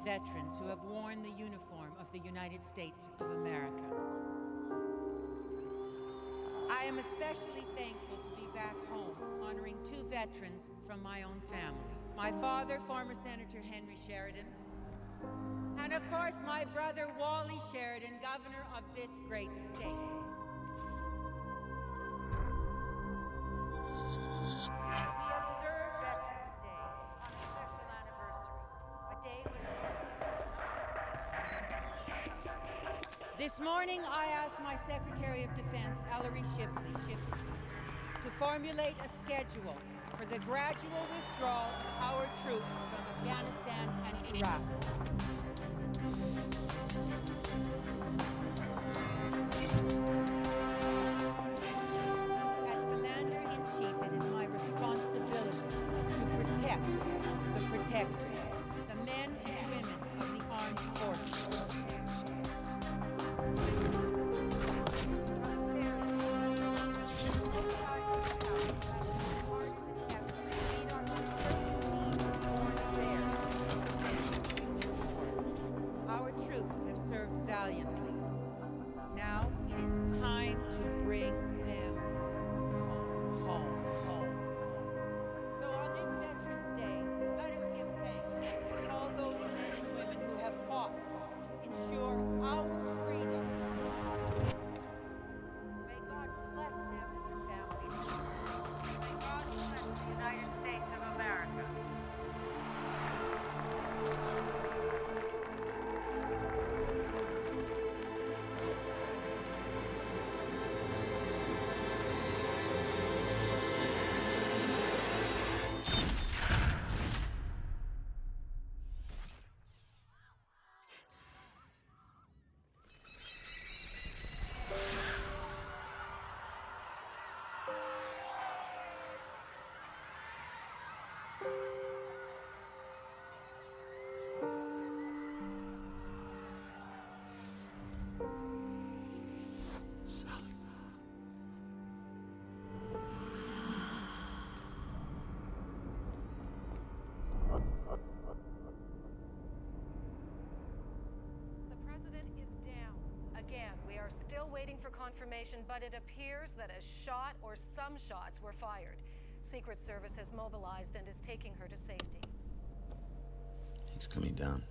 veterans who have worn the uniform of the United States of America. I am especially thankful to be back home, honoring two veterans from my own family. My father, former Senator Henry Sheridan, and of course my brother Wally Sheridan, governor of this great state. We observe Veterans Day on a special anniversary, a day when... This morning I asked my Secretary of Defense, Ellery Shipley, to formulate a schedule for the gradual withdrawal of our troops from Afghanistan and Iraq. As Commander-in-Chief, it is my responsibility to protect the protectors, the men and women of the armed forces. Our troops have served valiantly. Now it is time to bring them home. So on this Veterans Day, let us give thanks to all those men and women who have fought to ensure our freedom. May God bless them and their families. May God bless the United States of America. We are still waiting for confirmation, but it appears that a shot or some shots were fired. Secret Service has mobilized and is taking her to safety. He's coming down.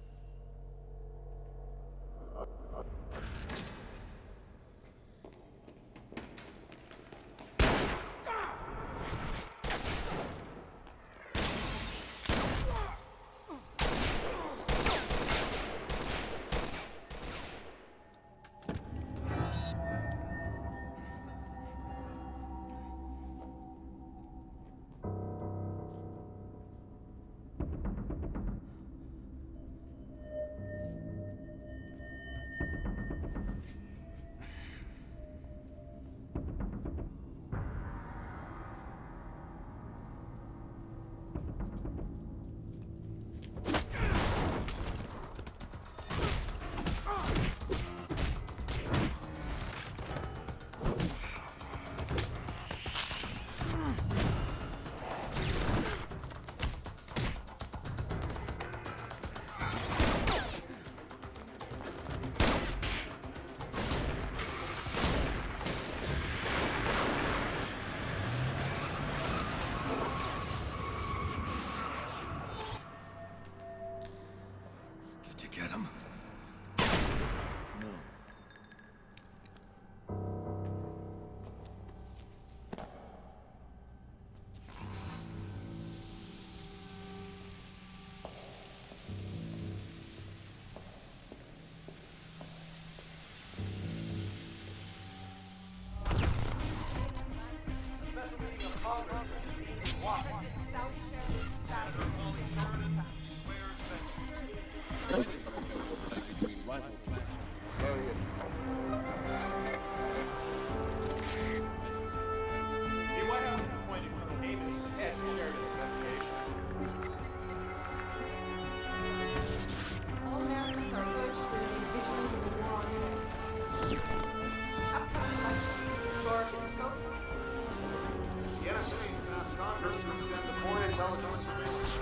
The NSA has asked Congress to extend the foreign intelligence surveillance.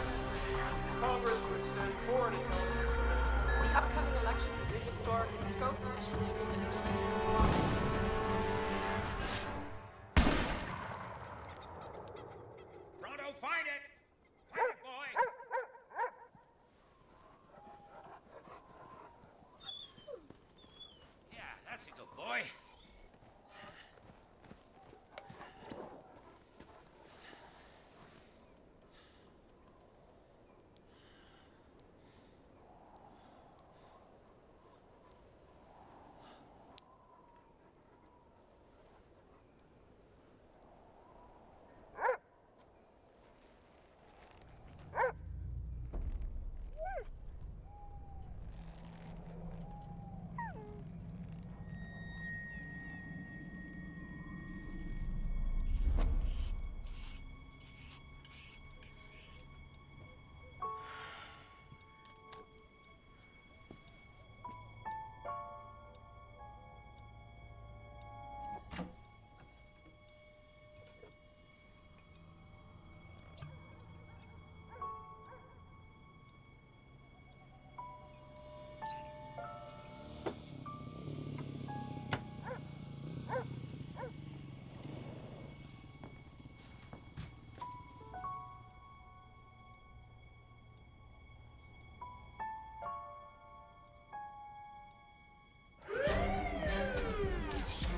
Scope. Pronto, find it! Find it, boy! Yeah, that's a good boy.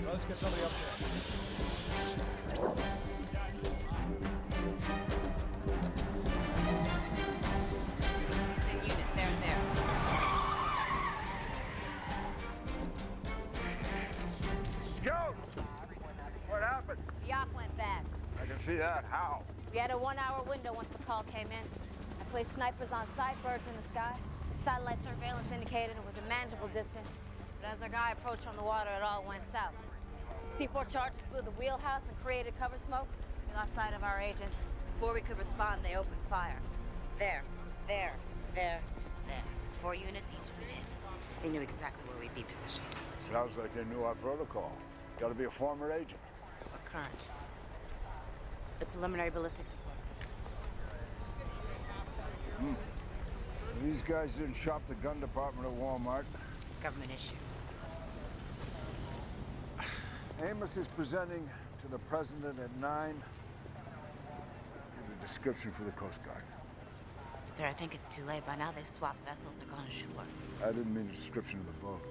Let's get somebody up there. Send units there and there. Joe! What happened? The yacht went bad. I can see that. How? We had a 1-hour window once the call came in. I placed snipers on sight, birds in the sky. Satellite surveillance indicated it was a manageable distance. But as our guy approached on the water, it all went south. C4 charges blew the wheelhouse and created cover smoke. We lost sight of our agent. Before we could respond, they opened fire. There. 4 units, each of them hit. They knew exactly where we'd be positioned. Sounds like they knew our protocol. Gotta be a former agent. What current? The preliminary ballistics report. These guys didn't shop the gun department at Walmart. Government issue. Amos is presenting to the president at 9. Give a description for the Coast Guard. Sir, I think it's too late. By now they've swapped vessels or gone ashore. I didn't mean a description of the boat.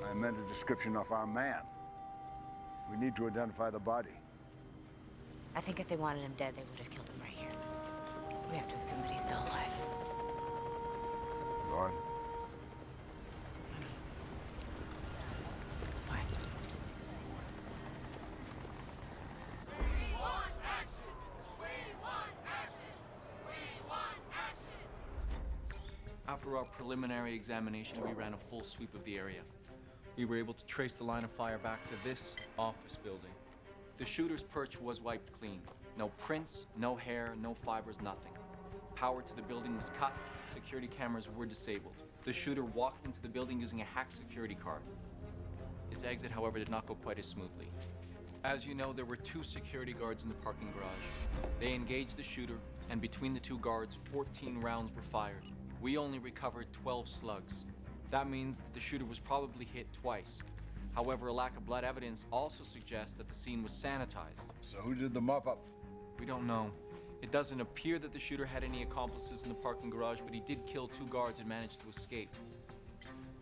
I meant a description of our man. We need to identify the body. I think if they wanted him dead, they would have killed him right here. We have to assume that he's still alive. Go on. Fine. We want action! We want action! We want action! After our preliminary examination, we ran a full sweep of the area. We were able to trace the line of fire back to this office building. The shooter's perch was wiped clean. No prints, no hair, no fibers, nothing. Power to the building was cut. Security cameras were disabled. The shooter walked into the building using a hacked security card. His exit, however, did not go quite as smoothly. As you know, there were 2 security guards in the parking garage. They engaged the shooter, and between the 2 guards, 14 rounds were fired. We only recovered 12 slugs. That means that the shooter was probably hit twice. However, a lack of blood evidence also suggests that the scene was sanitized. So who did the mop-up? We don't know. It doesn't appear that the shooter had any accomplices in the parking garage, but he did kill 2 guards and managed to escape.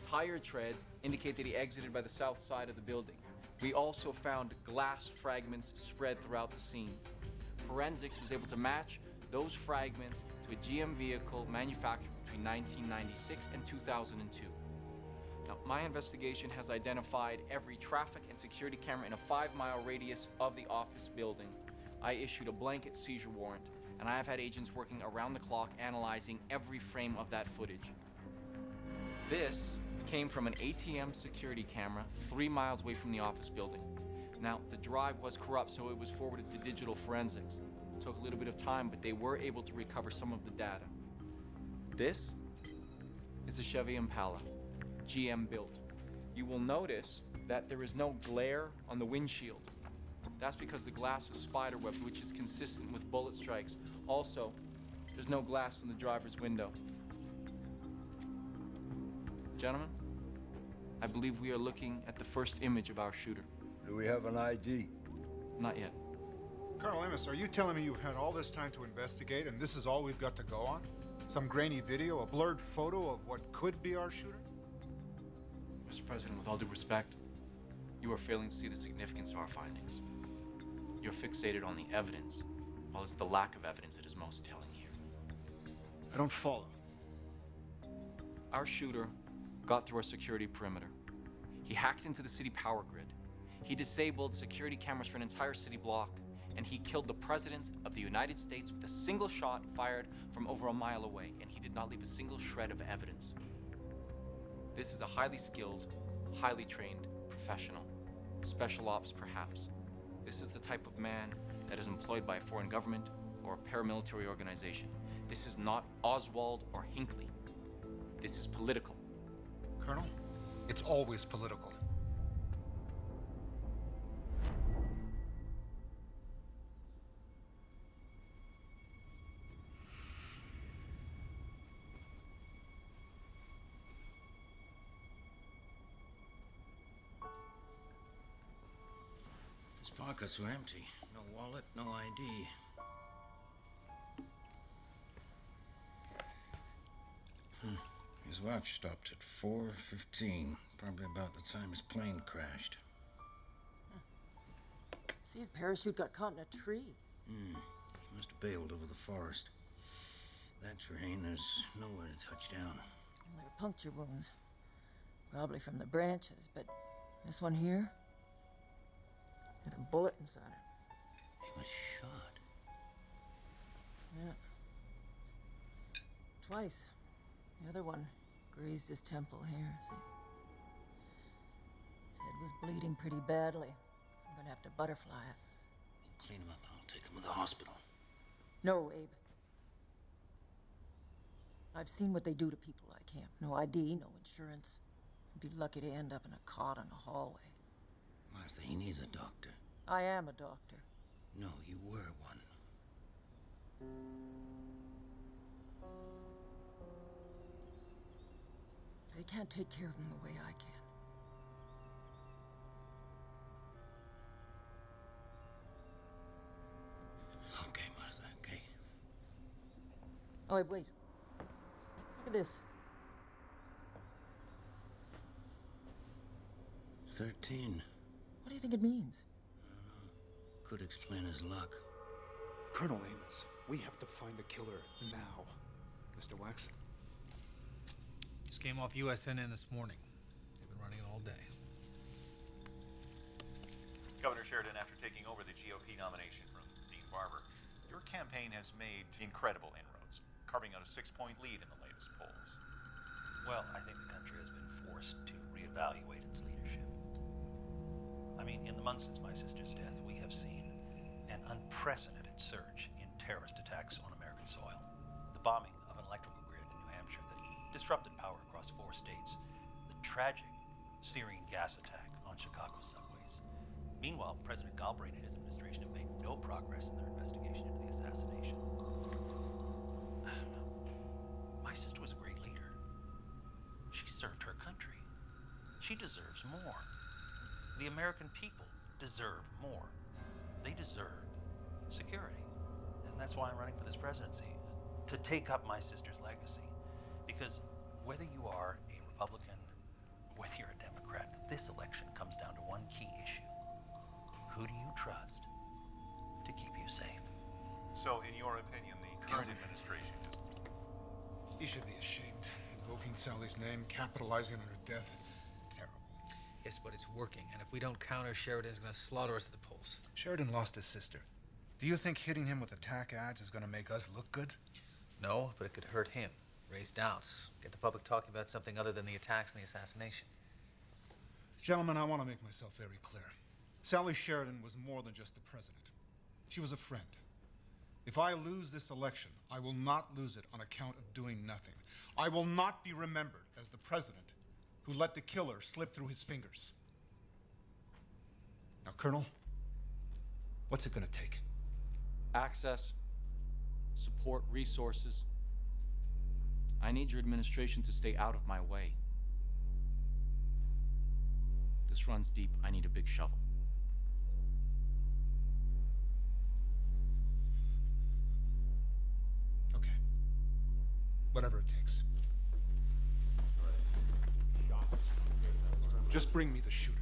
Tire treads indicate that he exited by the south side of the building. We also found glass fragments spread throughout the scene. Forensics was able to match those fragments to a GM vehicle manufactured between 1996 and 2002. Now, my investigation has identified every traffic and security camera in a 5-mile radius of the office building. I issued a blanket seizure warrant, and I have had agents working around the clock analyzing every frame of that footage. This came from an ATM security camera 3 miles away from the office building. Now, the drive was corrupt, so it was forwarded to digital forensics. It took a little bit of time, but they were able to recover some of the data. This is a Chevy Impala, GM built. You will notice that there is no glare on the windshield. That's because the glass is spiderwebbed, which is consistent with bullet strikes. Also, there's no glass in the driver's window. Gentlemen, I believe we are looking at the first image of our shooter. Do we have an ID? Not yet. Colonel Amos, are you telling me you've had all this time to investigate and this is all we've got to go on? Some grainy video, a blurred photo of what could be our shooter? Mr. President, with all due respect, you are failing to see the significance of our findings. You're fixated on the evidence, while it's the lack of evidence that is most telling here. I don't follow. Our shooter got through our security perimeter. He hacked into the city power grid. He disabled security cameras for an entire city block, and he killed the President of the United States with a single shot fired from over a mile away, and he did not leave a single shred of evidence. This is a highly skilled, highly trained professional. Special ops, perhaps. This is the type of man that is employed by a foreign government or a paramilitary organization. This is not Oswald or Hinckley. This is political. Colonel, it's always political. His pockets were empty. No wallet, no ID. His watch stopped at 4:15, probably about the time his plane crashed. See, his parachute got caught in a tree. He must have bailed over the forest. That terrain, there's nowhere to touch down. And there are puncture wounds. Probably from the branches, but this one here had a bullet inside it. He was shot. Yeah. Twice. The other one grazed his temple here, see? His head was bleeding pretty badly. I'm gonna have to butterfly it. We'll clean him up and I'll take him to the hospital. No, Abe. I've seen what they do to people like him. No ID, no insurance. I'd be lucky to end up in a cot in a hallway. Martha, he needs a doctor. I am a doctor. No, you were one. They can't take care of him the way I can. Okay, Martha, okay. Oh, wait. Look at this. 13. What do you think it means? Could explain his luck. Colonel Amos, we have to find the killer now. Mr. Wax? Just came off USNN this morning. They've been running it all day. Governor Sheridan, after taking over the GOP nomination from Dean Barber, your campaign has made incredible inroads, carving out a 6-point lead in the latest polls. Well, I think the country has been forced to reevaluate its leadership. I mean, in the months since my sister's death, we have seen an unprecedented surge in terrorist attacks on American soil. The bombing of an electrical grid in New Hampshire that disrupted power across 4 states. The tragic Syrian gas attack on Chicago's subways. Meanwhile, President Galbraith and his administration have made no progress in their investigation into the assassination. My sister was a great leader. She served her country. She deserves more. The American people deserve more. They deserve security. And that's why I'm running for this presidency, to take up my sister's legacy. Because whether you are a Republican, whether you're a Democrat, this election comes down to one key issue. Who do you trust to keep you safe? So, in your opinion, the current administration just... He should be ashamed. Invoking Sally's name, capitalizing on her death. Terrible. Yes, but it's working, and if we don't counter, Sheridan's gonna slaughter us at the polls. Sheridan lost his sister. Do you think hitting him with attack ads is going to make us look good? No, but it could hurt him. Raise doubts. Get the public talking about something other than the attacks and the assassination. Gentlemen, I want to make myself very clear. Sally Sheridan was more than just the president. She was a friend. If I lose this election, I will not lose it on account of doing nothing. I will not be remembered as the president who let the killer slip through his fingers. Now, Colonel, what's it going to take? Access, support, resources. I need your administration to stay out of my way. This runs deep. I need a big shovel. Okay. Whatever it takes. Just bring me the shooter.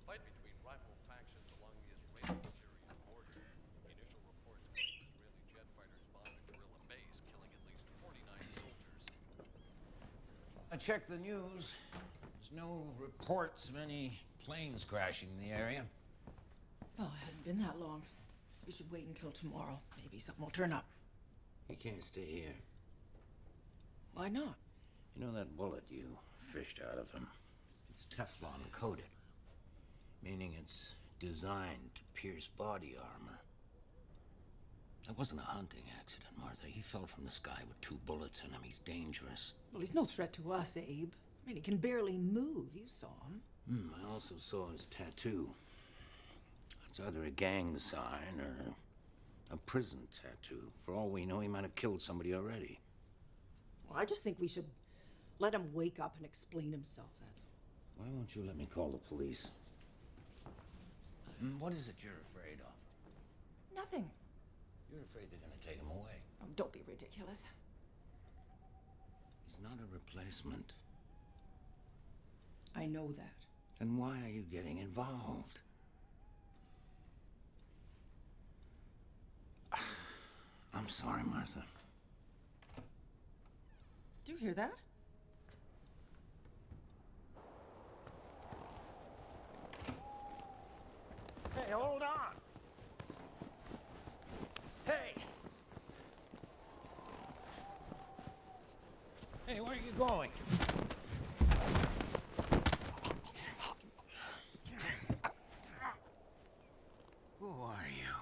Fight between rival factions along the Israeli-Syrian border. Initial reports claim Israeli jet fighters bombed a guerrilla base, killing at least 49 soldiers. I checked the news. There's no reports of any planes crashing in the area. Well, it hasn't been that long. We should wait until tomorrow. Maybe something will turn up. You can't stay here. Why not? You know that bullet you fished out of him? It's Teflon coated, meaning it's designed to pierce body armor. It wasn't a hunting accident, Martha. He fell from the sky with 2 bullets in him. He's dangerous. Well, he's no threat to us, Abe. I mean, he can barely move. You saw him. I also saw his tattoo. It's either a gang sign or a prison tattoo. For all we know, he might have killed somebody already. Well, I just think we should let him wake up and explain himself, that's all. Why won't you let me call the police? What is it you're afraid of? Nothing. You're afraid they're going to take him away. Oh, don't be ridiculous. He's not a replacement. I know that. Then why are you getting involved? I'm sorry, Martha. Do you hear that? Hey, hold on! Hey! Hey, where are you going? Who are you?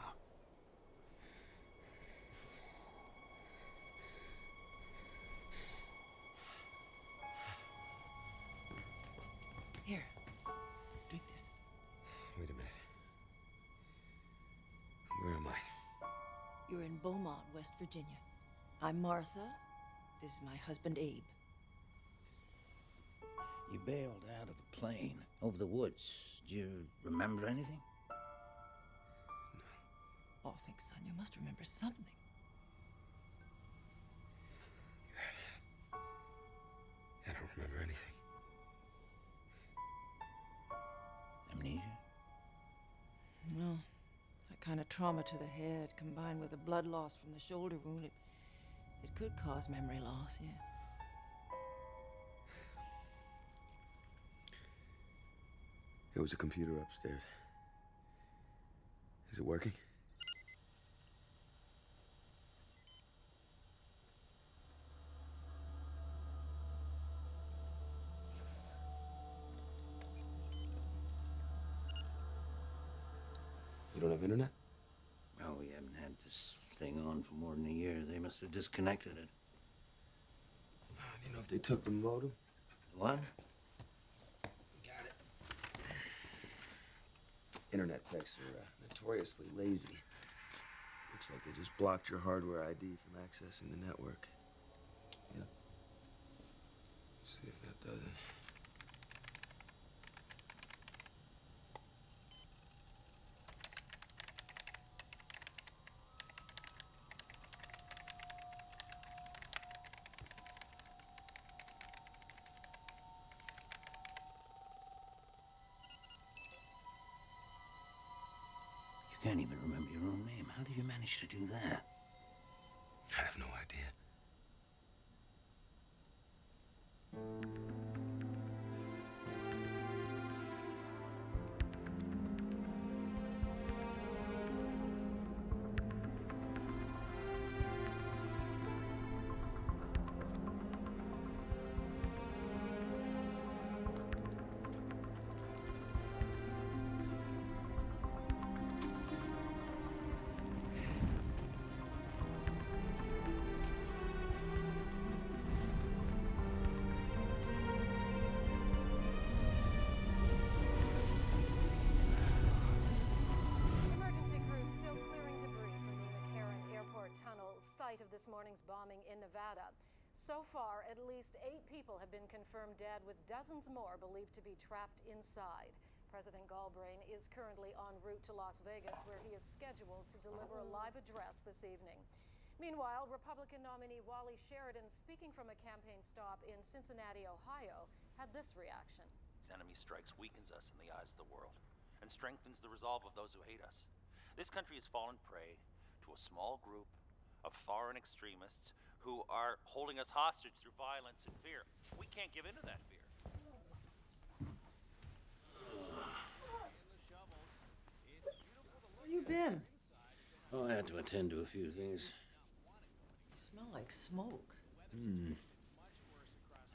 Here. Drink this. Wait a minute. Where am I? You're in Beaumont, West Virginia. I'm Martha. This is my husband, Abe. You bailed out of the plane over the woods. Do you remember anything? Oh, think, son, you must remember something. I don't remember anything. Amnesia? Well, that kind of trauma to the head, combined with the blood loss from the shoulder wound, it could cause memory loss, yeah. There was a computer upstairs. Is it working? You don't have internet? Well, we haven't had this thing on for more than a year. They must have disconnected it. Do you know if they took the modem? What? Got it. Internet techs are notoriously lazy. Looks like they just blocked your hardware ID from accessing the network. Yeah. Let's see if that does it. You can't even remember your own name. How did you manage to do that? I have no idea. Of this morning's bombing in Nevada. So far, at least 8 people have been confirmed dead, with dozens more believed to be trapped inside. President Galbraith is currently en route to Las Vegas, where he is scheduled to deliver a live address this evening. Meanwhile, Republican nominee Wally Sheridan, speaking from a campaign stop in Cincinnati, Ohio, had this reaction. His enemy strikes weakens us in the eyes of the world and strengthens the resolve of those who hate us. This country has fallen prey to a small group of foreign extremists who are holding us hostage through violence and fear. We can't give in to that fear. Where you been? Oh, I had to attend to a few things. You smell like smoke. I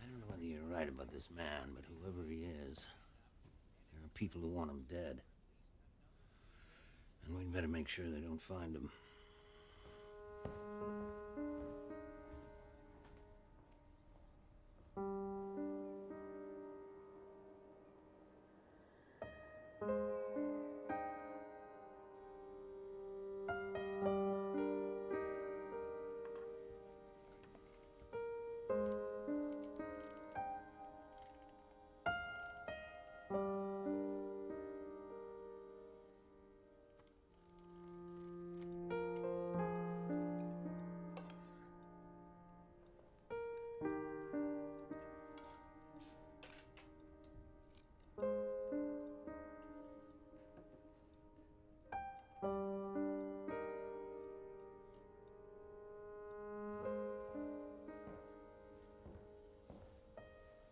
don't know whether you're right about this man, but whoever he is, there are people who want him dead. And we'd better make sure they don't find him.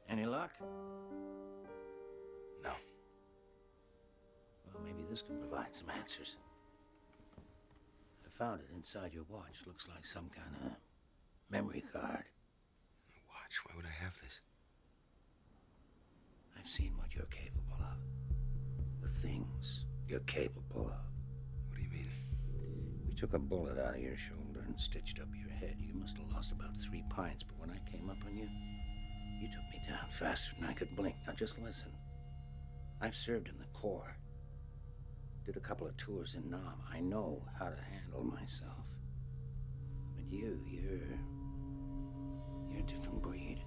Any luck? No. Well, maybe this can provide some answers. I found it inside your watch. Looks like some kind of memory card. Watch, why would I have this? I've seen what you're capable of. The things you're capable of. What do you mean? We took a bullet out of your shoulder and stitched up your head. You must have lost about 3 pints, but when I came up on you, you took me down faster than I could blink. Now just listen. I've served in the Corps. Did a couple of tours in Nam. I know how to handle myself. But you're a different breed.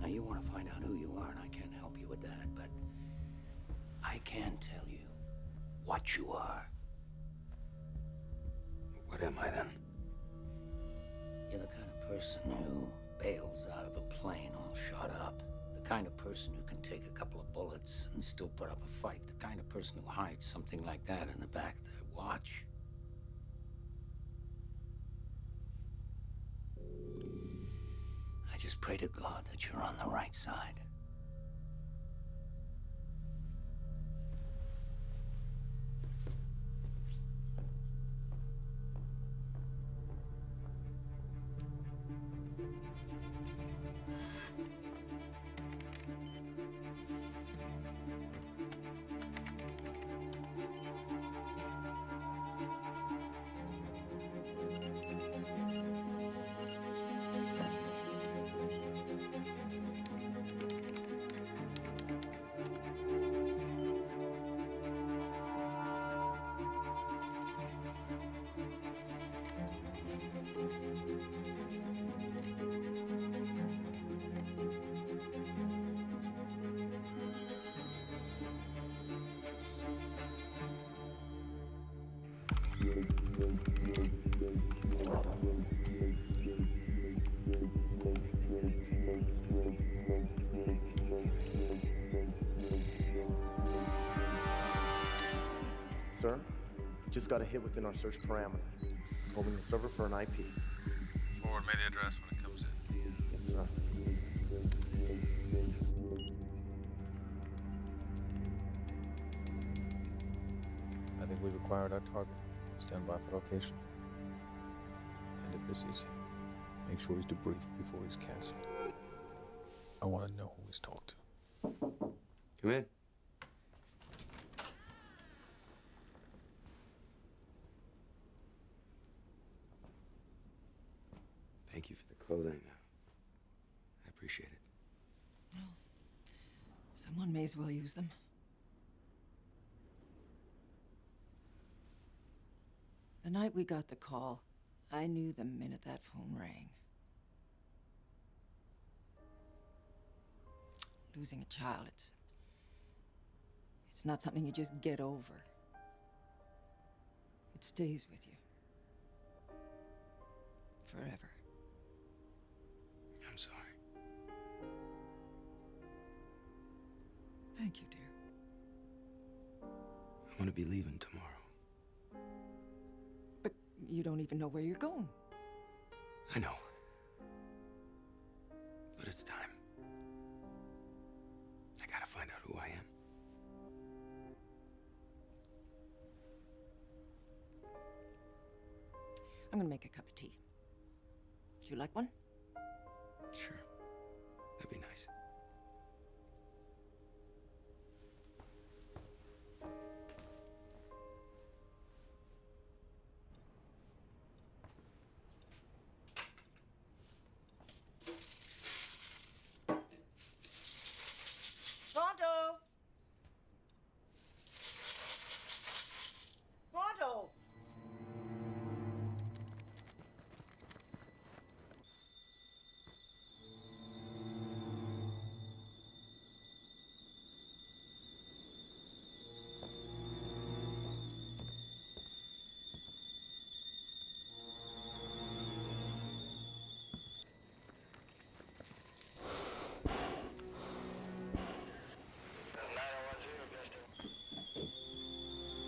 Now you want to find out who you are, and I can't help you with that, but I can tell you what you are. What am I then? You're the kind of person who bails out of a plane all shot up. The kind of person who can take a couple of bullets and still put up a fight. The kind of person who hides something like that in the back of their watch. I just pray to God that you're on the right side. Sir, just got a hit within our search parameter. Homing the server for an IP. Forward me the address when it comes in. Yes, sir. I think we've acquired our target. Stand by for location. And if this is him, make sure he's debriefed before he's canceled. I want to know who he's talked to. Come in. Thank you for the clothing. I appreciate it. Well, someone may as well use them. The night we got the call, I knew the minute that phone rang. Losing a child, it's not something you just get over. It stays with you. Forever. I'm sorry. Thank you, dear. I want to be leaving tomorrow. But you don't even know where you're going. I know. But it's time. I gotta find out who I am. I'm gonna make a cup of tea. Would you like one? Sure. That'd be nice. Pronto! Pronto!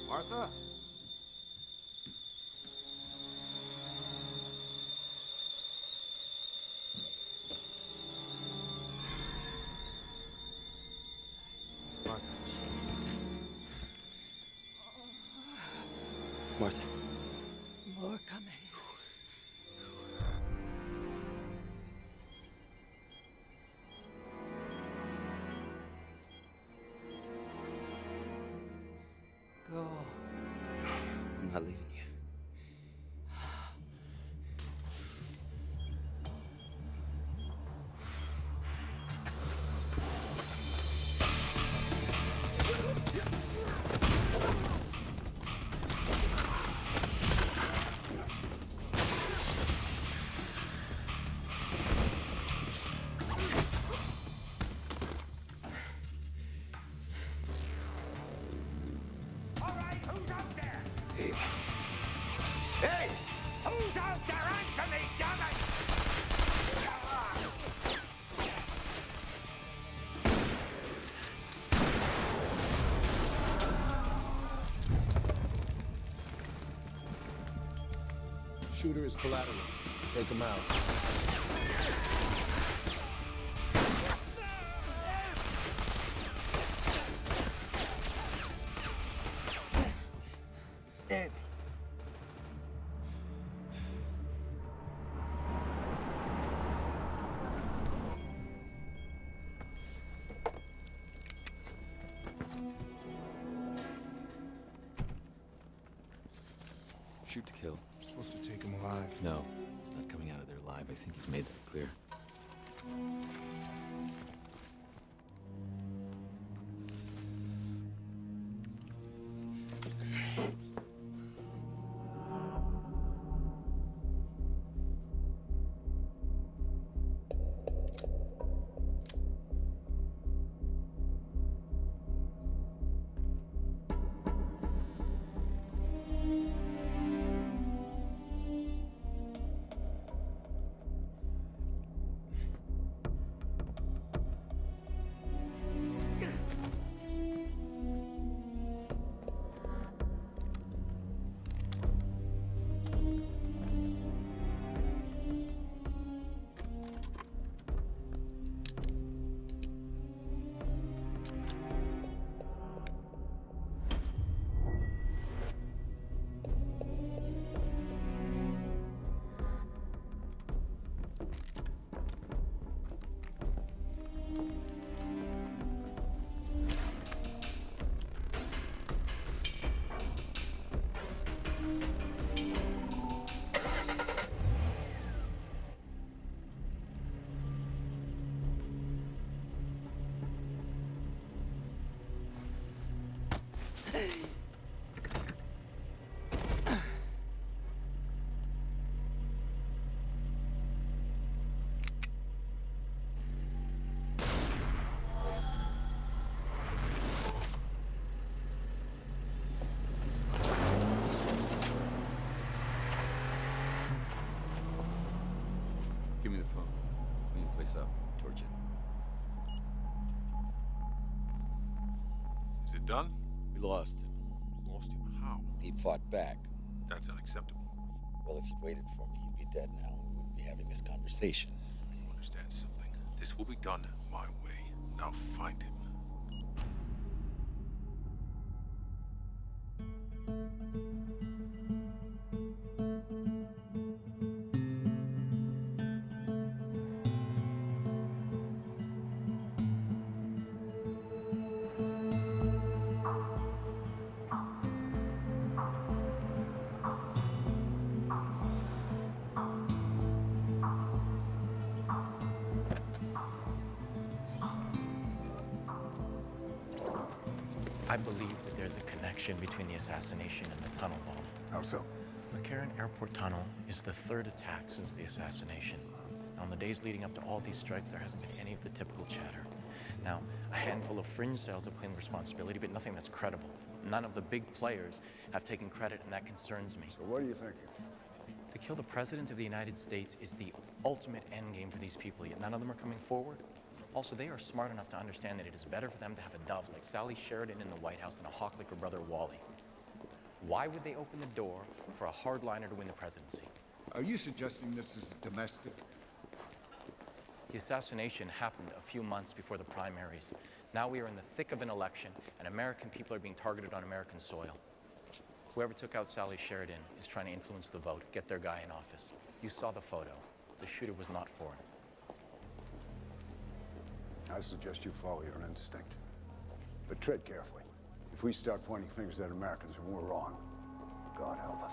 Martha? Martha. Martha. More coming. Go. I'm not leaving you. All right, who's out there? Hey. Hey! Who's out there? Answer me, damn it! Shooter is collateral. Take him out. Shoot to kill. Supposed to take him alive. No, he's not coming out of there alive. I think he's made that clear. Give me the phone. Clean the place up. Torch it. Is it done? We lost him. Lost him. How? He fought back. That's unacceptable. Well, if you'd waited for me, he'd be dead now. We wouldn't be having this conversation. You understand something? This will be done my way. Now find him. I believe that there's a connection between the assassination and the tunnel bomb. How so? McCarran Airport Tunnel is the third attack since the assassination. On the days leading up to all these strikes, there hasn't been any of the typical chatter. Now, a handful of fringe cells have claimed responsibility, but nothing that's credible. None of the big players have taken credit, and that concerns me. So what are you thinking? To kill the President of the United States is the ultimate endgame for these people, yet none of them are coming forward. Also, they are smart enough to understand that it is better for them to have a dove like Sally Sheridan in the White House than a hawk like her brother Wally. Why would they open the door for a hardliner to win the presidency? Are you suggesting this is domestic? The assassination happened a few months before the primaries. Now we are in the thick of an election, and American people are being targeted on American soil. Whoever took out Sally Sheridan is trying to influence the vote, get their guy in office. You saw the photo. The shooter was not foreign. I suggest you follow your instinct. But tread carefully. If we start pointing fingers at Americans and we're wrong, God help us.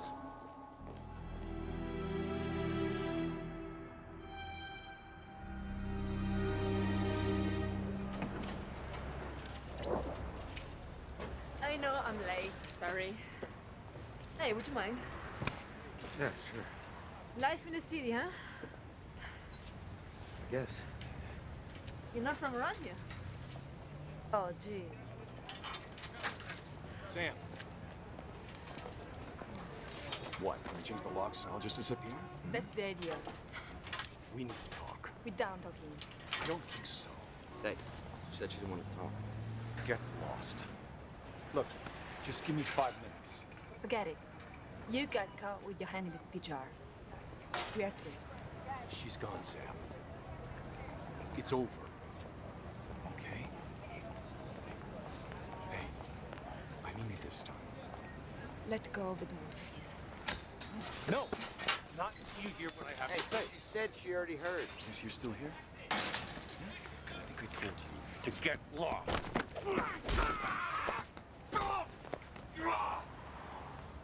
I know I'm late, sorry. Hey, would you mind? Yeah, sure. Life in the city, huh? I guess. You're not from around here? Oh, gee. Sam. What? Can we change the locks and I'll just disappear? That's the idea. We need to talk. We're done talking. I don't think so. Hey, you said you didn't want to talk. Get lost. Look, just give me 5 minutes. Forget it. You got caught with your hand in the cookie jar. We are through. She's gone, Sam. It's over. Okay? Hey, I mean it this time. Let go of the door, please. No! Not until you hear what I have to say. She said she already heard. Is you're still here? Because I think I told you to get lost.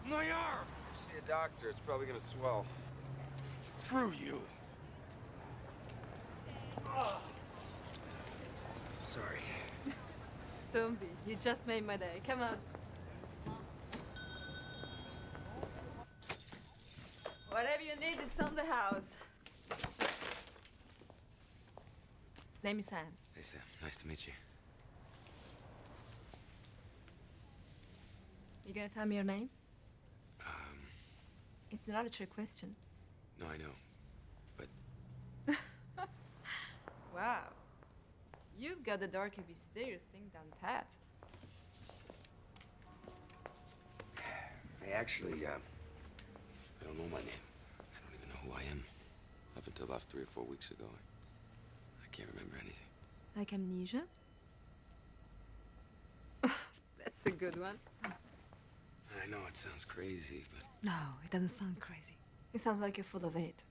My arm! See a doctor. It's probably gonna swell. Screw you. Sorry. Don't be. You just made my day. Come on. Whatever you need, it's on the house. Name is Sam. Hey, Sam. Nice to meet you. You gonna tell me your name? It's not a trick question. No, I know. But Wow. You've got the dark and mysterious thing down pat. I actually, I don't know my name. I don't even know who I am. Up until about 3 or 4 weeks ago, I can't remember anything. Like amnesia? That's a good one. I know it sounds crazy, but No, it doesn't sound crazy. It sounds like you're full of it.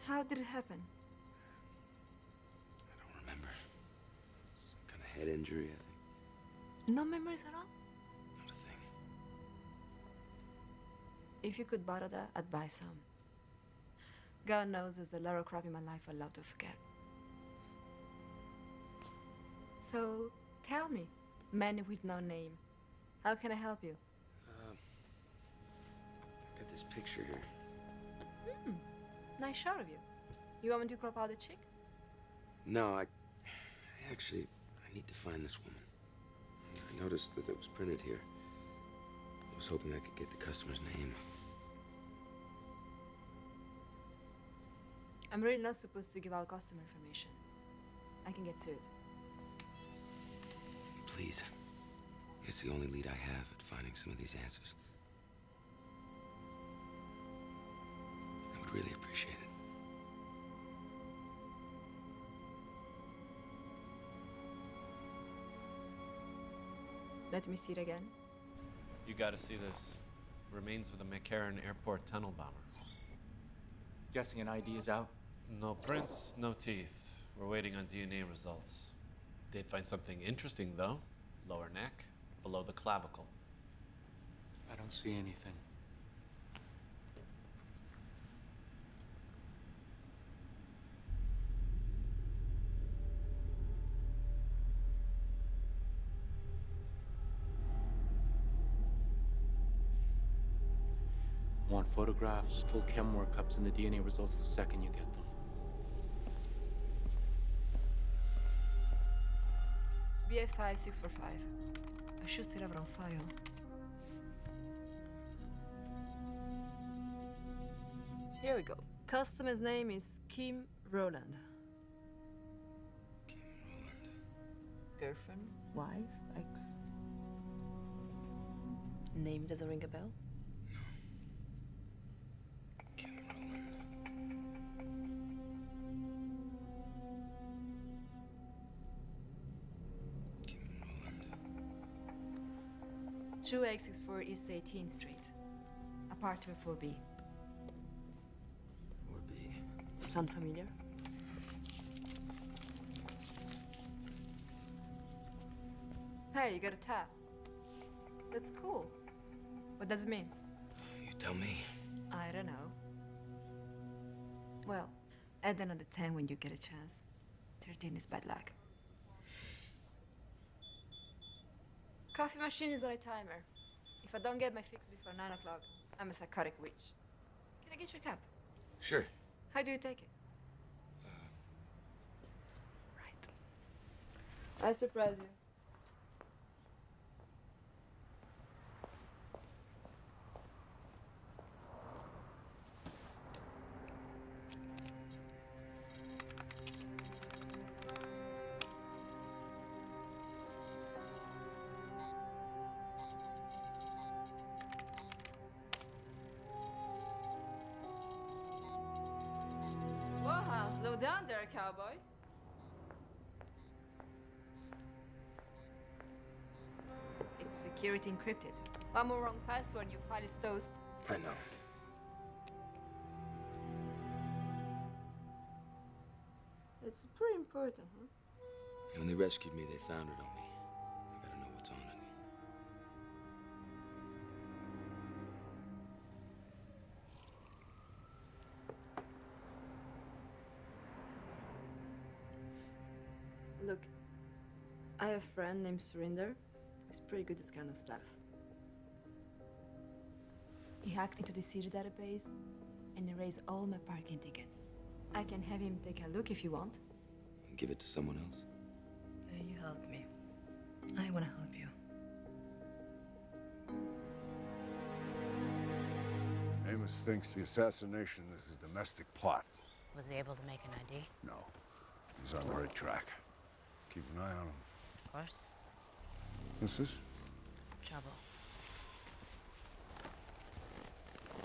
How did it happen? I don't remember. Some kind of head injury, I think. No memories at all? Not a thing. If you could borrow that, I'd buy some. God knows there's a lot of crap in my life I'd love to forget. So, tell me, man with no name, how can I help you? I got this picture here. Nice shot of you. You want me to crop out the chick? No, I need to find this woman. I noticed that it was printed here. I was hoping I could get the customer's name. I'm really not supposed to give out customer information. I can get sued. Please. It's the only lead I have at finding some of these answers. I would really appreciate it. Let me see it again. You gotta see this. Remains of the McCarran Airport tunnel bomber. Guessing an ID is out? No prints, no teeth. We're waiting on DNA results. Did find something interesting, though. Lower neck, below the clavicle. I don't see anything. I want photographs, full chem workups, and the DNA results the second you get them. BF5645. I should still have it on file. Here we go. Customer's name is Kim Roland. Girlfriend, wife, ex. Name doesn't ring a bell? Two XIII East 18th Street. Apartment 4B. 4B. Sound familiar? Hey, you got a tab. That's cool. What does it mean? You tell me. I don't know. Well, add another 10 when you get a chance. 13 is bad luck. Coffee machine is on a timer. If I don't get my fix before 9 o'clock, I'm a psychotic witch. Can I get your cup? Sure. How do you take it? Right. I surprise you. Slow down there, cowboy. It's security encrypted. One more wrong password and your file is toast. I know. It's pretty important, huh? And when they rescued me, they found it on me. I gotta know what's on it. Look, I have a friend named Surinder. He's pretty good at this kind of stuff. He hacked into the city database and erased all my parking tickets. I can have him take a look if you want. Give it to someone else. You help me. I want to help you. Amos thinks the assassination is a domestic plot. Was he able to make an ID? No. He's on the right track. Keep an eye on him. Of course. What's this? Trouble.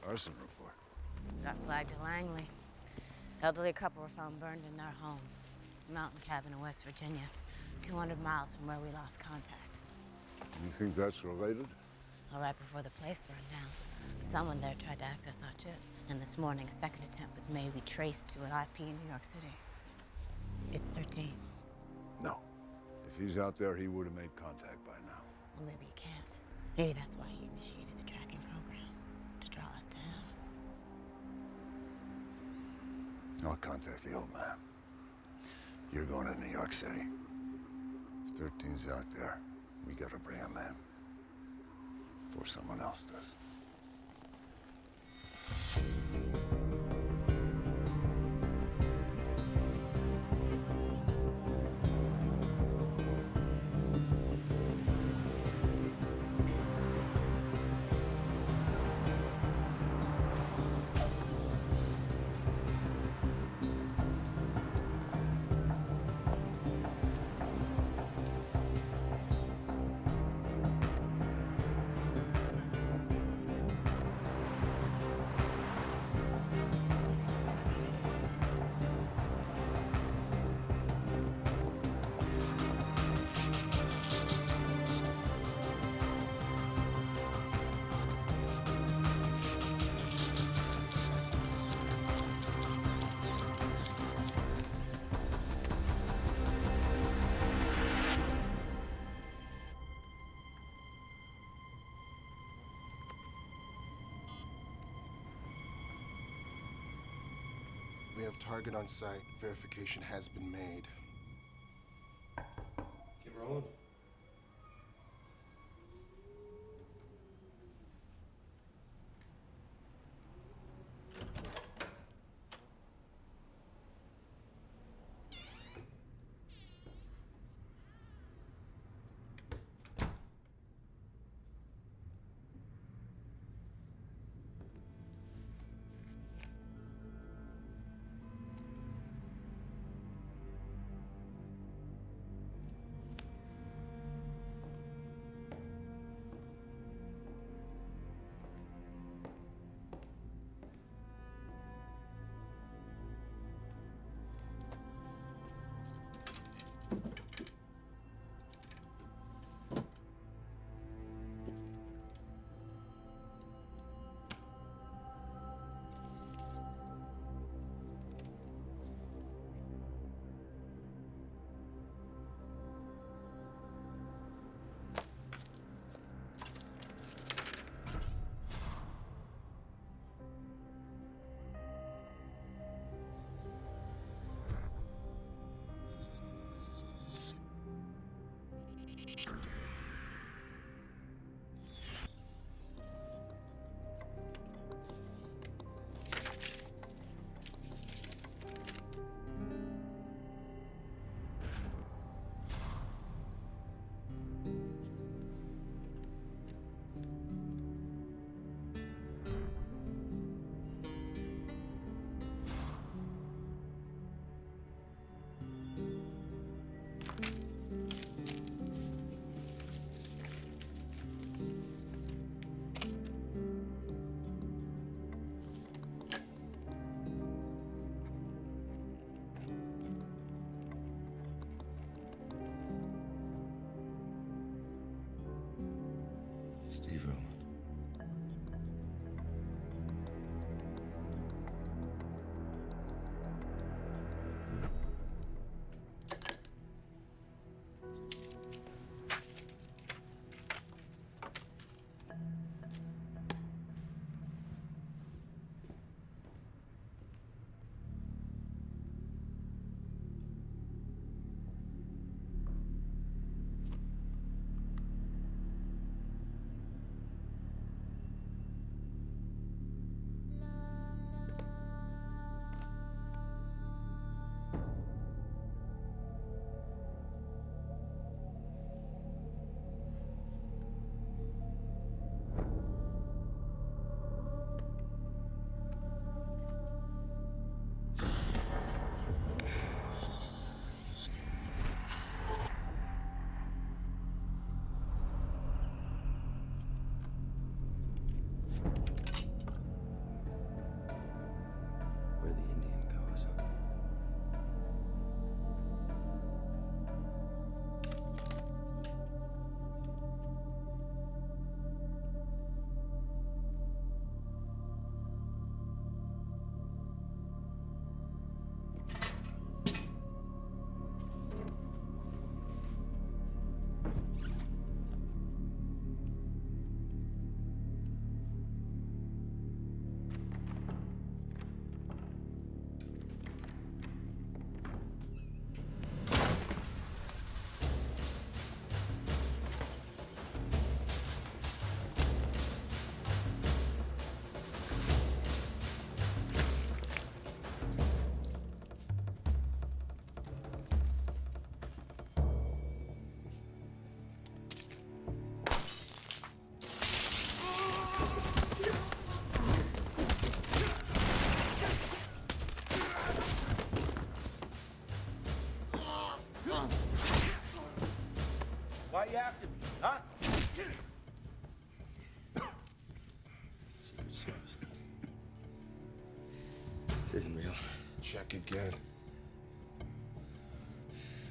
Arson report. Got flagged to Langley. Elderly couple were found burned in their home. Mountain cabin in West Virginia. 200 miles from where we lost contact. You think that's related? Well, right before the place burned down, someone there tried to access our chip. And this morning, a second attempt was made. We traced to an IP in New York City. It's 13. No. If he's out there, he would have made contact by now. Well, maybe he can't. Maybe that's why he initiated the tracking program, to draw us to him. I'll contact the old man. You're going to New York City. If 13's out there, we gotta bring him in. Before someone else does. We have target on site. Verification has been made. Keep rolling. Steve Rowland. Where the Indian goes. Why you after me, huh? Secret Service. This isn't real. Check again.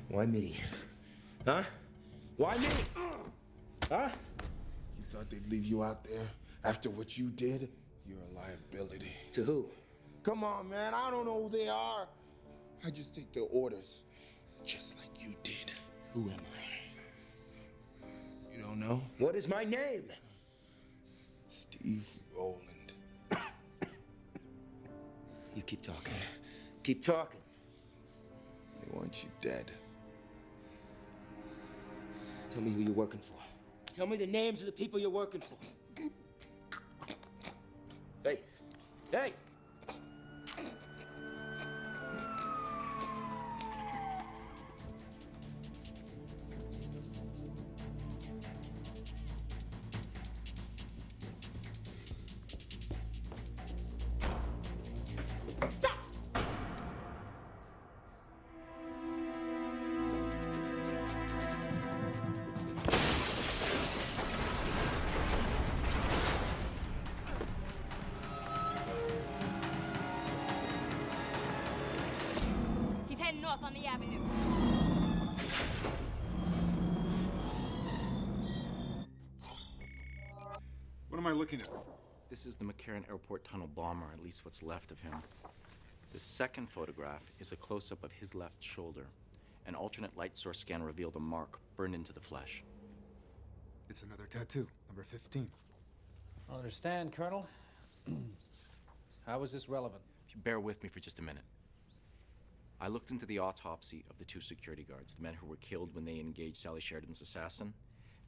Why me? Huh? Why me? Huh? You thought they'd leave you out there after what you did? You're a liability. To who? Come on, man. I don't know who they are. I just take their orders, just like you did. Who am I? You don't know? What is my name? Steve Rowland. You keep talking. Keep talking. They want you dead. Tell me who you're working for. Tell me the names of the people you're working for. Hey! Hey! He's heading north on the avenue. What am I looking at? This is the McCarran Airport Tunnel bomber, at least what's left of him. The second photograph is a close-up of his left shoulder. An alternate light source scan revealed a mark burned into the flesh. It's another tattoo, number 15. I understand, Colonel. How is this relevant? If you bear with me for just a minute. I looked into the autopsy of the two security guards, the men who were killed when they engaged Sally Sheridan's assassin.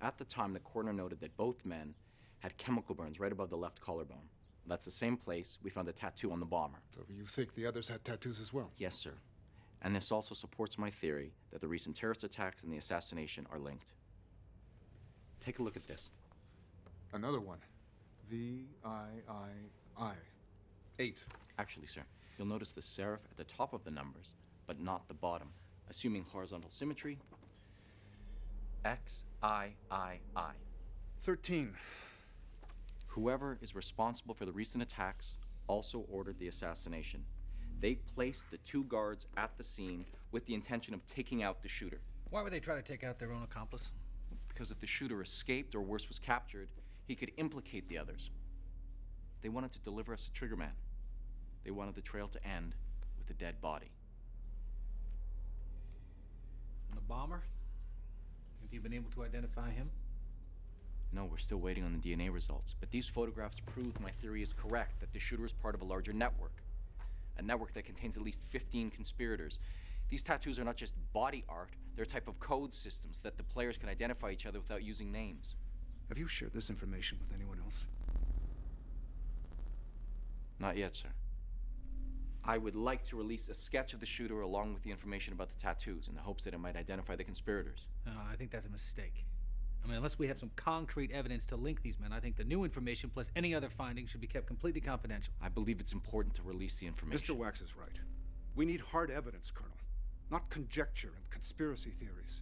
At the time, the coroner noted that both men had chemical burns right above the left collarbone. That's the same place we found the tattoo on the bomber. So you think the others had tattoos as well? Yes, sir. And this also supports my theory that the recent terrorist attacks and the assassination are linked. Take a look at this. Another one. V-I-I-I. 8. Actually, sir, you'll notice the serif at the top of the numbers, but not the bottom. Assuming horizontal symmetry, XIII. 13. Whoever is responsible for the recent attacks also ordered the assassination. They placed the two guards at the scene with the intention of taking out the shooter. Why would they try to take out their own accomplice? Because if the shooter escaped or worse was captured, he could implicate the others. They wanted to deliver us a trigger man. They wanted the trail to end with a dead body. And the bomber? Have you been able to identify him? No, we're still waiting on the DNA results. But these photographs prove my theory is correct, that the shooter is part of a larger network. A network that contains at least 15 conspirators. These tattoos are not just body art, they're a type of code systems that the players can identify each other without using names. Have you shared this information with anyone else? Not yet, sir. I would like to release a sketch of the shooter along with the information about the tattoos in the hopes that it might identify the conspirators. I think that's a mistake. I mean, unless we have some concrete evidence to link these men, I think the new information plus any other findings should be kept completely confidential. I believe it's important to release the information. Mr. Wax is right. We need hard evidence, Colonel, not conjecture and conspiracy theories.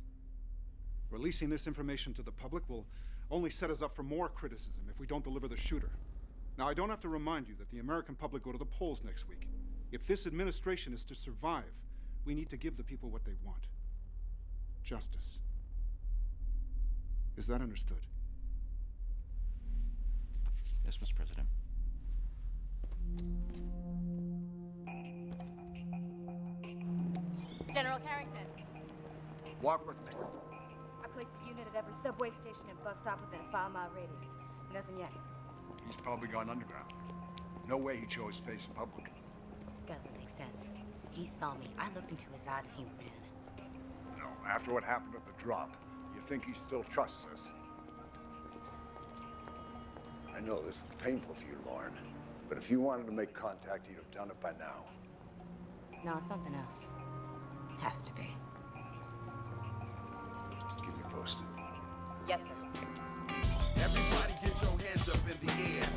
Releasing this information to the public will only set us up for more criticism if we don't deliver the shooter. Now, I don't have to remind you that the American public go to the polls next week. If this administration is to survive, we need to give the people what they want. Justice. Is that understood? Yes, Mr. President. General Carrington. Walk with me. I placed a unit at every subway station and bus stop within a 5-mile radius. Nothing yet. He's probably gone underground. No way he'd show his face in public. Doesn't make sense. He saw me. I looked into his eyes and he ran. No, after what happened at the drop, you think he still trusts us? I know this is painful for you, Lauren, but if you wanted to make contact, he'd have done it by now. No, it's something else. Has to be. Keep me posted. Yes, sir. Everybody get your hands up in the air.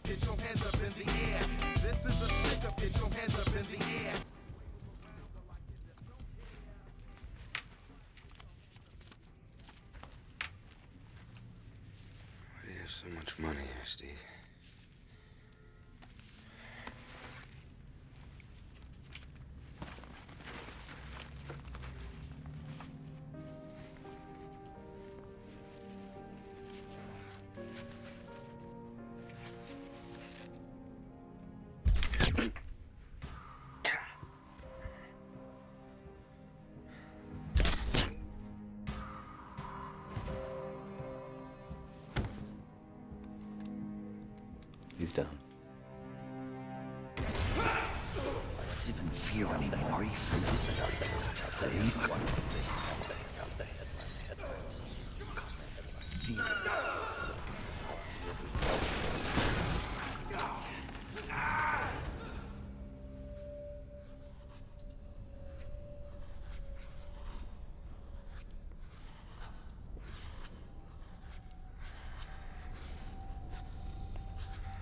Get your hands up in the air. This is a stick up. Get your hands up in the air. Why do you have so much money here, Steve? He's down. Let's see if you any briefs in this?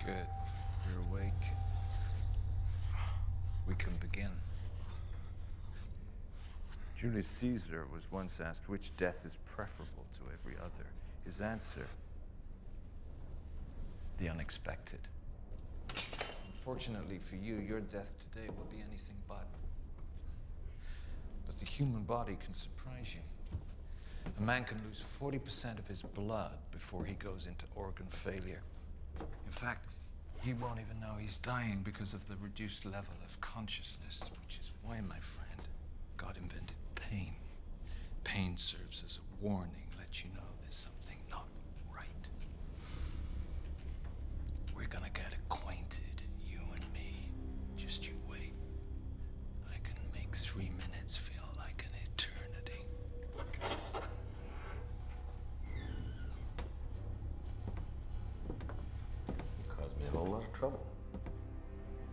Good. You're awake. We can begin. Julius Caesar was once asked which death is preferable to every other. His answer, the unexpected. Unfortunately for you, your death today will be anything but. But the human body can surprise you. A man can lose 40% of his blood before he goes into organ failure. In fact, he won't even know he's dying because of the reduced level of consciousness, which is why, my friend, God invented pain. Pain serves as a warning, lets you know there's something not right. We're gonna get acquainted, you and me. Just you wait. I can make 3 minutes feel like an eternity. You caused me a whole lot of trouble.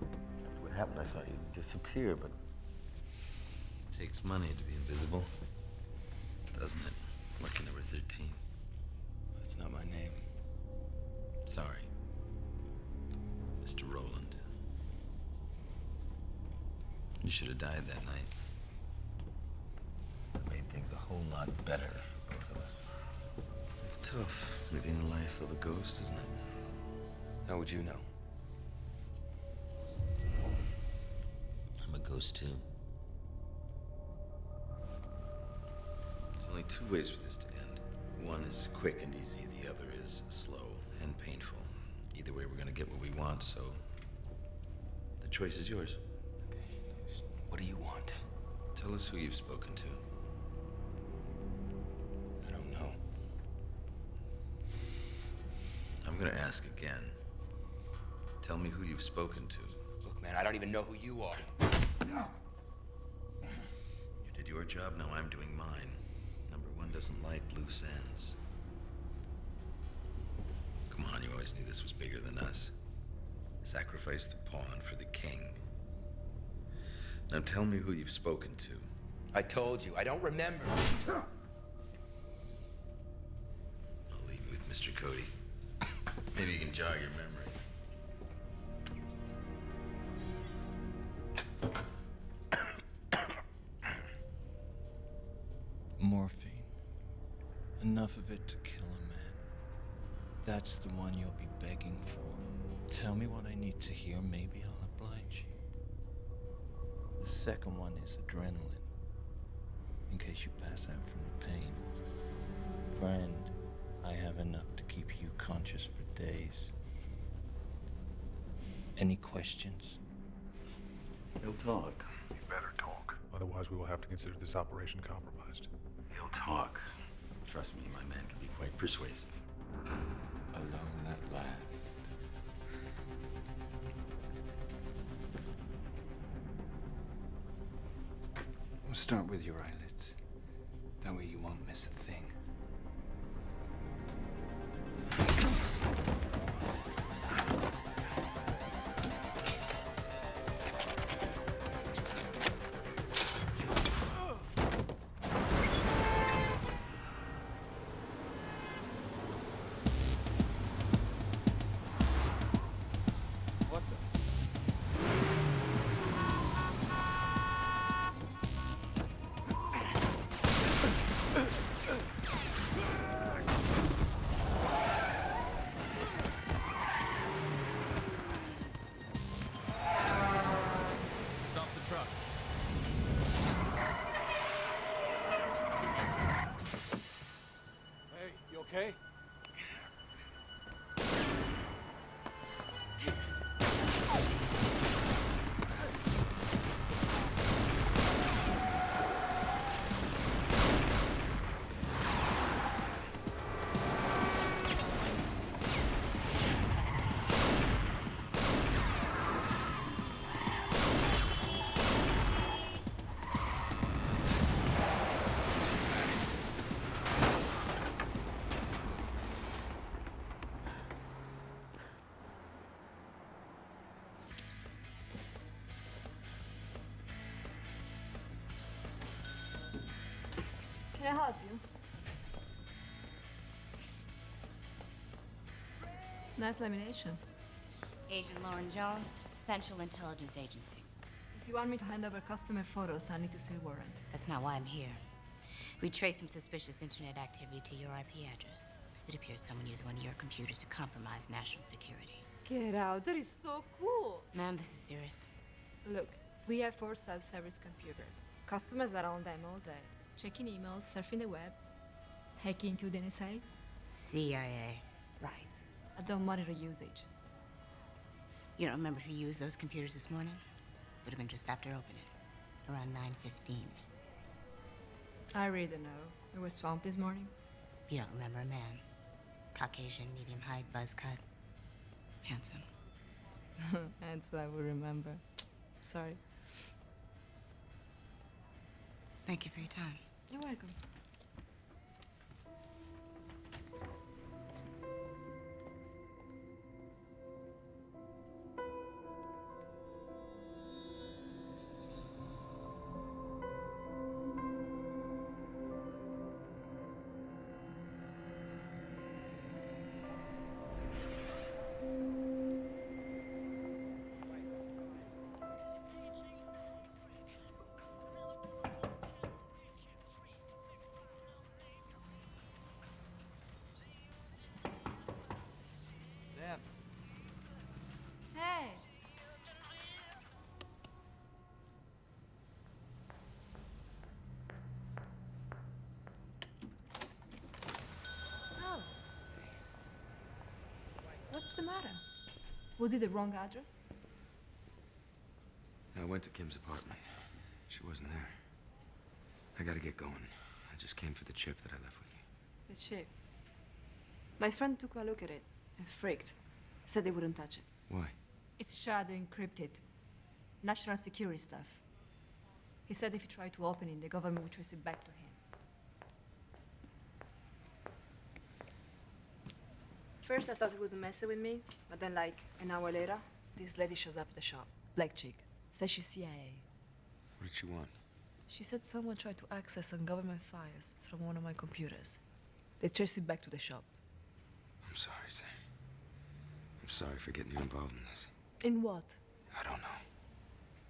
After what happened, I thought you'd disappear, but it takes money to be invisible, doesn't it? Lucky number 13. That's not my name. Sorry, Mr. Roland. You should have died that night. It made things a whole lot better for both of us. It's tough living the life of a ghost, isn't it? How would you know? I'm a ghost too. There's only 2 ways for this to end. One is quick and easy, the other is slow and painful. Either way, we're gonna get what we want, so the choice is yours. Okay. What do you want? Tell us who you've spoken to. I don't know. I'm gonna ask again. Tell me who you've spoken to. Look, man, I don't even know who you are. You did your job, now I'm doing mine. Number 1 doesn't like loose ends. Come on, you always knew this was bigger than us. Sacrifice the pawn for the king. Now tell me who you've spoken to. I told you, I don't remember. I'll leave you with Mr. Cody. Maybe you can jog your memory. Morphine. Enough of it to kill a man. That's the one you'll be begging for. Tell me what I need to hear, maybe I'll oblige you. The second one is adrenaline, in case you pass out from the pain. Friend, I have enough to keep you conscious for days. Any questions? He'll talk. You better talk. Otherwise, we will have to consider this operation compromised. He'll talk. Trust me, my man can be quite persuasive. Alone at last. We'll start with your eyelids. That way you won't miss a thing. Can I help you? Nice lamination. Agent Lauren Jones, Central Intelligence Agency. If you want me to hand over customer photos, I need to see a warrant. That's not why I'm here. We traced some suspicious internet activity to your IP address. It appears someone used one of your computers to compromise national security. Get out, that is so cool. Ma'am, this is serious. Look, we have 4 self-service computers. Customers are on them all day, checking emails, surfing the web, hacking into the NSA. CIA. Right. I don't monitor usage. You don't remember who used those computers this morning? Would have been just after opening, around 9:15. I really don't know. We were swamped this morning. You don't remember a man? Caucasian, medium height, buzz cut. Handsome. And so I will remember. Sorry. Thank you for your time. You're welcome. Hey! Oh. What's the matter? Was it the wrong address? I went to Kim's apartment. She wasn't there. I gotta get going. I just came for the chip that I left with you. The chip. My friend took a look at it and freaked. Said they wouldn't touch it. Why? It's shadow encrypted. National security stuff. He said if you try to open it, the government will trace it back to him. First I thought he was messing with me, but then like an hour later, this lady shows up at the shop. Black chick. Says she's CIA. What did she want? She said someone tried to access some government files from one of my computers. They traced it back to the shop. I'm sorry, Sam. I'm sorry for getting you involved in this. In what? I don't know.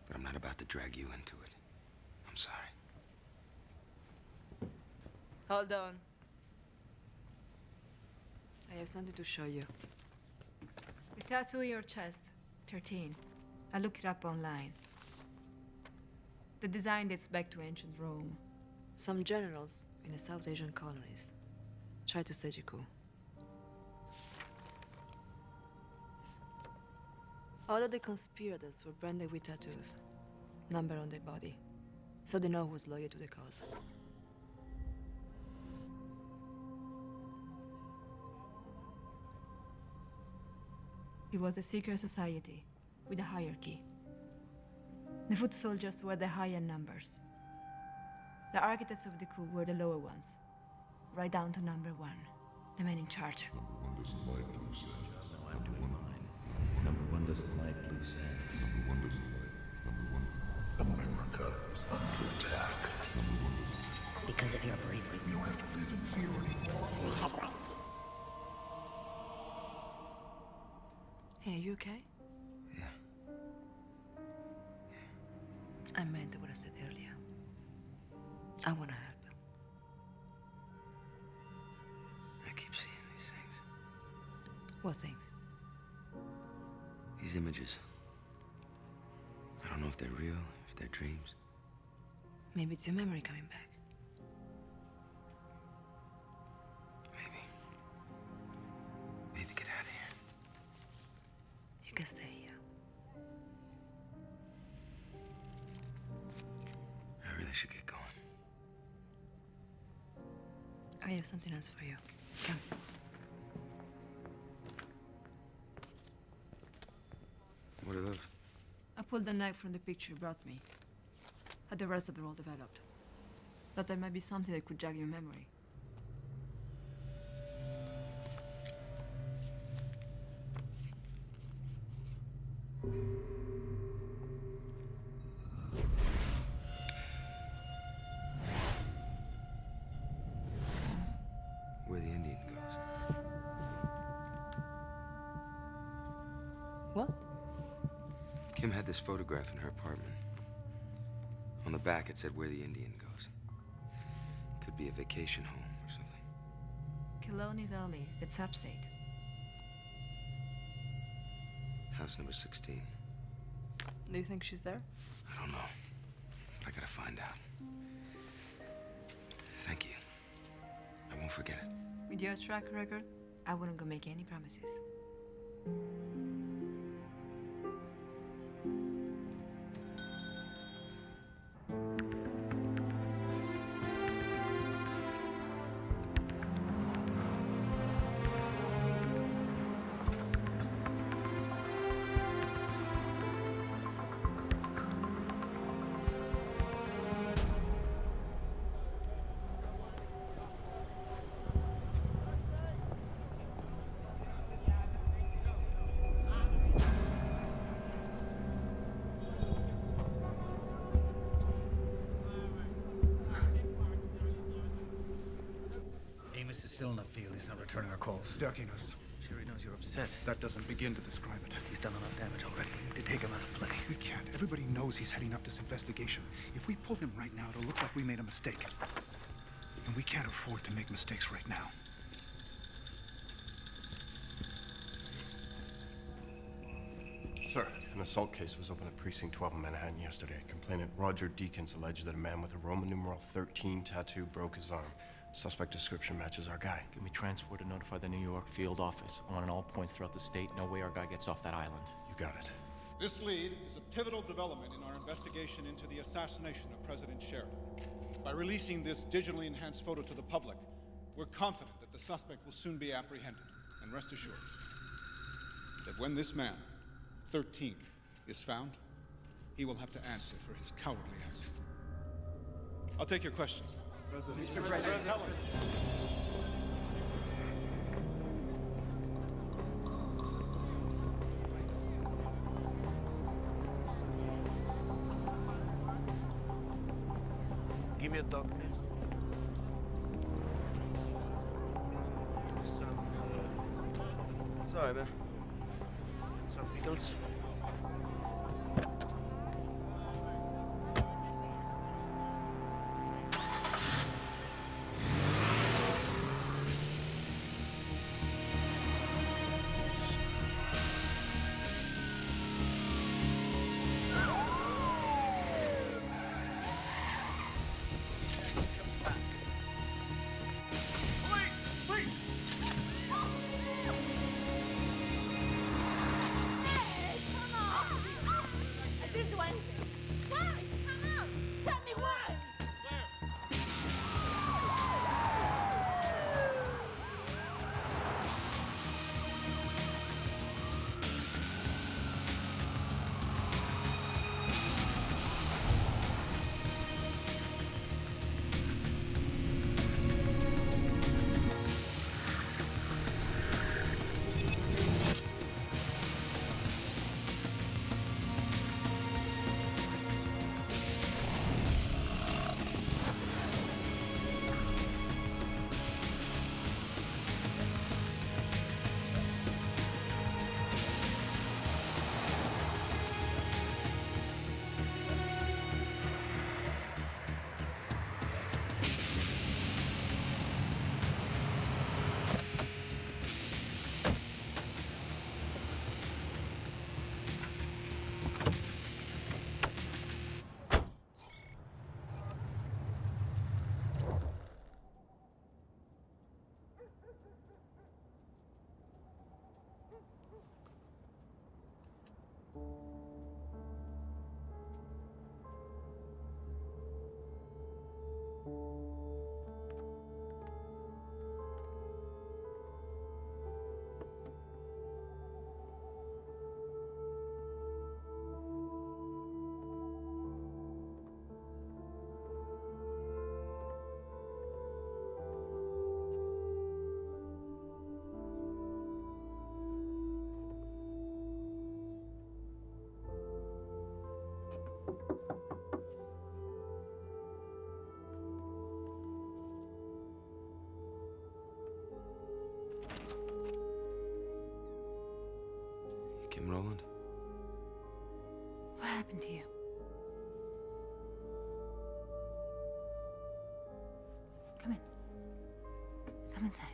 But I'm not about to drag you into it. I'm sorry. Hold on. I have something to show you. The tattoo in your chest, 13. I looked it up online. The design dates back to ancient Rome. Some generals in the South Asian colonies tried to stage a coup. All of the conspirators were branded with tattoos, number on their body, so they know who's loyal to the cause. It was a secret society with a hierarchy. The foot soldiers were the higher numbers. The architects of the coup were the lower ones, right down to number 1, the man in charge. Number 1 doesn't like loose ends. No, I'm doing mine. Number 1 doesn't like loose ends. Number 1 doesn't like. Number 1. America is under attack. Number 1. Because of your bravery. We don't have to live in fear anymore. We have rights. Hey, are you okay? Yeah. I meant what I said earlier. I want to help. I keep seeing these things. What things? These images. I don't know if they're real, if they're dreams. Maybe it's your memory coming back. Maybe. We need to get out of here. You can stay here. I really should get going. I have something else for you. Come. What are those? I pulled the knife from the picture you brought me. Had the rest of it all developed. Thought there might be something that could jog your memory. Kim had this photograph in her apartment. On the back, it said where the Indian goes. Could be a vacation home or something. Killarney Valley, it's upstate. House number 16. Do you think she's there? I don't know. But I gotta find out. Thank you. I won't forget it. With your track record, I wouldn't go make any promises. Amos is still in the field. He's not returning our calls. Ducking us. Sure, he knows you're upset. That doesn't begin to describe it. He's done enough damage already. We need to take him out of play. We can't. Everybody knows he's heading up this investigation. If we pull him right now, it'll look like we made a mistake. And we can't afford to make mistakes right now. Sir, an assault case was opened at Precinct 12 in Manhattan yesterday. Complainant Roger Deakins alleged that a man with a Roman numeral 13 tattoo broke his arm. Suspect description matches our guy. Give me transport to notify the New York field office. I want on all points throughout the state. No way our guy gets off that island. You got it. This lead is a pivotal development in our investigation into the assassination of President Sheridan. By releasing this digitally enhanced photo to the public, we're confident that the suspect will soon be apprehended. And rest assured that when this man, 13, is found, he will have to answer for his cowardly act. I'll take your questions now. Mr. President, Helen. Give me a dog, please. Sorry, man. Some pickles. happened to you? Come in. Come inside.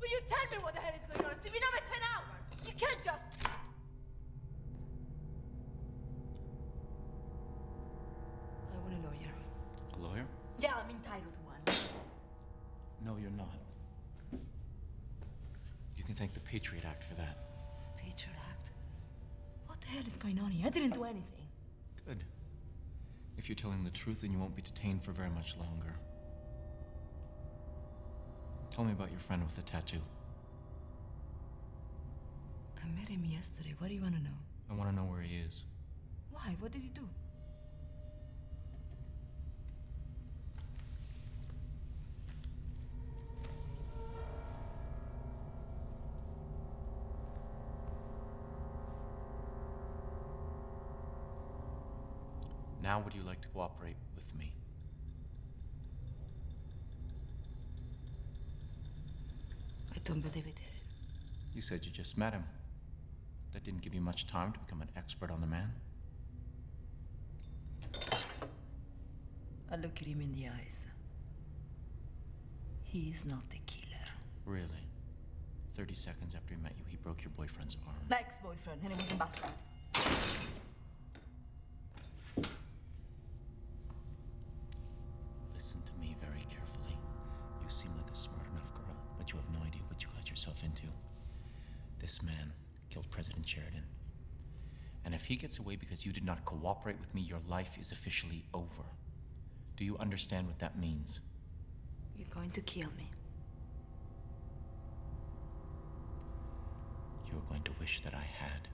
Will you tell me what the hell is going on? It's been over 10 hours. You can't just... I want a lawyer. A lawyer? Yeah, I'm entitled to one. No, you're not. You can thank the Patriot Act for that. Patriot Act? What the hell is going on here? I didn't do anything. Good. If you're telling the truth, then you won't be detained for very much longer. Tell me about your friend with the tattoo. I met him yesterday. What do you want to know? I want to know where he is. Why? What did he do? Now would you like to cooperate with me? I don't believe it. You said you just met him. That didn't give you much time to become an expert on the man. I look at him in the eyes. He is not the killer. Really? 30 seconds after he met you, he broke your boyfriend's arm. Ex-boyfriend, and he was a bastard. Listen to me very carefully. You seem like a smart enough girl, but you have no idea what you got yourself into. This man killed President Sheridan. And if he gets away because you did not cooperate with me, your life is officially over. Do you understand what that means? You're going to kill me. You're going to wish that I had.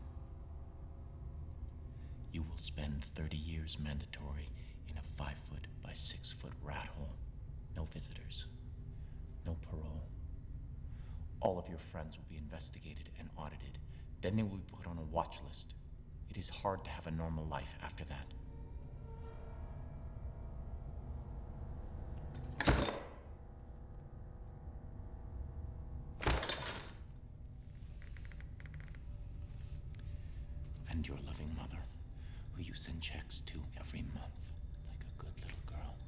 You will spend 30 years mandatory in a 5-foot by 6-foot rat hole. No visitors. No parole. All of your friends will be investigated and audited. Then they will be put on a watch list. It is hard to have a normal life after that. And your loving mother, who you send checks to every month, like a good little girl.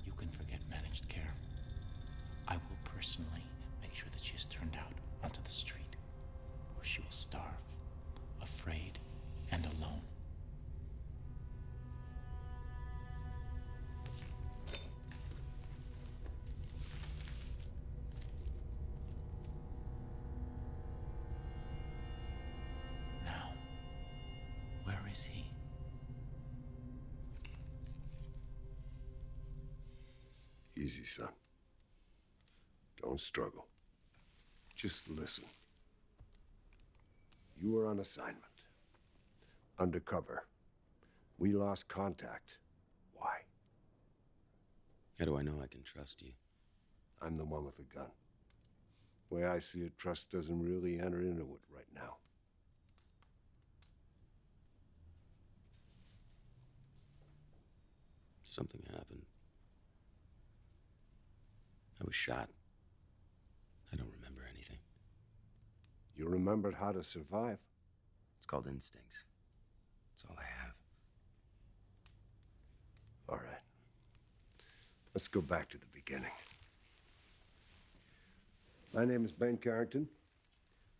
You can forget managed care. I will personally make sure that she is turned out onto the street, where she will starve, afraid and alone. Now, where is he? Easy, son. Don't struggle. Just listen. You were on assignment. Undercover. We lost contact. Why? How do I know I can trust you? I'm the one with the gun. The way I see it, trust doesn't really enter into it right now. Something happened. I was shot. I don't remember anything. You remembered how to survive? It's called instincts. That's all I have. All right. Let's go back to the beginning. My name is Ben Carrington.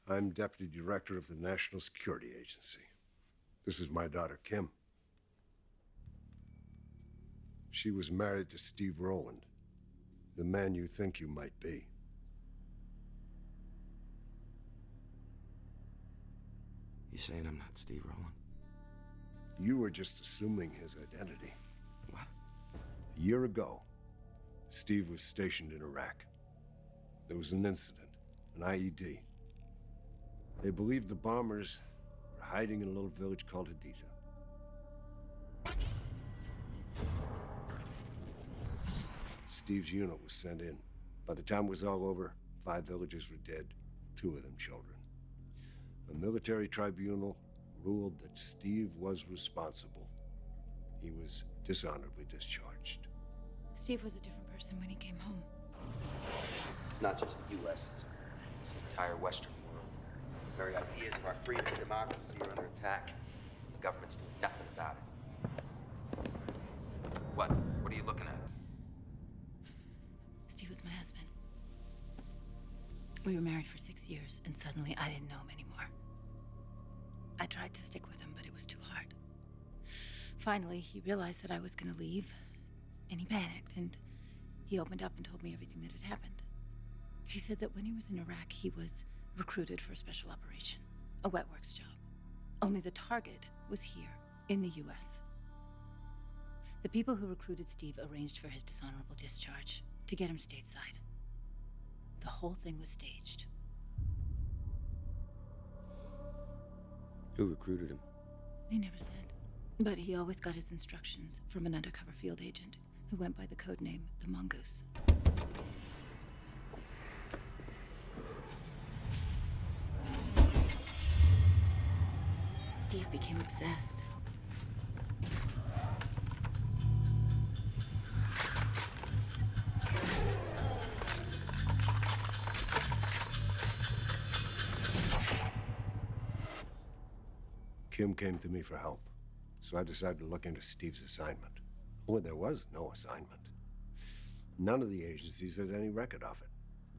I'm Deputy Director of the National Security Agency. This is my daughter, Kim. She was married to Steve Rowland, the man you think you might be. You saying I'm not Steve Rowland? You were just assuming his identity. What? A year ago, Steve was stationed in Iraq. There was an incident, an IED. They believed the bombers were hiding in a little village called Haditha. Steve's unit was sent in. By the time it was all over, 5 villagers were dead, 2 of them children. A military tribunal ruled that Steve was responsible. He was dishonorably discharged. Steve was a different person when he came home. Not just the U.S., it's the entire Western world. The very ideas of our freedom and democracy are under attack. The government's doing nothing about it. What? What are you looking at? Steve was my husband. We were married for 6 years, and suddenly I didn't know him anymore. I tried to stick with him, but it was too hard. Finally, he realized that I was going to leave, and he panicked, and he opened up and told me everything that had happened. He said that when he was in Iraq, he was recruited for a special operation, a wet works job. Only the target was here, in the U.S. The people who recruited Steve arranged for his dishonorable discharge to get him stateside. The whole thing was staged. Who recruited him? He never said. But he always got his instructions from an undercover field agent who went by the code name the Mongoose. Steve became obsessed. Kim came to me for help, so I decided to look into Steve's assignment. Well, there was no assignment. None of the agencies had any record of it.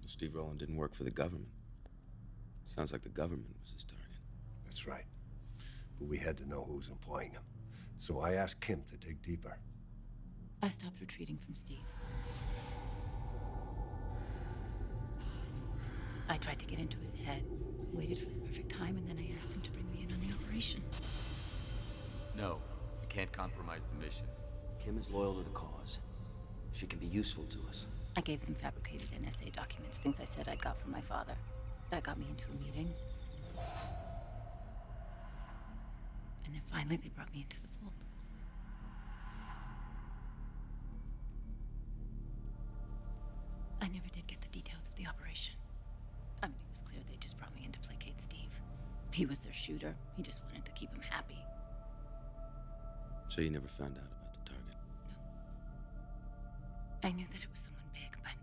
Steve Rowland didn't work for the government. Sounds like the government was his target. That's right. But we had to know who was employing him. So I asked Kim to dig deeper. I stopped retreating from Steve. I tried to get into his head, waited for the perfect time, and then I asked him to bring me in on the operation. No, you can't compromise the mission. Kim is loyal to the cause. She can be useful to us. I gave them fabricated NSA documents, things I said I'd got from my father. That got me into a meeting. And then finally they brought me into the fold. I never did get the details of the operation. I mean, it was clear they just brought me in to placate Steve. He was their shooter. He just wanted to keep him happy. So you never found out about the target? I knew that it was someone big, but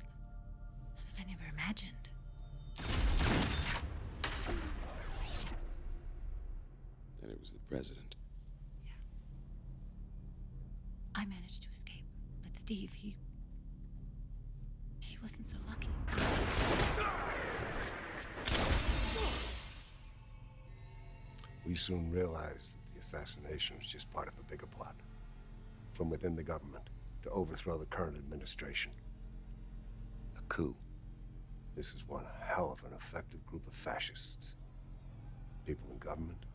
I never imagined. That it was the president. I managed to escape, but Steve, he wasn't so lucky. We soon realized that the assassination was just part of a bigger plot from within the government to overthrow the current administration. A coup. This is one hell of an effective group of fascists. People in government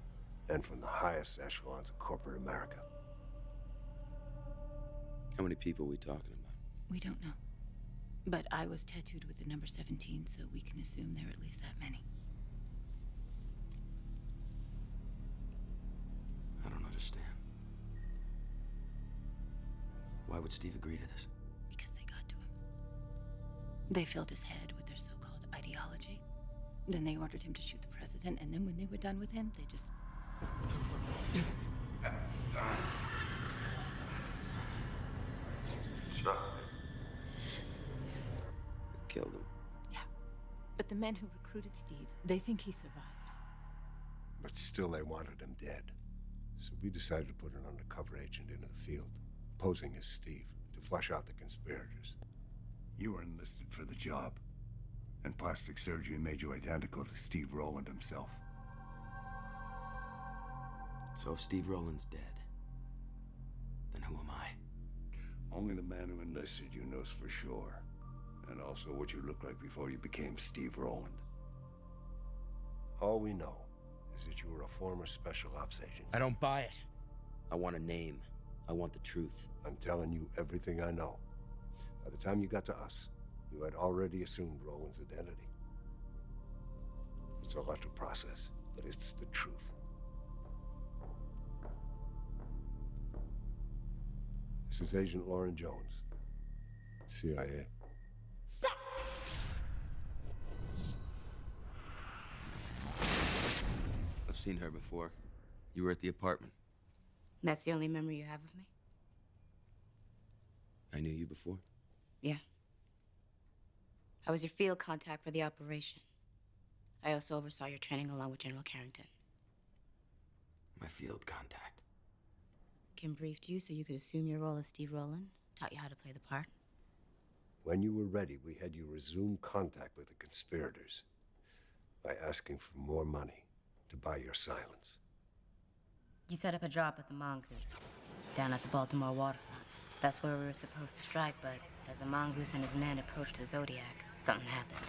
and from the highest echelons of corporate America. How many people are we talking about? We don't know. But I was tattooed with the number 17, so we can assume there are at least that many. I don't understand. Why would Steve agree to this? Because they got to him. They filled his head with their so-called ideology. Then they ordered him to shoot the president, and then when they were done with him, they just... Sure. Killed him. Yeah. But the men who recruited Steve, they think he survived. But still they wanted him dead. So we decided to put an undercover agent into the field, posing as Steve, to flush out the conspirators. You were enlisted for the job, and plastic surgery made you identical to Steve Rowland himself. So if Steve Rowland's dead, then who am I? Only the man who enlisted you knows for sure, and also what you looked like before you became Steve Rowland. All we know is that you were a former special ops agent. I don't buy it. I want a name. I want the truth. I'm telling you everything I know. By the time you got to us, you had already assumed Rowland's identity. It's a lot to process, but it's the truth. This is Agent Lauren Jones, CIA. seen her before. You were at the apartment. That's the only memory you have of me? I knew you before. Yeah. I was your field contact for the operation. I also oversaw your training along with General Carrington. My field contact. Kim briefed you so you could assume your role as Steve Rowland, taught you how to play the part. When you were ready, we had you resume contact with the conspirators by asking for more money to buy your silence. You set up a drop at the Mongoose, down at the Baltimore waterfront. That's where we were supposed to strike, but as the Mongoose and his men approached the Zodiac, something happened.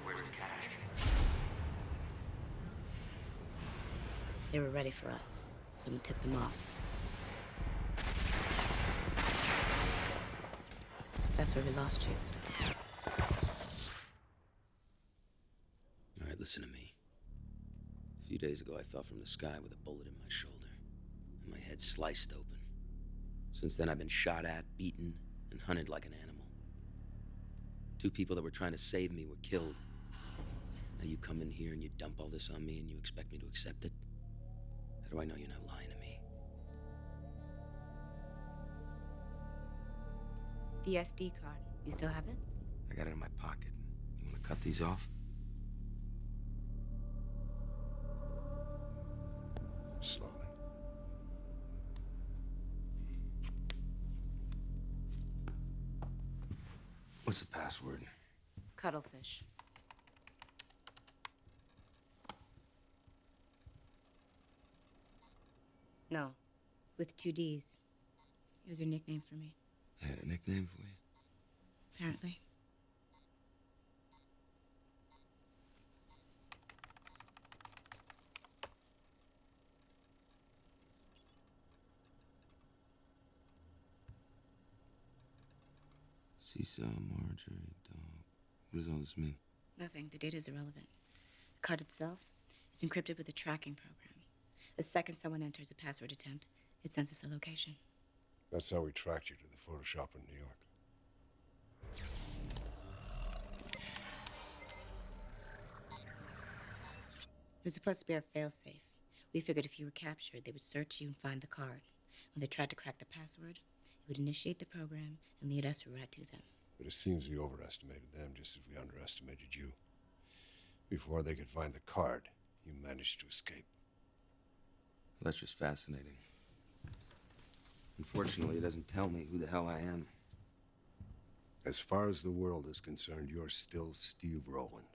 Where's the cash? They were ready for us. Someone tipped them off. That's where we lost you. All right, listen to me. A few days ago, I fell from the sky with a bullet in my shoulder, and my head sliced open. Since then, I've been shot at, beaten, and hunted like an animal. 2 people that were trying to save me were killed. Now you come in here and you dump all this on me and you expect me to accept it? How do I know you're not lying to me? The SD card. You still have it? I got it in my pocket. You want to cut these off? Slowly. What's the password? Cuttlefish. No, with 2 Ds. It was your nickname for me, I had a nickname for you? apparently. Seesaw, Marjorie, dog. What does all this mean? Nothing. The data is irrelevant. The card itself is encrypted with a tracking program. The second someone enters a password attempt, it sends us a location. That's how we tracked you to the photo shop in New York. It was supposed to be our failsafe. We figured if you were captured, they would search you and find the card. When they tried to crack the password, it would initiate the program and lead us right to them. But it seems we overestimated them just as we underestimated you. Before they could find the card, you managed to escape. Well, that's just fascinating. Unfortunately, it doesn't tell me who the hell I am. As far as the world is concerned, you're still Steve Rowland.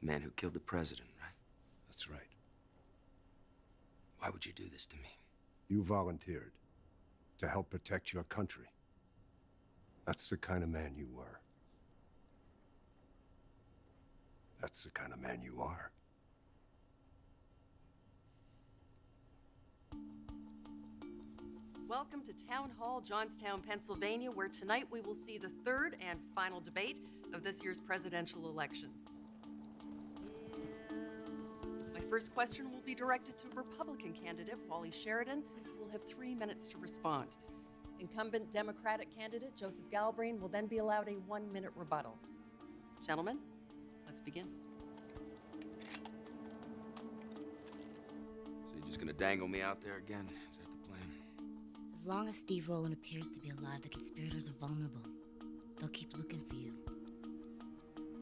The man who killed the president, right? That's right. Why would you do this to me? You volunteered to help protect your country. That's the kind of man you were. That's the kind of man you are. Welcome to Town Hall, Johnstown, Pennsylvania, where tonight we will see the 3rd and final debate of this year's presidential elections. My first question will be directed to Republican candidate Wally Sheridan, who will have 3 minutes to respond. Incumbent Democratic candidate Joseph Galbraith will then be allowed a 1-minute rebuttal. Gentlemen, let's begin. So you're just gonna dangle me out there again? Is that the plan? As long as Steve Rowland appears to be alive, the conspirators are vulnerable. They'll keep looking for you.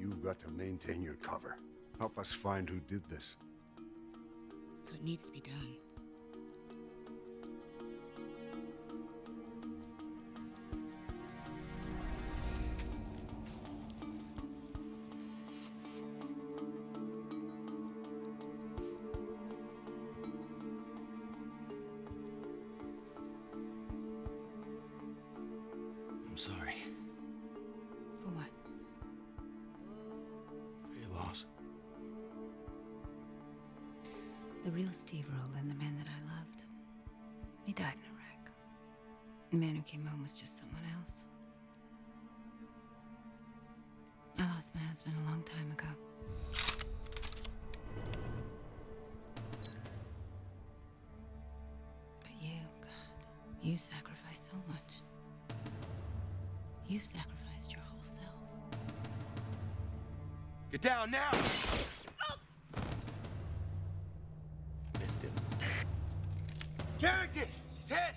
You've got to maintain your cover. Help us find who did this. So it needs to be done. I'm sorry. For what? For your loss. The real Steve Rowland, the man that I loved, he died in Iraq. The man who came home was just someone else. I lost my husband a long time ago. But you, God, you sacrificed so much. You've sacrificed your whole self. Get down now! Carrington! She's hit!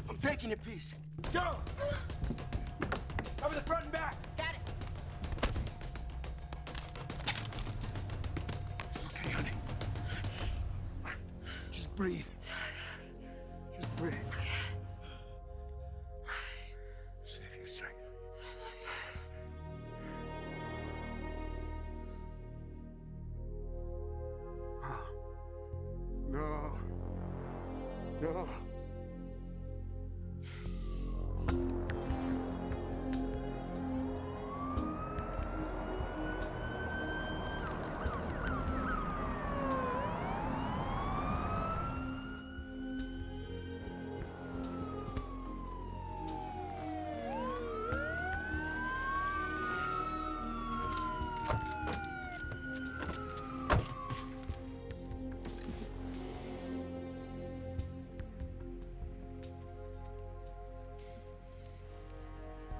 I'm taking your piece. Go! Cover the front and back! Got it. Okay, honey. Just breathe. Just breathe. Save your strength. No. No.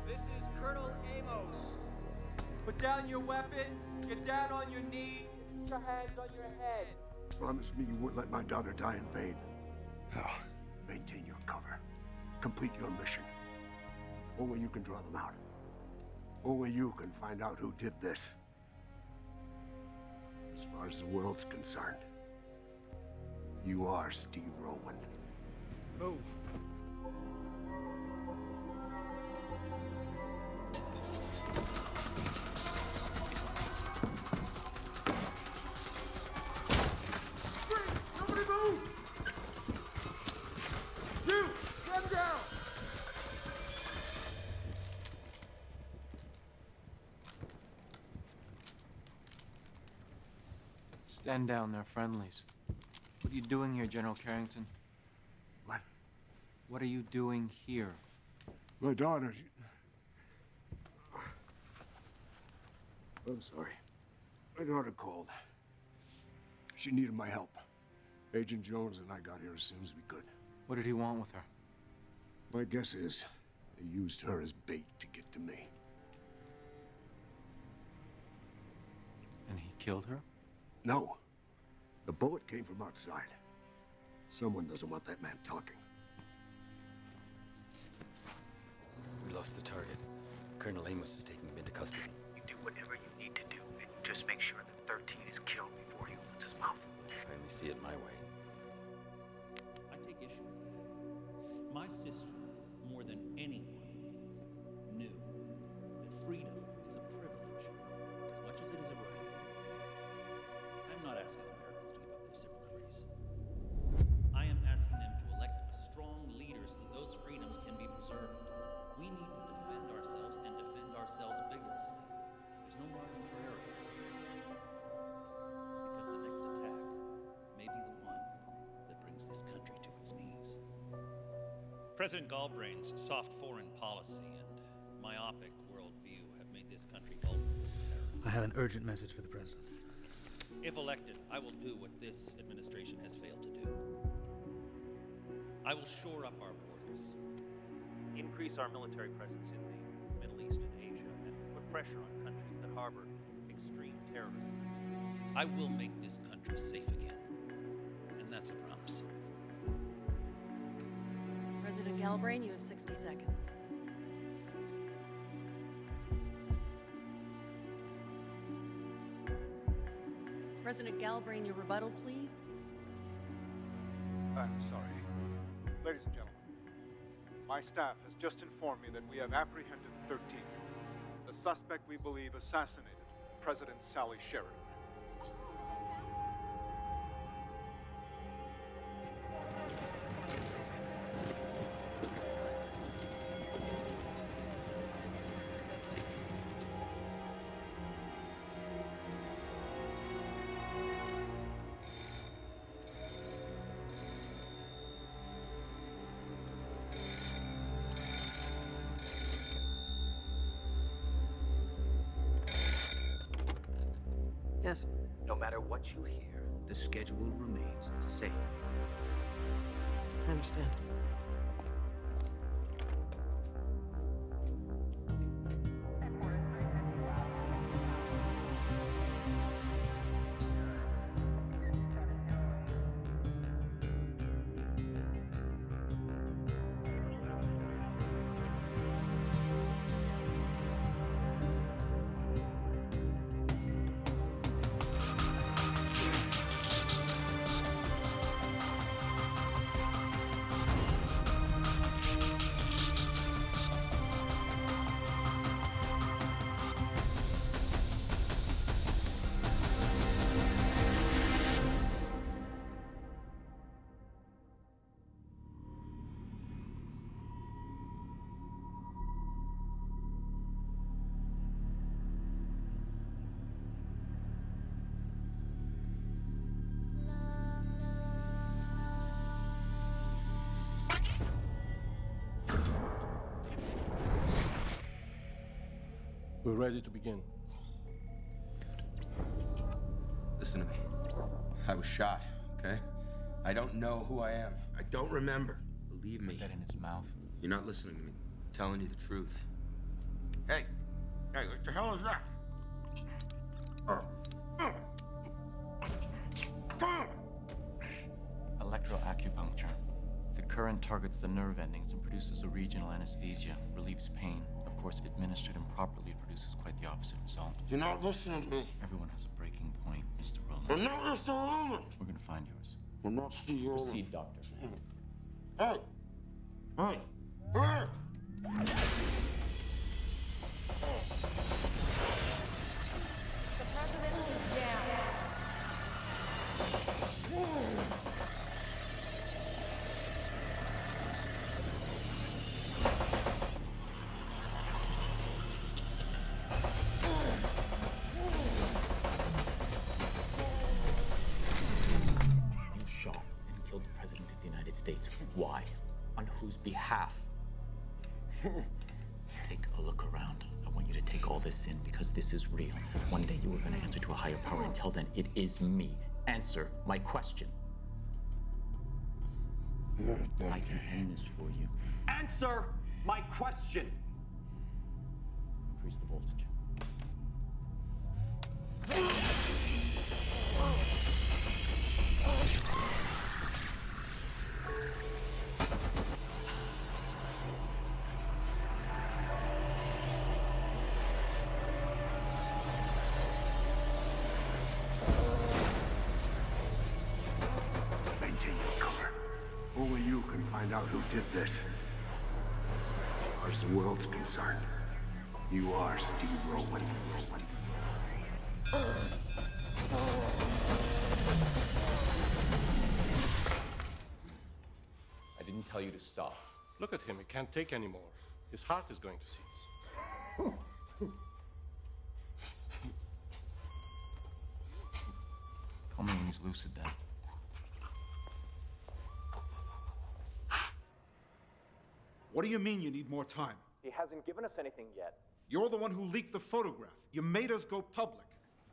This is Colonel Amos. Put down your weapon, get down on your knees, put your hands on your head. Promise me you won't let my daughter die in vain. Now, maintain your cover. Complete your mission. Only you can draw them out. Only you can find out who did this. As far as the world's concerned, you are Steve Rowan. Move. Nobody move! You! Run down! Stand down, they're friendlies. What are you doing here, General Carrington? What? What are you doing here? My daughter, I'm sorry. My daughter called. She needed my help. Agent Jones and I got here as soon as we could. What did he want with her? My guess is they used her as bait to get to me. And he killed her? No. The bullet came from outside. Someone doesn't want that man talking. We lost the target. Colonel Amos is taking him into custody. You do whatever you need to do, and just make sure that 13 is killed before he opens his mouth. I only see it my way. I take issue with that. My sister, more than anyone, knew that freedom is a privilege as much as it is a right. I'm not asking Americans to give up their civil liberties. I am asking them to elect a strong leader so that those freedoms can be preserved. We need to defend ourselves and defend ourselves vigorously. There's no margin for error here. Because the next attack may be the one that brings this country to its knees. President Galbrain's soft foreign policy and myopic worldview have made this country vulnerable to terrorism. I have an urgent message for the president. If elected, I will do what this administration has failed to do. I will shore up our borders, increase our military presence in the Middle East and Asia, and put pressure on countries that harbor extreme terrorism groups. I will make this country safe again, and that's a promise. President Galbrain, you have 60 seconds. President Galbrain, your rebuttal, please. I'm sorry. Ladies and gentlemen, my staff has just informed me that we have apprehended 13. The suspect we believe assassinated President Sally Sheridan. Yes. No matter what you hear, the schedule remains the same. I understand. We're ready to begin. Listen to me. I was shot, okay? I don't know who I am. I don't remember. Believe me. Put that in his mouth. You're not listening to me. I'm telling you the truth. Hey! Hey, what the hell is that? Electroacupuncture. The current targets the nerve endings and produces a regional anesthesia, relieves pain. Of course, if administered improperly, it produces quite the opposite result. You're not listening to me. Everyone has a breaking point, Mr. Roland. I'm not Mr. Roland. We're gonna find yours. I'm not Steve Roland. Proceed, Doctor. Hey! Hey! Hey! The president is down. You shot and killed the President of the United States. Why? On whose behalf? Take a look around. I want you to take all this in because this is real. One day you are going to answer to a higher power. Until then, it is me. Answer my question. I can end this for you. Answer my question! Increase the voltage. Maintain your cover. Only you can find out who did this. As far as the world's concerned, you are Steve Rowan. I didn't tell you to stop. Look at him. He can't take anymore. His heart is going to cease. Call me when he's lucid, then. What do you mean you need more time? He hasn't given us anything yet. You're the one who leaked the photograph. You made us go public.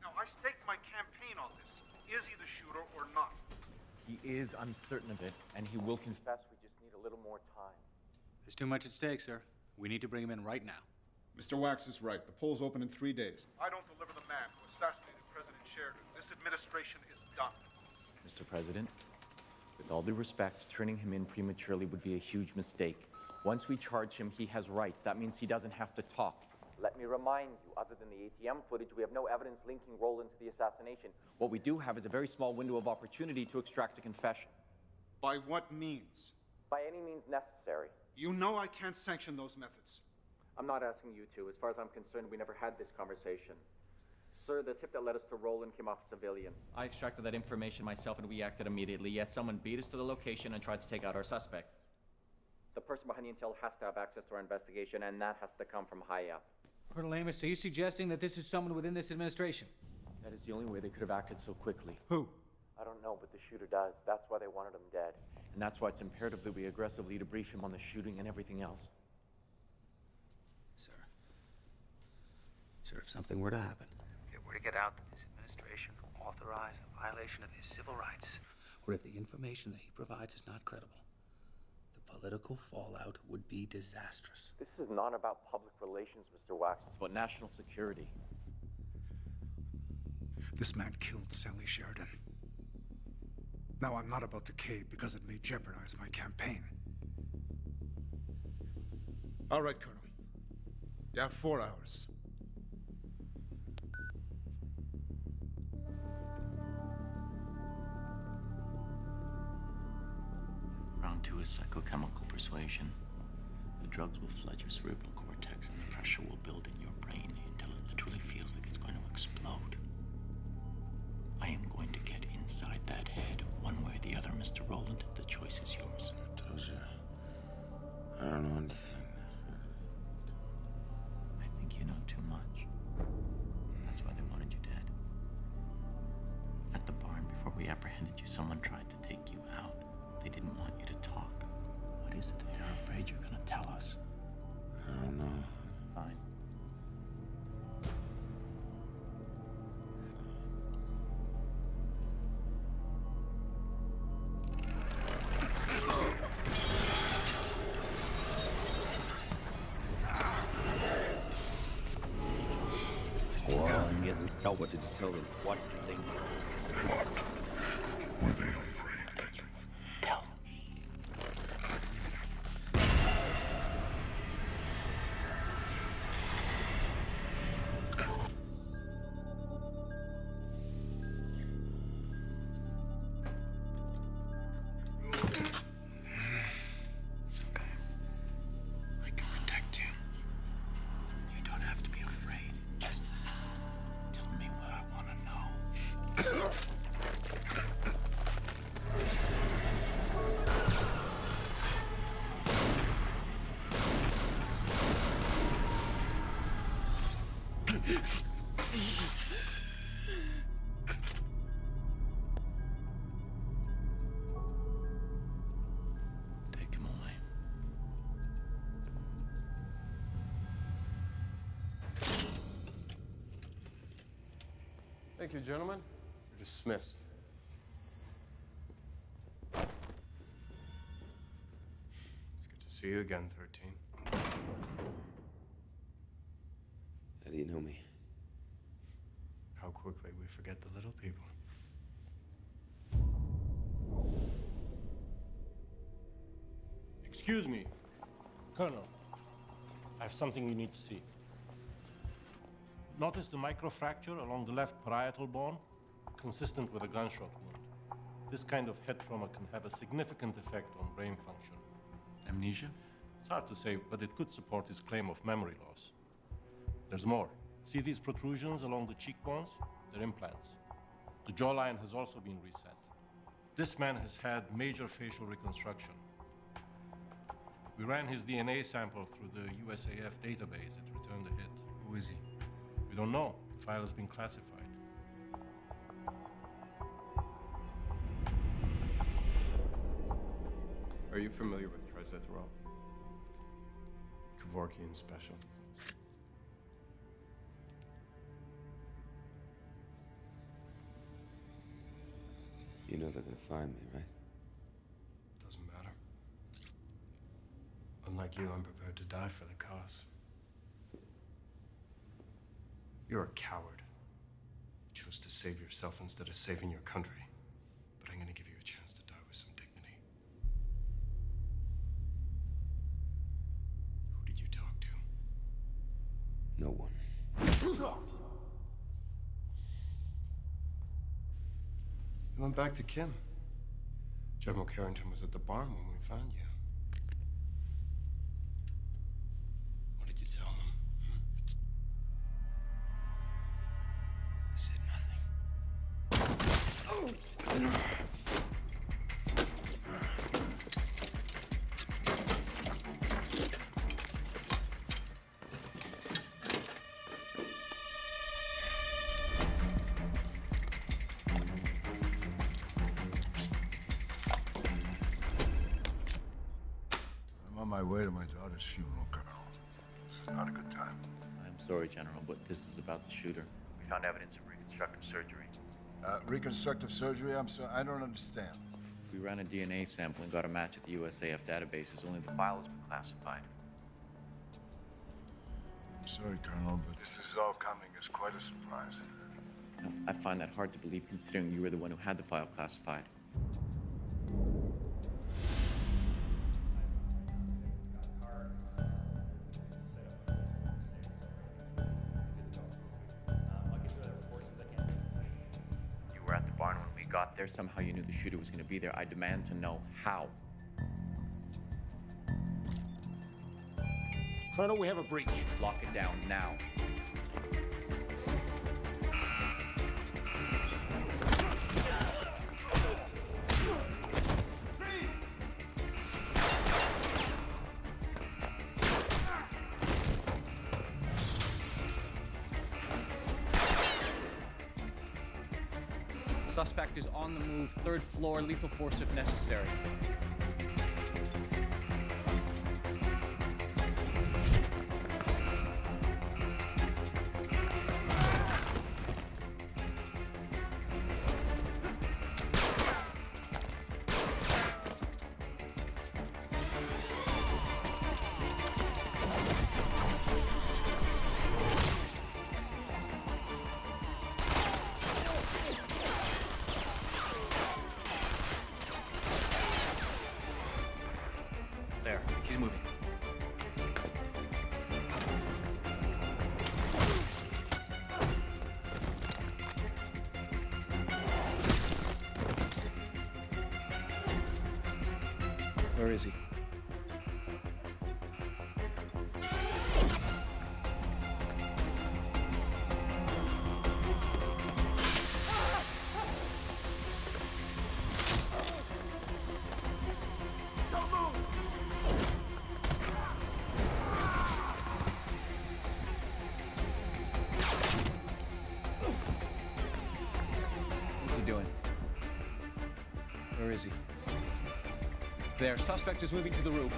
Now, I staked my campaign on this. Is he the shooter or not? He is uncertain of it, and he will confess. We just need a little more time. There's too much at stake, sir. We need to bring him in right now. Mr. Wax is right. The polls open in 3 days. I don't deliver the man who assassinated President Sheridan. This administration is done. Mr. President, with all due respect, turning him in prematurely would be a huge mistake. Once we charge him, he has rights. That means he doesn't have to talk. Let me remind you, other than the ATM footage, we have no evidence linking Roland to the assassination. What we do have is a very small window of opportunity to extract a confession. By what means? By any means necessary. You know I can't sanction those methods. I'm not asking you to. As far as I'm concerned, we never had this conversation. Sir, the tip that led us to Roland came off a civilian. I extracted that information myself and we acted immediately, yet someone beat us to the location and tried to take out our suspect. The person behind the intel has to have access to our investigation, and that has to come from high up. Colonel Amos, are you suggesting that this is someone within this administration? That is the only way they could have acted so quickly. Who? I don't know, but the shooter does. That's why they wanted him dead. And that's why it's imperative that we aggressively debrief him on the shooting and everything else. Sir, if something were to happen, If it were to get out that this administration authorized a violation of his civil rights, or if the information that he provides is not credible, the political fallout would be disastrous. This is not about public relations, Mr. Wax. It's about national security. This man killed Sally Sheridan. Now I'm not about to cave because it may jeopardize my campaign. All right, Colonel. You have 4 hours. Round 2 is psychochemical persuasion. The drugs will flood your cerebral cortex and the pressure will build in your brain until it literally feels like it's going to explode. I am going to get inside that head one way or the other, Mr. Roland. The choice is yours. I told you. I don't know anything. I think you know too much. That's why they wanted you dead. At the barn, before we apprehended you, someone tried to take you out. They didn't want you to talk. What is it that they're afraid you're gonna tell us? I don't know. Fine. Well, what did you tell them? What did they know? What were they afraid that you would tell? It's okay. I can protect you. You don't have to be afraid. Just tell me what I want to know. Take him away. Thank you, gentlemen. You're dismissed. It's good to see you again, 13. How do you know me? How quickly we forget the little people. Excuse me, Colonel. I have something you need to see. Notice the microfracture along the left parietal bone, consistent with a gunshot wound. This kind of head trauma can have a significant effect on brain function. Amnesia? It's hard to say, but it could support his claim of memory loss. There's more. See these protrusions along the cheekbones? They're implants. The jawline has also been reset. This man has had major facial reconstruction. We ran his DNA sample through the USAF database. It returned a hit. Who is he? We don't know. The file has been classified. Are you familiar with trizethral? Kevorkian special. You know they're gonna find me, right? Doesn't matter. Unlike you, I'm prepared to die for the cause. You're a coward. You chose to save yourself instead of saving your country. But I'm gonna give you a chance to die with some dignity. Who did you talk to? No one. You went back to Kim. General Carrington was at the barn when we found you. What did you tell him? I said nothing. I'm on my way to my daughter's funeral, Colonel. This is not a good time. I'm sorry, General, but this is about the shooter. We found evidence of reconstructive surgery. Reconstructive surgery? I'm sorry, I don't understand. We ran a DNA sample and got a match at the USAF databases, only the file has been classified. I'm sorry, Colonel, but this is all coming as quite a surprise. I find that hard to believe considering you were the one who had the file classified. You were at the barn when we got there. Somehow you knew the shooter was going to be there. I demand to know how. Colonel, we have a breach. Lock it down now. Suspect is on the move, 3rd floor, lethal force if necessary. Where is he? What's he doing? Where is he? There, suspect is moving to the roof.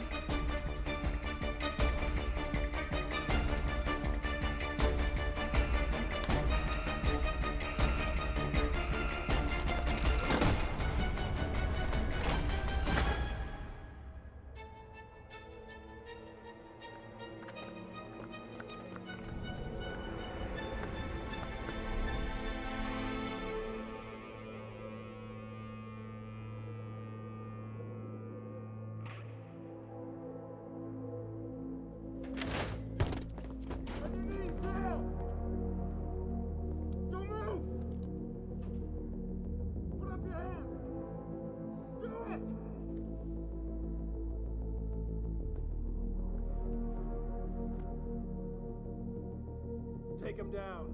Take him down.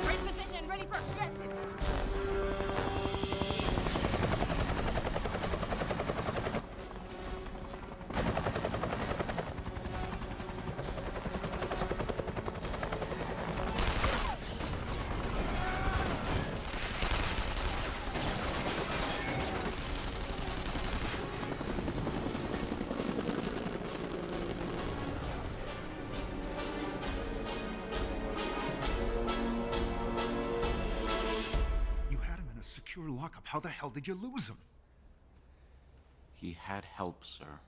Right position, ready for objective. Secure lockup. How the hell did you lose him? He had help, sir.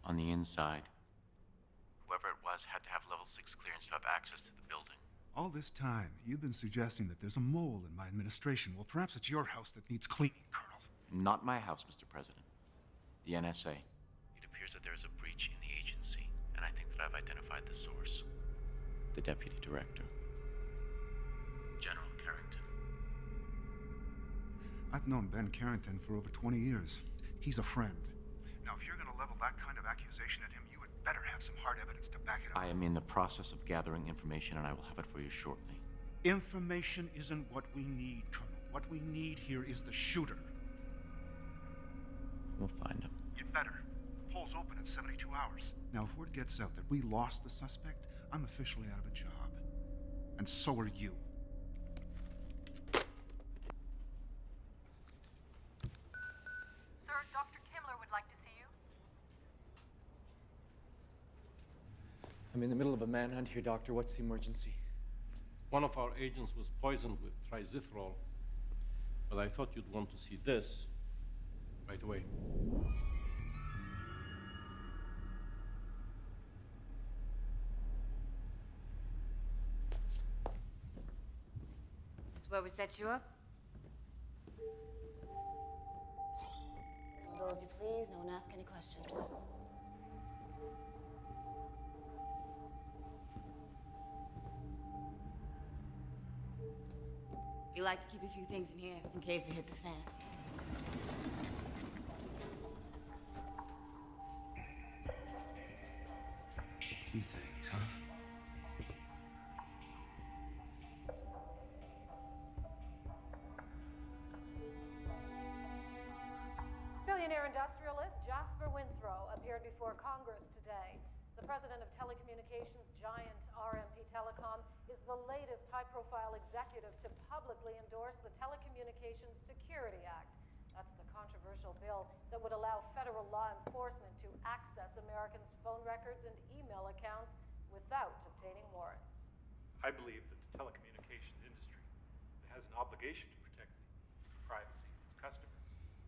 On the inside. Whoever it was had to have level 6 clearance to have access to the building. All this time, you've been suggesting that there's a mole in my administration. Well, perhaps it's your house that needs cleaning, Colonel. Not my house, Mr. President. The NSA. It appears that there is a breach in the agency, and I think that I've identified the source. The Deputy Director. General Carrington. I've known Ben Carrington for over 20 years. He's a friend. Now, if you're gonna level that kind of accusation at him, you would better have some hard evidence to back it up. I am in the process of gathering information, and I will have it for you shortly. Information isn't what we need, Colonel. What we need here is the shooter. We'll find him. You better. The poll's open in 72 hours. Now, if word gets out that we lost the suspect, I'm officially out of a job. And so are you. Sir, Dr. Kilmer would like to see you. I'm in the middle of a manhunt here, Doctor. What's the emergency? One of our agents was poisoned with trizithrol, but I thought you'd want to see this right away. Is this where we set you up? Come go as you please. No one ask any questions. We like to keep a few things in here in case they hit the fan. A few things, huh? Billionaire industrialist Jasper Winthrow appeared before Congress today. The president of telecommunications giant RMP Telecom is the latest high-profile executive to publicly endorse the Telecommunications Security Act. That's the controversial bill that would allow federal law enforcement to access Americans' phone records and email accounts without obtaining warrants. I believe that the telecommunications industry has an obligation to protect the privacy of its customers.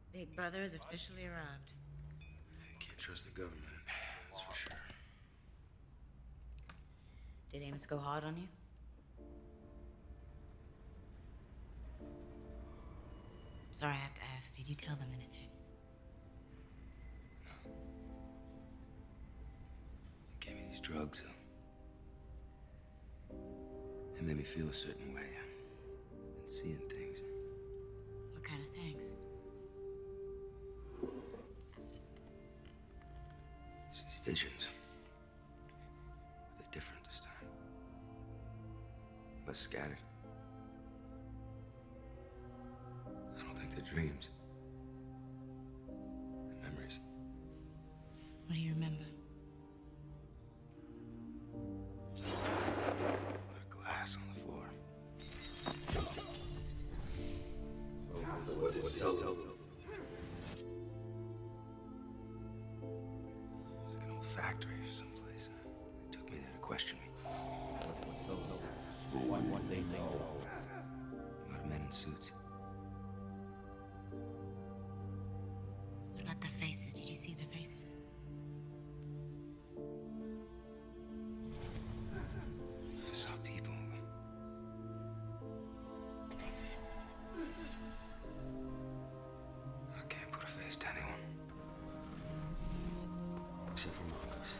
Big Brother has officially arrived. Can't trust the government, that's for sure. Did Amos go hard on you? Sorry, I have to ask. Did you tell them anything? He gave me these drugs. It made me feel a certain way. And seeing things. What kind of things? These visions. They're different this time. Less scattered. I don't think they're dreams. They're memories. What do you remember? Glass on the floor. What tells It's like an old factory or someplace. They took me there to question me. What they know. A lot of men in suits. What about the faces? Did you see the faces? I saw people. I can't put a face to anyone. Except for monkeys.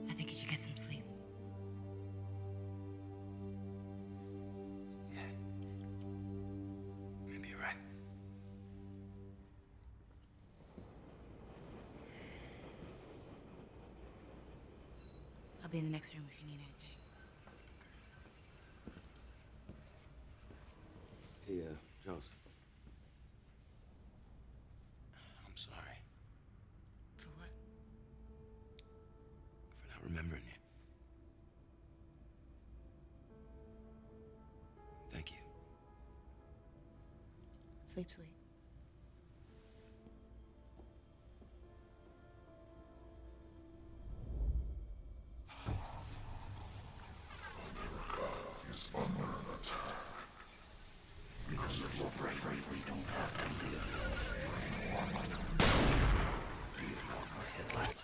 I think you should get some sleep. Yeah. Maybe you're right. I'll be in the next room if you need anything. Hey, Joseph. I'm sorry For what? for not remembering you. Thank you. Sleep sweet. Is under an attack. Because of your bravery, we don't have to live anymore. Do you want my headlights?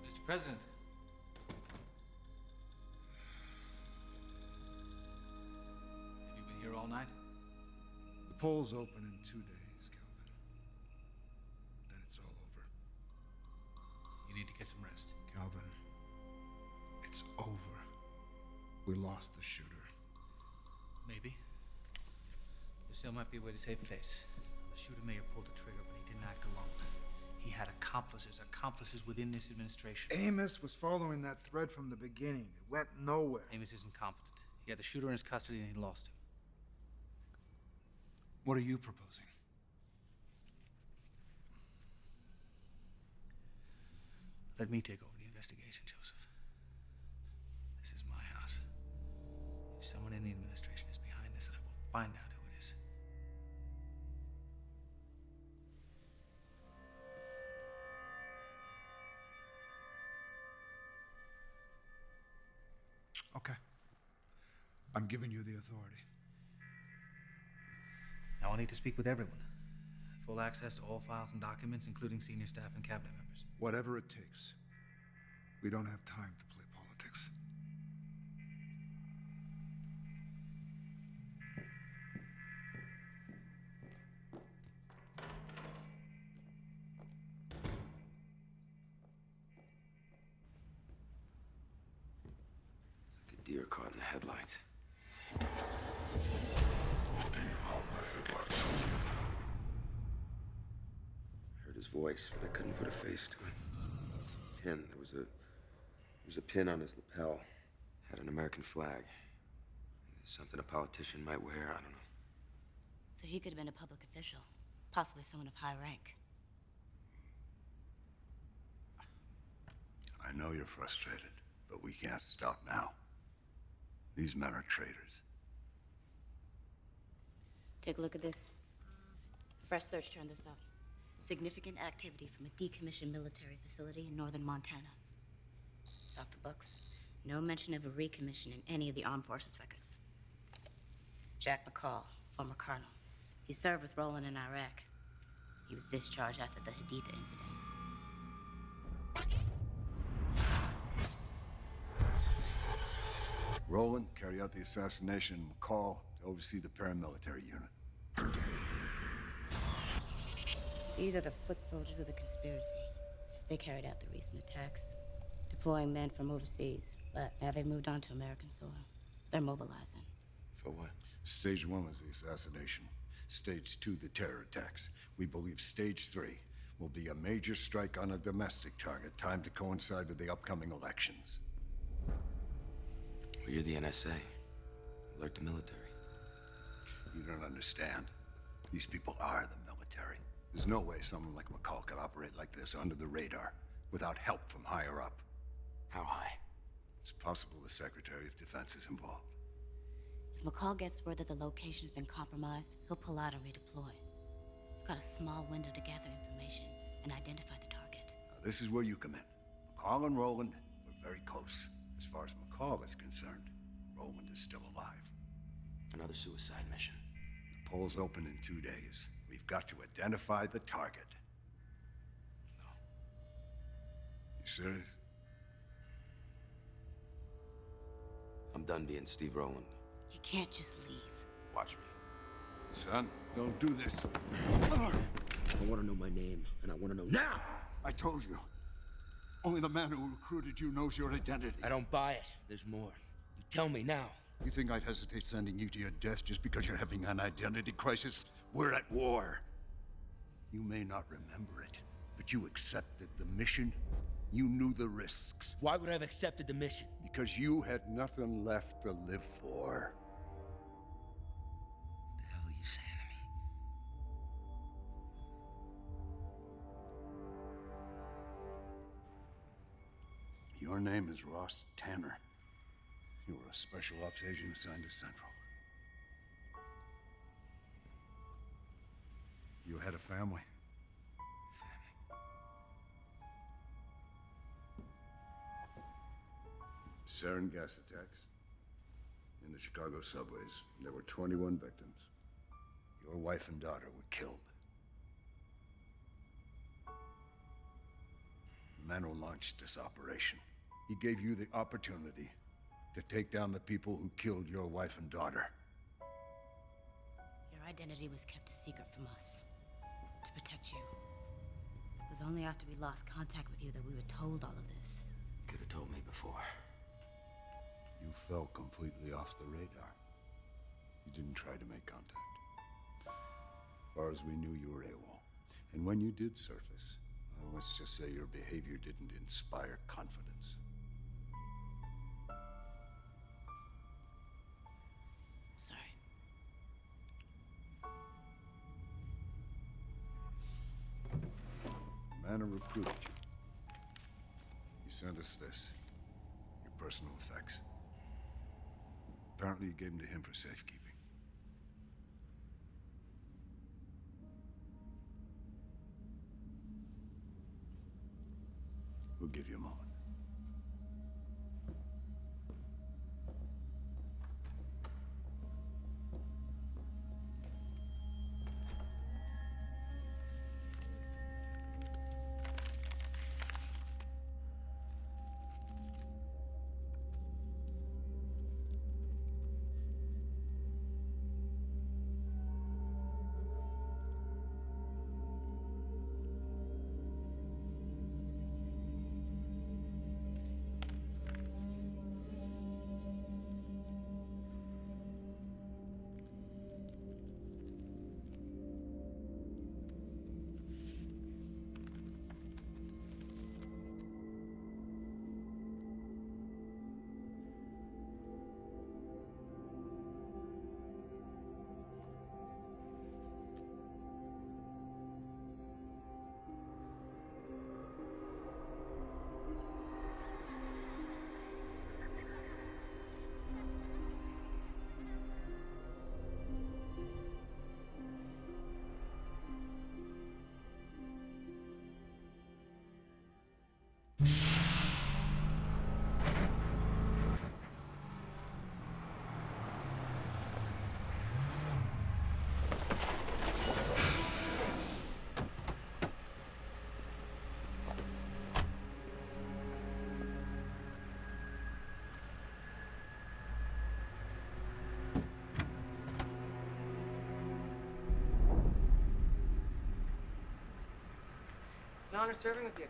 Mr. President. Have you been here all night? The polls open in 2 days, Calvin. Then it's all over. You need to get some rest. Calvin, it's over. We lost the shooter. Maybe. There still might be a way to save face. The shooter may have pulled the trigger, but he didn't act alone. He had accomplices within this administration. Amos was following that thread from the beginning. It went nowhere. Amos is incompetent. He had the shooter in his custody and he lost him. What are you proposing? Let me take over the investigation, Joseph. This is my house. If someone in the administration is behind this, I will find out who it is. Okay. I'm giving you the authority. Now I'll need to speak with everyone. Full access to all files and documents, including senior staff and cabinet members. Whatever it takes. We don't have time to play politics. Like a deer caught in the headlights. I heard his voice, but I couldn't put a face to it. Pin. There was a pin on his lapel. Had an American flag. Something a politician might wear, I don't know. So he could have been a public official. Possibly someone of high rank. I know you're frustrated, but we can't stop now. These men are traitors. Take a look at this. Fresh search turned this up. Significant activity from a decommissioned military facility in northern Montana. It's off the books. No mention of a recommission in any of the armed forces records. Jack McCall, former colonel. He served with Roland in Iraq. He was discharged after the Haditha incident. Roland, carry out the assassination, and McCall to oversee the paramilitary unit. These are the foot soldiers of the conspiracy. They carried out the recent attacks, deploying men from overseas. But now they've moved on to American soil. They're mobilizing. For what? Stage 1 was the assassination. Stage 2, the terror attacks. We believe Stage 3 will be a major strike on a domestic target, timed to coincide with the upcoming elections. Well, you're the NSA. Alert the military. You don't understand. These people are the military. There's no way someone like McCall could operate like this under the radar, without help from higher up. How high? It's possible the Secretary of Defense is involved. If McCall gets word that the location's been compromised, he'll pull out and redeploy. We've got a small window to gather information and identify the target. Now, this is where you come in. McCall and Roland were very close. As far as McCall is concerned, Roland is still alive. Another suicide mission. The polls open in 2 days. We've got to identify the target. No. You serious? I'm done being Steve Rowland. You can't just leave. Watch me. Son, don't do this. I want to know my name, and I want to know now! I told you. Only the man who recruited you knows your identity. I don't buy it. There's more. You tell me now. You think I'd hesitate sending you to your death just because you're having an identity crisis? We're at war. You may not remember it, but you accepted the mission. You knew the risks. Why would I have accepted the mission? Because you had nothing left to live for. What the hell are you saying to me? Your name is Ross Tanner. You were a special ops agent assigned to Central. You had a family. Sarin gas attacks. In the Chicago subways, there were 21 victims. Your wife and daughter were killed. Mano launched this operation. He gave you the opportunity to take down the people who killed your wife and daughter. Your identity was kept a secret from us. To protect you. It was only after we lost contact with you that we were told all of this. You could have told me before. You fell completely off the radar. You didn't try to make contact. As far as we knew, you were AWOL. And when you did surface, well, let's just say your behavior didn't inspire confidence. Sorry. Manor recruited you. He sent us this. Your personal effects. Apparently you gave them to him for safekeeping. We'll give you a moment. an honor serving with you.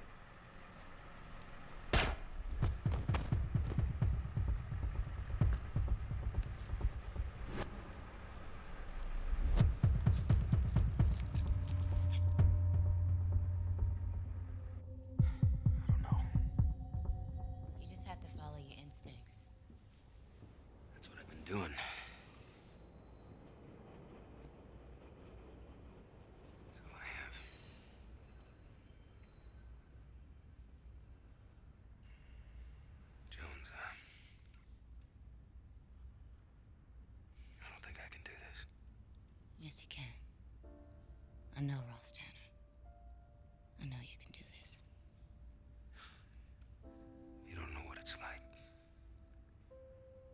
You just have to follow your instincts. That's what I've been doing. That's all I have. Jones, I don't think I can do this. Yes, you can. I know, Ross Tanner. I know you can do this. You don't know what it's like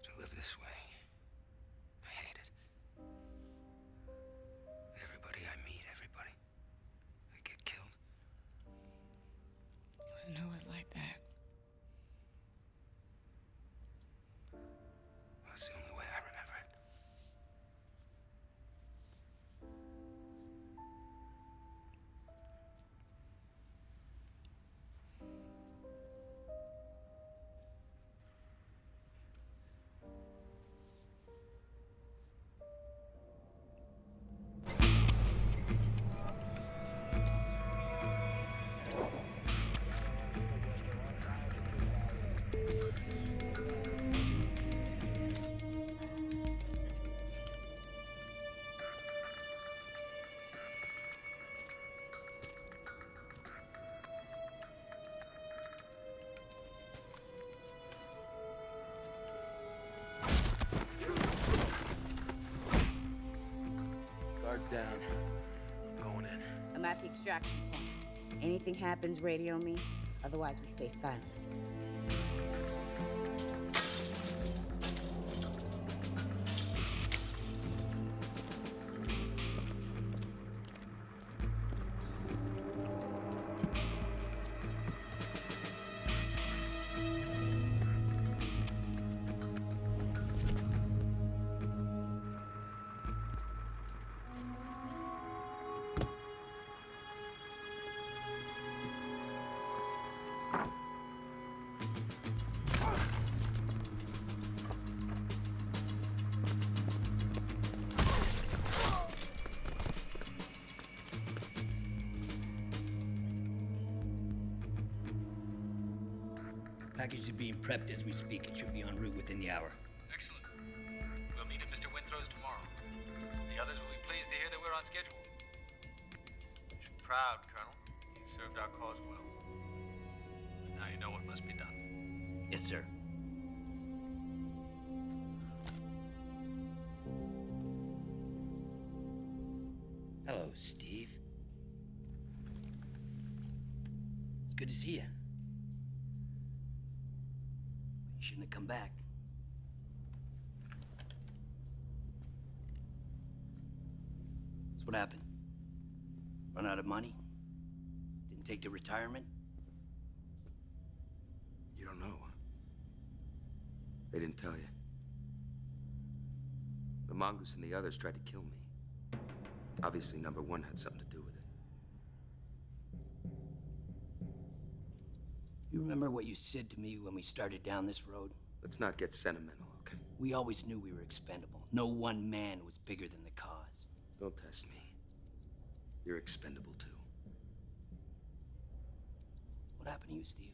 to live this way. I hate it. Everybody I meet, everybody, they get killed. It wasn't always like that. That's the only way I remember it. Guards down. Going in. I'm at the extraction point. Anything happens, radio me. Otherwise, we stay silent. Package is being prepped as we speak. It should be en route within the hour. Excellent. We'll meet at Mr. Winthrop's tomorrow. The others will be pleased to hear that we're on schedule. You should be proud, Colonel. You've served our cause well. But now you know what must be done. Yes, sir. Hello, Steve. It's good to see you. You shouldn't have come back. So what happened? Run out of money? Didn't take the retirement? You don't know. They didn't tell you. The mongoose and the others tried to kill me. Obviously, number one had something to do with it. You remember what you said to me when we started down this road? Let's not get sentimental, okay? We always knew we were expendable. No one man was bigger than the cause. Don't test me. You're expendable, too. What happened to you, Steve?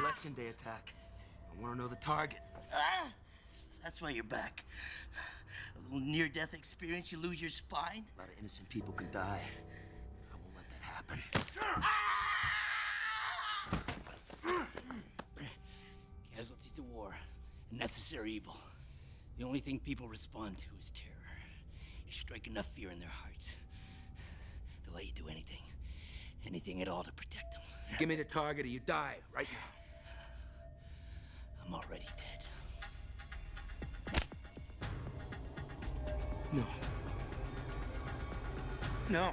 Election Day attack. I want to know the target. That's why you're back. A little near-death experience, you lose your spine? A lot of innocent people could die. I won't let that happen. Casualties of war, a necessary evil. The only thing people respond to is terror. You strike enough fear in their hearts, they'll let you do anything. Anything at all to protect him. Give me the target or you die right now. I'm already dead. No. No.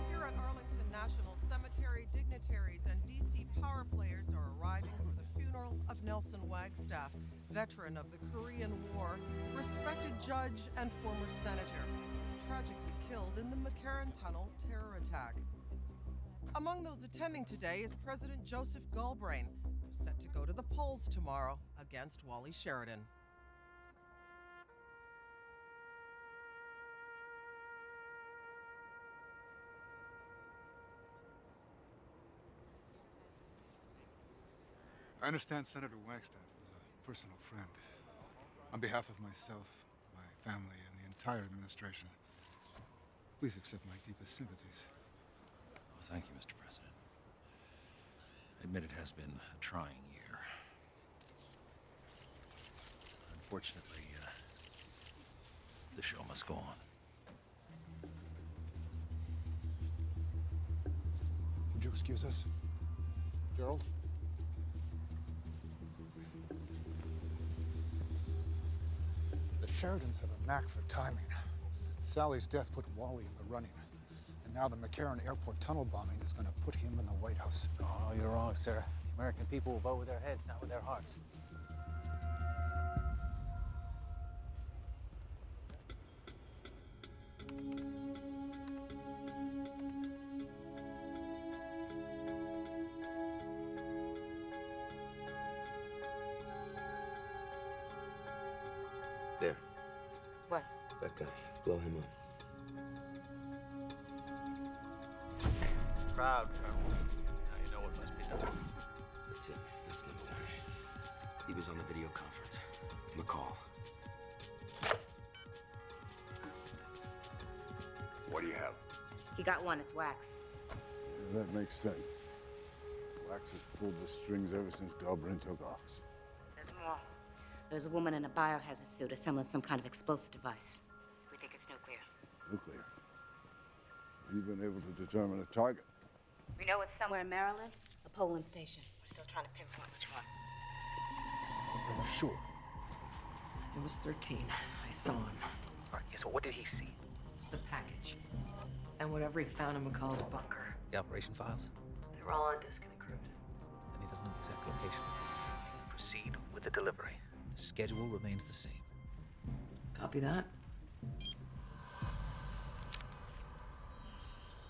Here at Arlington National Cemetery, dignitaries and DC power players are arriving for the funeral of Nelson Wagstaff, veteran of the Korean War, respected judge and former senator, who was tragically killed in the McCarran Tunnel terror attack. Among those attending today is President Joseph Galbraith, who's set to go to the polls tomorrow against Wally Sheridan. I understand Senator Wagstaff was a personal friend. On behalf of myself, my family, and the entire administration, please accept my deepest sympathies. Well, thank you, Mr. President. I admit it has been a trying year. Unfortunately, the show must go on. Would you excuse us? Gerald? The Sheridans have a knack for timing. Sally's death put Wally in the running. And now the McCarran Airport tunnel bombing is going to put him in the White House. Oh, you're wrong, sir. The American people will vote with their heads, not with their hearts. There. What? That guy. Blow him up. Proud, Colonel. Now you know what must be done. That's it. That's number one. He was on the video conference. McCall. What do you have? You got one, it's wax. Yeah, that makes sense. Wax has pulled the strings ever since Galbraith took office. There's more. There's a woman in a biohazard suit assembling some kind of explosive device. We think it's nuclear. Nuclear. Have you been able to determine a target? We know it's somewhere in Maryland, a polling station. We're still trying to pinpoint which one. Sure. It was 13. I saw him. All right, yeah, so what did he see? The package. And whatever he found in McCall's bunker. The operation files? They were all on disk and encrypted. And he doesn't know the exact location. Proceed with the delivery. The schedule remains the same. Copy that.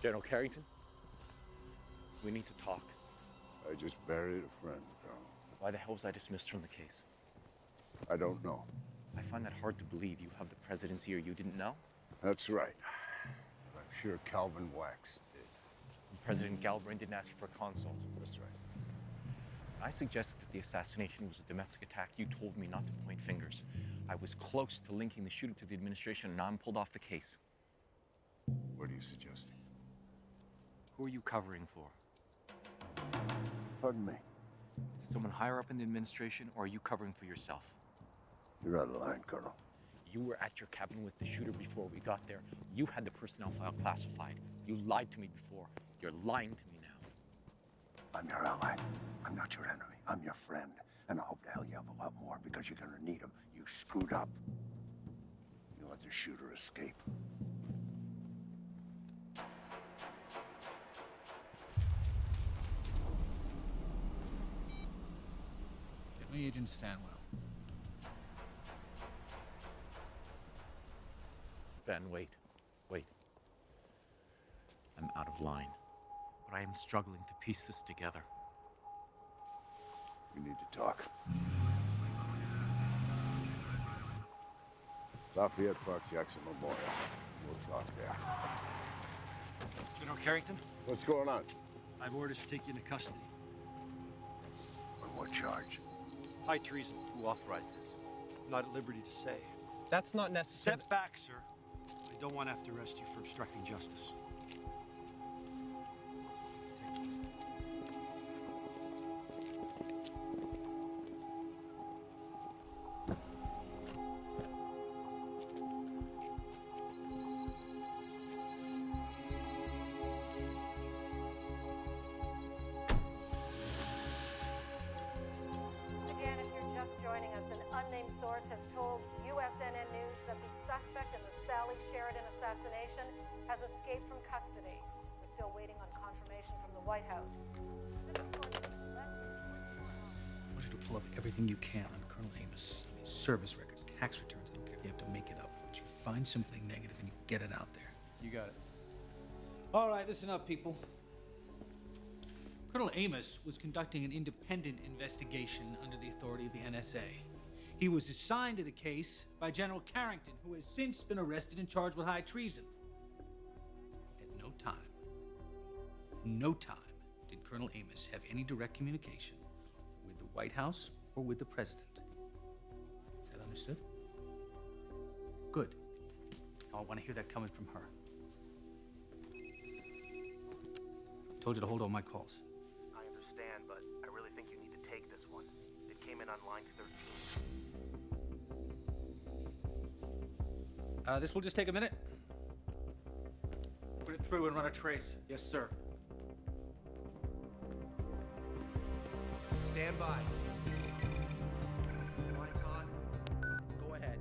General Carrington, we need to talk. I just buried a friend, Colonel. Why the hell was I dismissed from the case? I don't know. I find that hard to believe. You have the presidency or you didn't know? That's right. But I'm sure Calvin Wax did. And President Galbraith didn't ask you for a consult. That's right. When I suggested that the assassination was a domestic attack, you told me not to point fingers. I was close to linking the shooting to the administration, and now I'm pulled off the case. What are you suggesting? Who are you covering for? Pardon me? Is it someone higher up in the administration, or are you covering for yourself? You're out of line, Colonel. You were at your cabin with the shooter before we got there. You had the personnel file classified. You lied to me before. You're lying to me now. I'm your ally. I'm not your enemy. I'm your friend. And I hope to hell you have a lot more because you're gonna need them. You screwed up. You let the shooter escape. Get me Agent Stanwell. Ben, wait. Wait. I'm out of line. But I am struggling to piece this together. We need to talk. Lafayette Park, Jackson Memorial. We'll talk there. General Carrington, What's going on? I have orders to take you into custody. On what charge? High treason. Who authorized this? I'm not at liberty to say. That's not necessary. Step back, sir. I don't want to have to arrest you for obstructing justice. Again, if you're just joining us, an unnamed source has told USNN News that the suspect in the Sally Sheridan assassination has escaped from custody. We're still waiting on confirmation from the White House. I want you to pull up everything you can on Colonel Amos. I mean, service records, tax returns. I don't care if you have to make it up. But you find something negative and you get it out there. You got it. All right, listen up, people. Colonel Amos was conducting an independent investigation under the authority of the NSA. He was assigned to the case by General Carrington, who has since been arrested and charged with high treason. At no time did Colonel Amos have any direct communication with the White House or with the President. Is that understood? Good. I want to hear that coming from her. I told you to hold all my calls. I understand, but I really think you need to take this one. It came in on line 13. This will just take a minute. Put it through and run a trace. Yes, sir. Stand by. Lights on. Go ahead.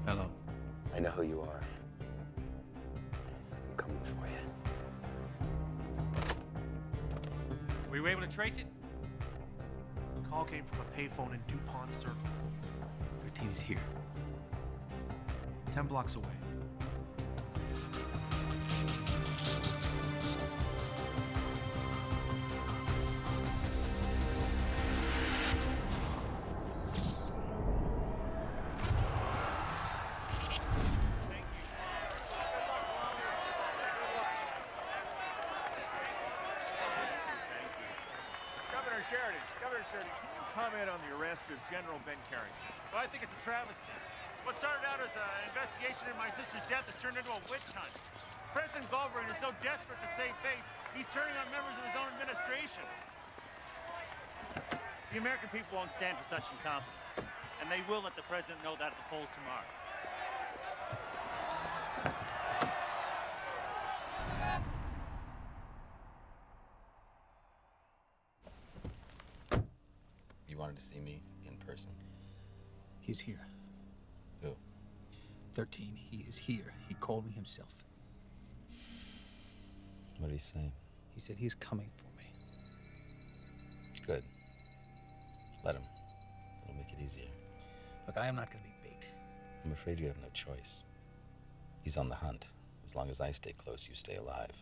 Hello. I know who you are. I'm coming for you. Were you able to trace it? The call came from a payphone in DuPont Circle. 13 is here. 10 blocks away. Governor Sheridan, can you comment on the arrest of General Ben Carrington? Well, I think it's a travesty. What started out as an investigation into my sister's death has turned into a witch hunt. President Galbraith is so desperate to save face, he's turning on members of his own administration. The American people won't stand for such incompetence, and they will let the president know that at the polls tomorrow. You wanted to see me in person? He's here. Who? 13. He is here. He called me himself. What did he say? He said he's coming for me. Good. Let him. It'll make it easier. Look, I am not going to be bait. I'm afraid you have no choice. He's on the hunt. As long as I stay close, you stay alive.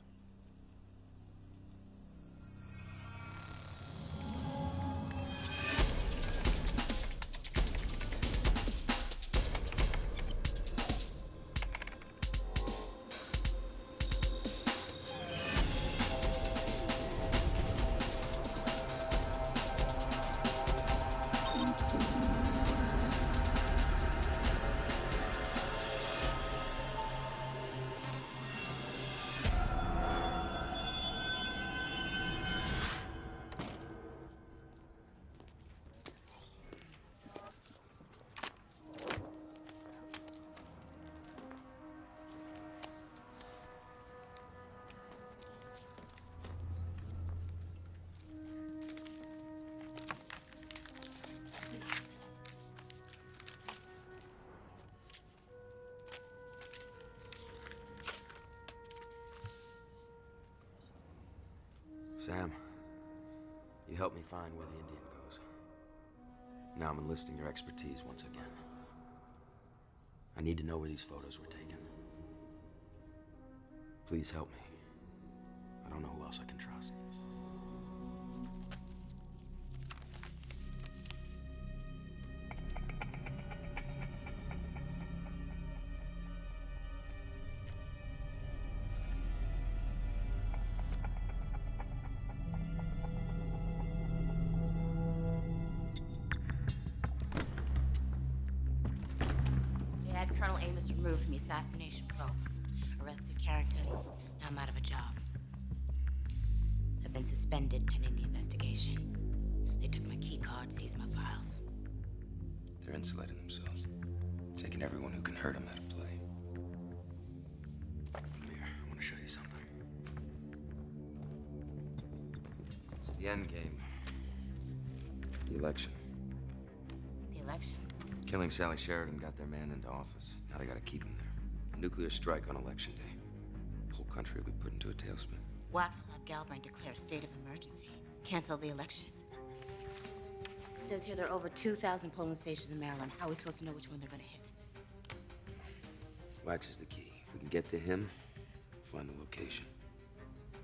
Sam, you helped me find where the Indian goes. Now I'm enlisting your expertise once again. I need to know where these photos were taken. Please help me. I don't know who else I can trust. Colonel Amos removed from the assassination probe. Arrested Carrington. Now I'm out of a job. I've been suspended pending the investigation. They took my key card, seized my files. They're insulating themselves. Taking everyone who can hurt them out of play. Come here, I want to show you something. It's the end game. The election. The election? Killing Sally Sheridan got their man into office. Now they gotta keep him there. A nuclear strike on election day. The whole country will be put into a tailspin. Wax will have Galbraith declare a state of emergency. Cancel the elections. It says here there are over 2,000 polling stations in Maryland. How are we supposed to know which one they're gonna hit? Wax is the key. If we can get to him, we'll find the location.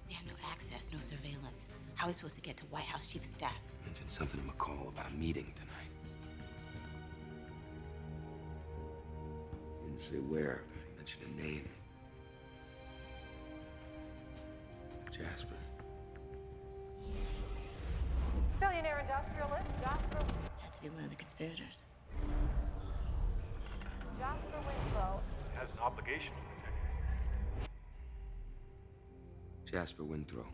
We have no access, no surveillance. How are we supposed to get to White House Chief of Staff? Mentioned something to McCall about a meeting tonight. Didn't say where, but mentioned a name. Jasper. Billionaire industrialist Jasper. Had to be one of the conspirators. Jasper Winslow. Has an obligation to protect you. Jasper Winthrow.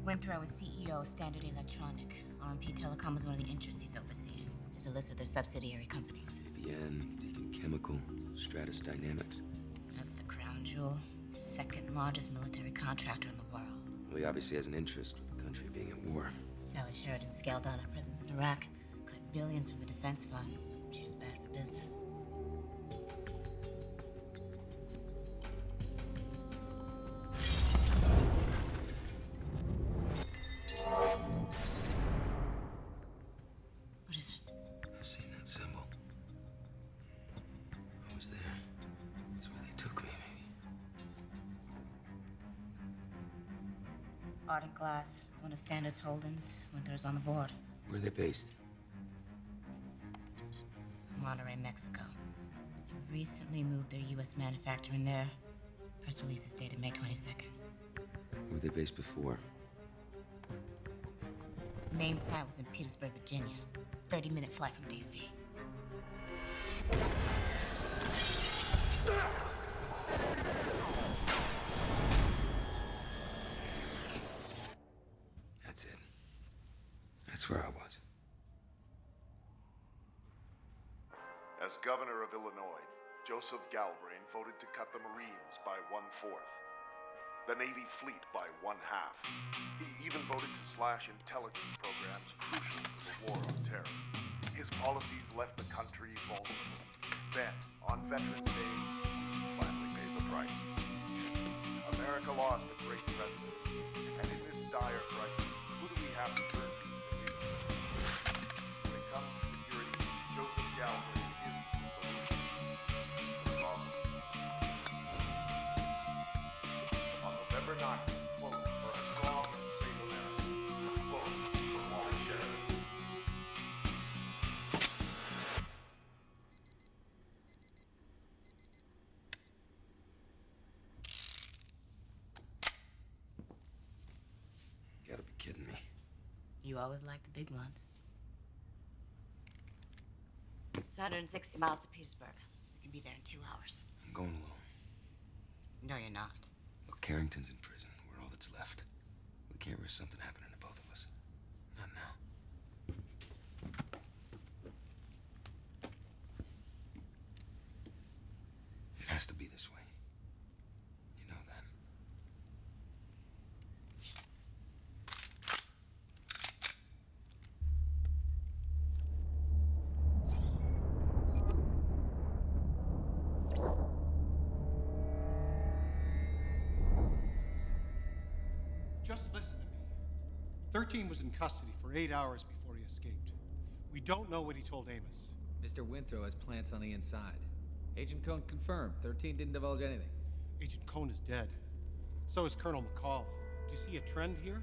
Winthrow is CEO of Standard Electronic. RMP Telecom is one of the interests he's overseeing. There's a list of their subsidiary companies. ABN, Deacon Chemical, Stratus Dynamics. That's the crown jewel. Second largest military contractor in the world. Well, he obviously has an interest with the country being at war. Sally Sheridan scaled down our presence in Iraq, cut billions from the defense fund. She was bad for business. What is it? I've seen that symbol. I was there. That's where they took me, maybe. Ardent Glass is one of Standard's holdings. Winthrow's on the board. Where are they based? Monterrey, Mexico. They recently moved their U.S. manufacturing there. Press release is dated May 22nd. Where were they based before? Main plant was in Petersburg, Virginia. 30-minute flight from D.C. As governor of Illinois, Joseph Galbraith voted to cut the Marines by 1/4, the Navy fleet by 1/2. He even voted to slash intelligence programs crucial to the war on terror. His policies left the country vulnerable. Then, on Veterans Day, he finally paid the price. America lost a great president, and in this dire crisis, who do we have to turn to? When it comes to security, Joseph Galbraith is the solution. The problem. On November 9th, vote for a strong and safe America. Vote for Wally Sheridan. You gotta be kidding me. You always like the big ones. It's 160 miles to Petersburg. We can be there in 2 hours. I'm going alone. No, you're not. Look, Carrington's in prison. We're all that's left. We can't risk something happening to both of us. Not now. It has to be this way. You know that. Just listen to me. 13 was in custody for 8 hours before he escaped. We don't know what he told Amos. Mr. Winthrow has plants on the inside. Agent Cohn confirmed 13 didn't divulge anything. Agent Cohn is dead. So is Colonel McCall. Do you see a trend here?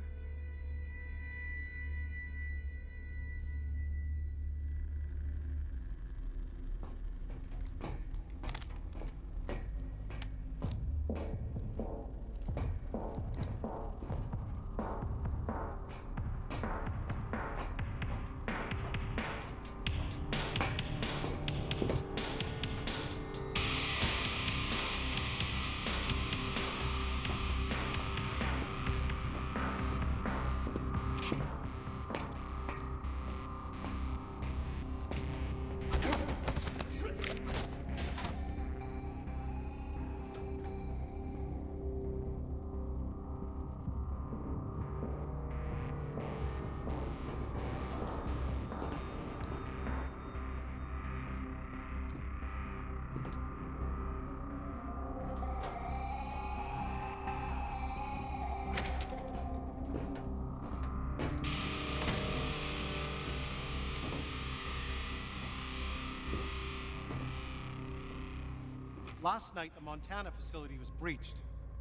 Last night, the Montana facility was breached.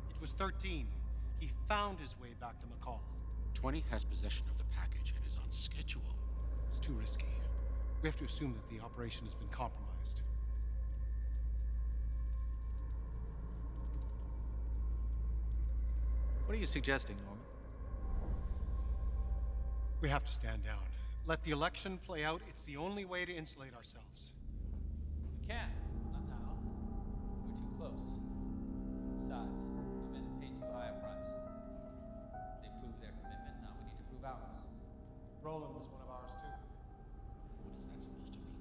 It was 13. He found his way back to McCall. 20 has possession of the package and is on schedule. It's too risky. We have to assume that the operation has been compromised. What are you suggesting, Norman? We have to stand down. Let the election play out. It's the only way to insulate ourselves. We can't. Not now. We're too close. Besides, our men have paid too high a price. They proved their commitment, now we need to prove ours. Roland was one of ours, too. What is that supposed to mean?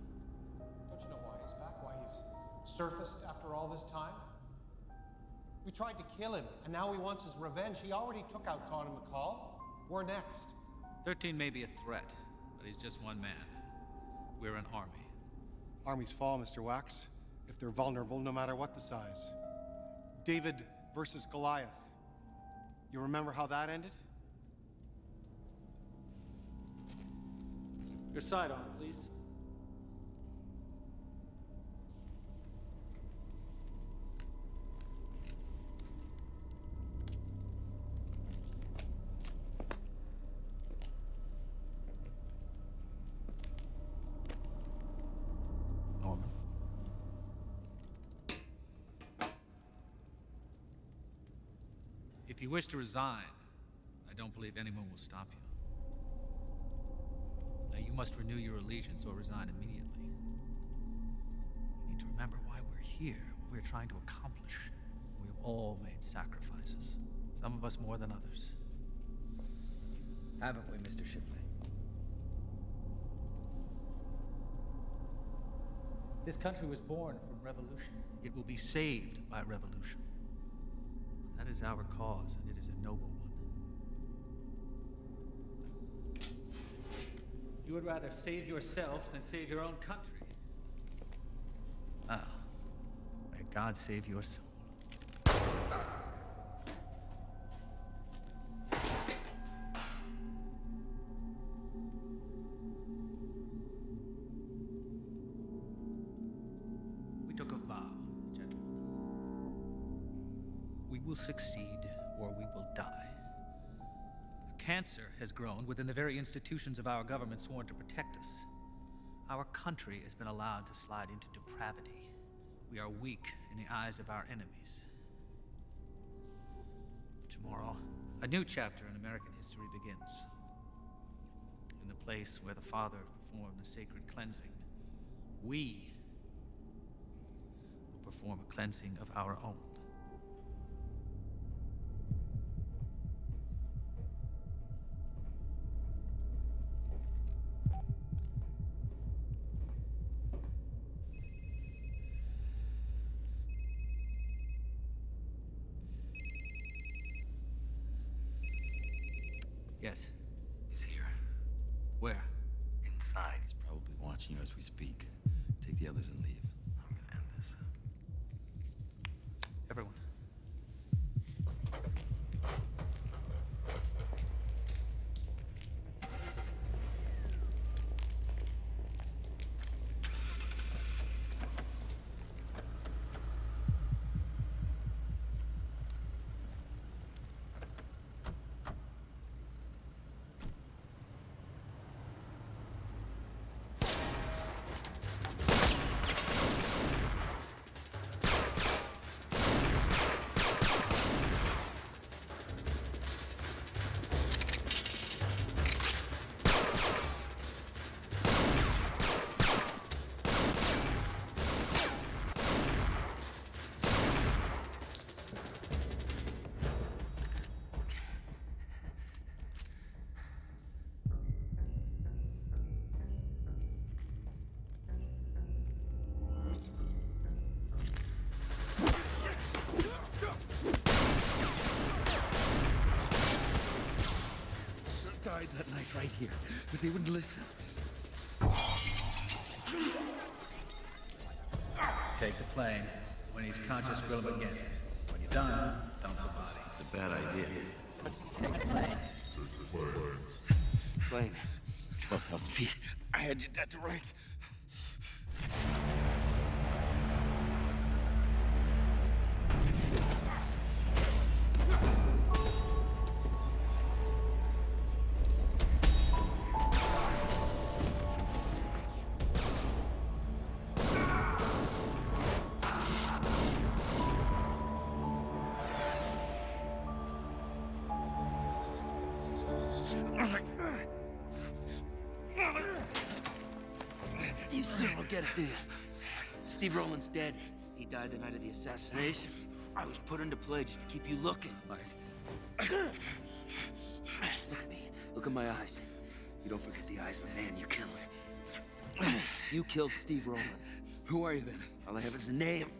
Don't you know why he's back? Why he's surfaced after all this time? We tried to kill him, and now he wants his revenge. He already took out Con and McCall. We're next. 13 may be a threat, but he's just one man. We're an army. Armies fall, Mr. Wax, if they're vulnerable, no matter what the size. David versus Goliath. You remember how that ended? Your sidearm, please. Norman. If you wish to resign, I don't believe anyone will stop you. Now, you must renew your allegiance or resign immediately. You need to remember why we're here, what we're trying to accomplish. We have all made sacrifices, some of us more than others. Haven't we, Mr. Shipley? This country was born from revolution. It will be saved by revolution. That is our cause, and it is a noble one. You would rather save yourself than save your own country. Ah, may God save your soul. We took a vow, gentlemen. We will succeed or we will die. Cancer has grown within the very institutions of our government sworn to protect us. Our country has been allowed to slide into depravity. We are weak in the eyes of our enemies. Tomorrow, a new chapter in American history begins. In the place where the Father performed a sacred cleansing, we will perform a cleansing of our own. Yes. He's here. Where? Inside. He's probably watching you as we speak. Take the others and leave. I'm gonna end this. Everyone. Died that night right here, but they wouldn't listen. Take the plane. When he's conscious, grill him again. When you're done, dump the body. It's a bad idea. Take the plane. Plane. 12,000 feet. I had you dead to rights. You still don't get it, do you? Steve Rowland's dead. He died the night of the assassination. I was put into play just to keep you looking. Look at me. Look at my eyes. You don't forget the eyes of a man you killed. You killed Steve Rowland. Who are you then? All I have is a name.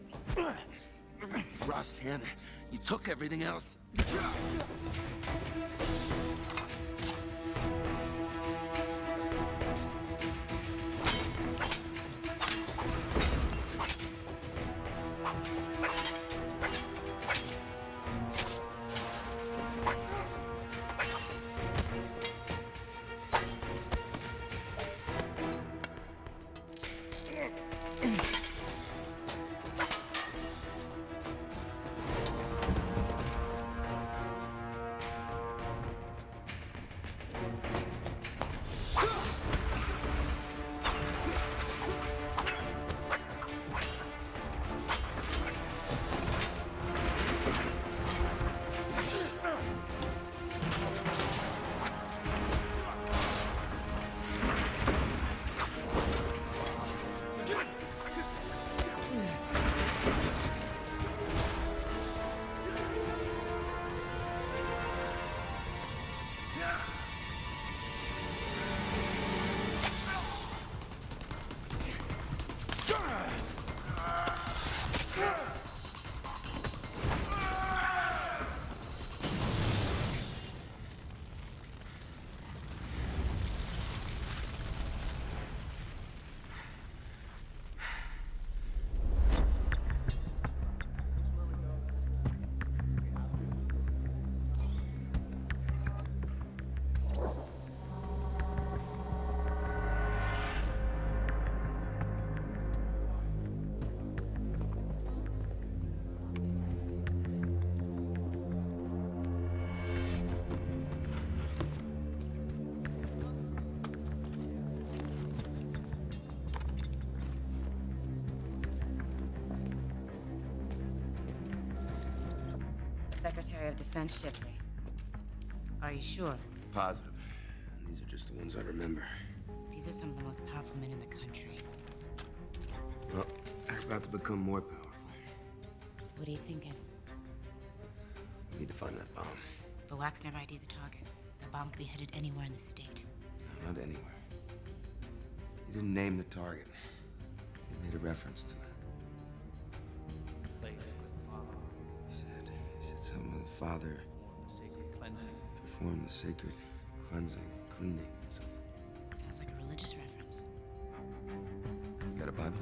Ross Tanner. You took everything else. Secretary of Defense Shipley. Are you sure? Positive. And these are just the ones I remember. These are some of the most powerful men in the country. Well, they're about to become more powerful. What are you thinking? We need to find that bomb. But Wax never ID'd the target. The bomb could be headed anywhere in the state. No, not anywhere. He didn't name the target. He made a reference to it. Place with Father. He said something with Father. Perform the sacred cleansing. Perform the sacred cleansing, cleaning, something. Sounds like a religious reference. You got a Bible?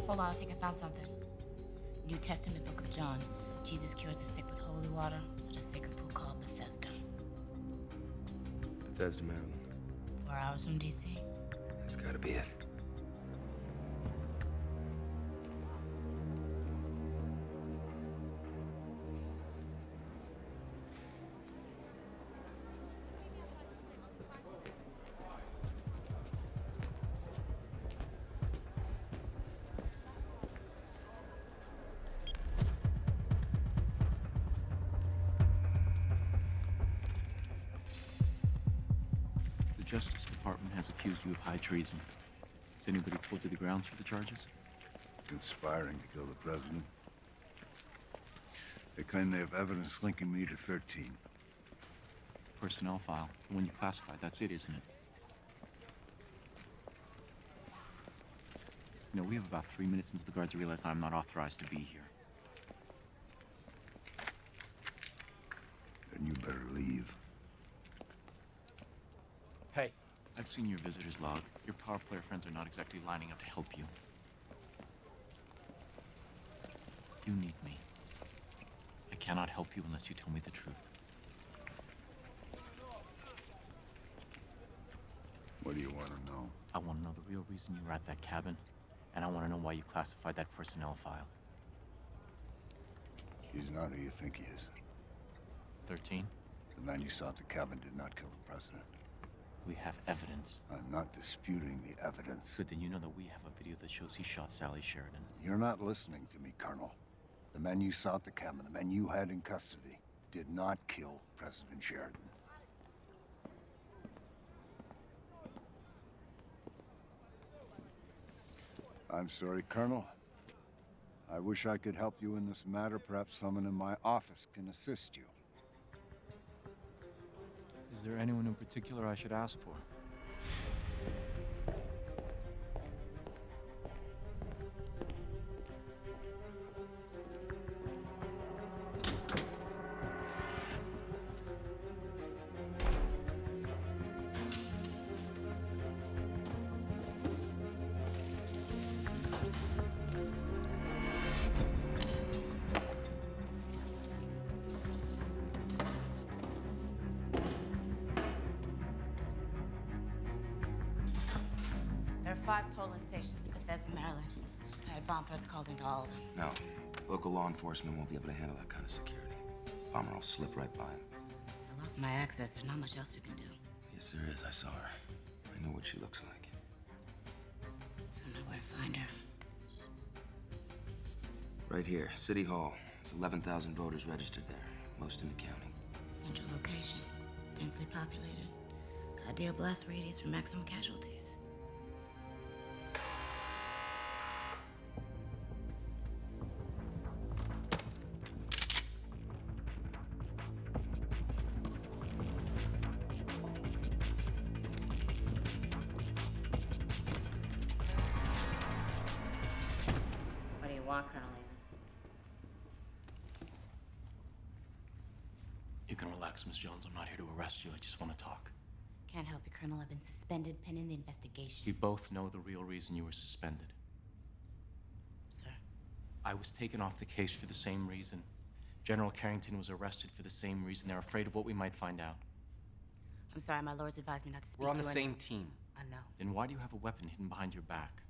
Hold on, I think I found something. New Testament book of John. Jesus cures the sick with holy water at a sacred pool called Bethesda. Bethesda, Maryland. 4 hours from D.C. That's gotta be it. The Justice Department has accused you of high treason. Has anybody pulled to the grounds for the charges? Conspiring to kill the president. They claim they have evidence linking me to 13. Personnel file. The one you classified. That's it, isn't it? You know, we have about 3 minutes until the guards realize I'm not authorized to be here. Then you better leave. Hey. I've seen your visitor's log. Your power player friends are not exactly lining up to help you. You need me. I cannot help you unless you tell me the truth. What do you want to know? I want to know the real reason you were at that cabin, and I want to know why you classified that personnel file. He's not who you think he is. 13? The man you saw at the cabin did not kill the president. We have evidence. I'm not disputing the evidence. Good, then you know that we have a video that shows he shot Sally Sheridan. You're not listening to me, Colonel. The men you saw at the cabin, the men you had in custody, did not kill President Sheridan. I'm sorry, Colonel. I wish I could help you in this matter. Perhaps someone in my office can assist you. Is there anyone in particular I should ask for? There are 5 polling stations in Bethesda, Maryland. I had bomb threats called into all of them. No. Local law enforcement won't be able to handle that kind of security. Bomber will slip right by him. I lost my access. There's not much else we can do. Yes, there is. I saw her. I know what she looks like. I don't know where to find her. Right here, City Hall. There's 11,000 voters registered there, most in the county. Central location. Densely populated. Ideal blast radius for maximum casualties. What do you want, Colonel Amos? You can relax, Miss Jones. I'm not here to arrest you. I just want to talk. Can't help you, Colonel. I've been suspended pending the investigation. We both know the real reason you were suspended. Sir? I was taken off the case for the same reason. General Carrington was arrested for the same reason. They're afraid of what we might find out. I'm sorry, my lords advised me not to speak to We're on the any- same team. I know. Then why do you have a weapon hidden behind your back?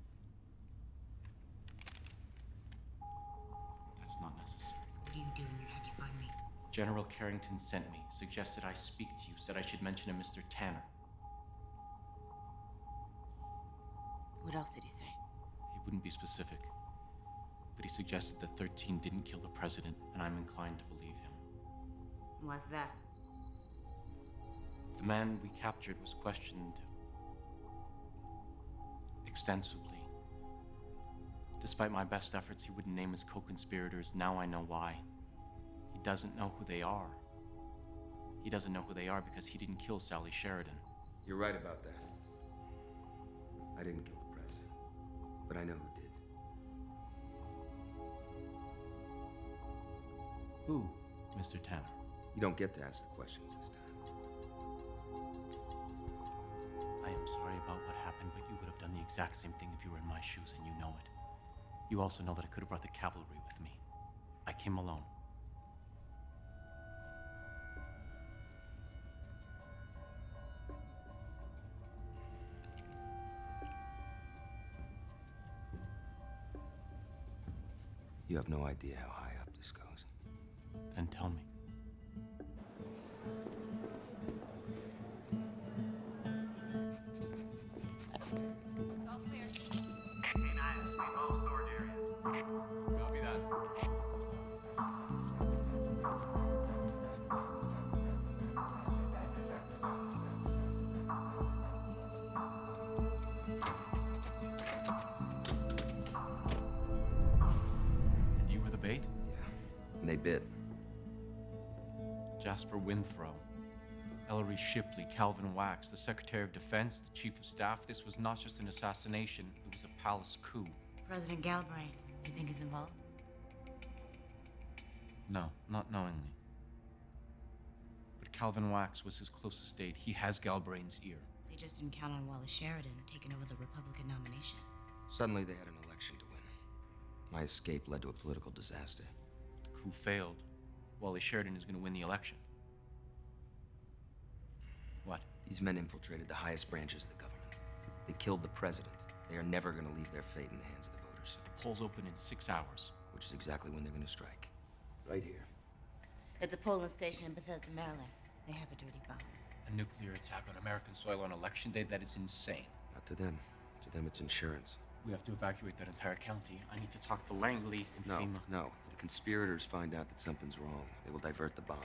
That's not necessary. What do you do when you're had you find me? General Carrington sent me, suggested I speak to you, said I should mention a Mr. Tanner. What else did he say? He wouldn't be specific, but he suggested that 13 didn't kill the president, and I'm inclined to believe him. Why's that? The man we captured was questioned extensively. Despite my best efforts, he wouldn't name his co-conspirators. Now I know why. He doesn't know who they are. He doesn't know who they are because he didn't kill Sally Sheridan. You're right about that. I didn't kill the president, but I know who did. Who, Mr. Tanner? You don't get to ask the questions this time. I am sorry about what happened, but you would have done the exact same thing if you were in my shoes, and you know it. You also know that I could have brought the cavalry with me. I came alone. You have no idea how high up this goes. Then tell me. It's all clear. K9, sweep all storage areas. Copy that. And you were the bait? And they bit. Jasper Winthrow, Ellery Shipley, Calvin Wax, the Secretary of Defense, the Chief of Staff. This was not just an assassination, it was a palace coup. President Galbraith, you think he's involved? No, not knowingly. But Calvin Wax was his closest aide. He has Galbraith's ear. They just didn't count on Wallace Sheridan taking over the Republican nomination. Suddenly they had an election to win. My escape led to a political disaster. The coup failed. Wally Sheridan is going to win the election. What? These men infiltrated the highest branches of the government. They killed the president. They are never going to leave their fate in the hands of the voters. The polls open in 6 hours. Which is exactly when they're going to strike. Right here. It's a polling station in Bethesda, Maryland. They have a dirty bomb. A nuclear attack on American soil on election day? That is insane. Not to them. To them, it's insurance. We have to evacuate that entire county. I need to talk to Langley and FEMA. No. The conspirators find out that something's wrong. They will divert the bomb.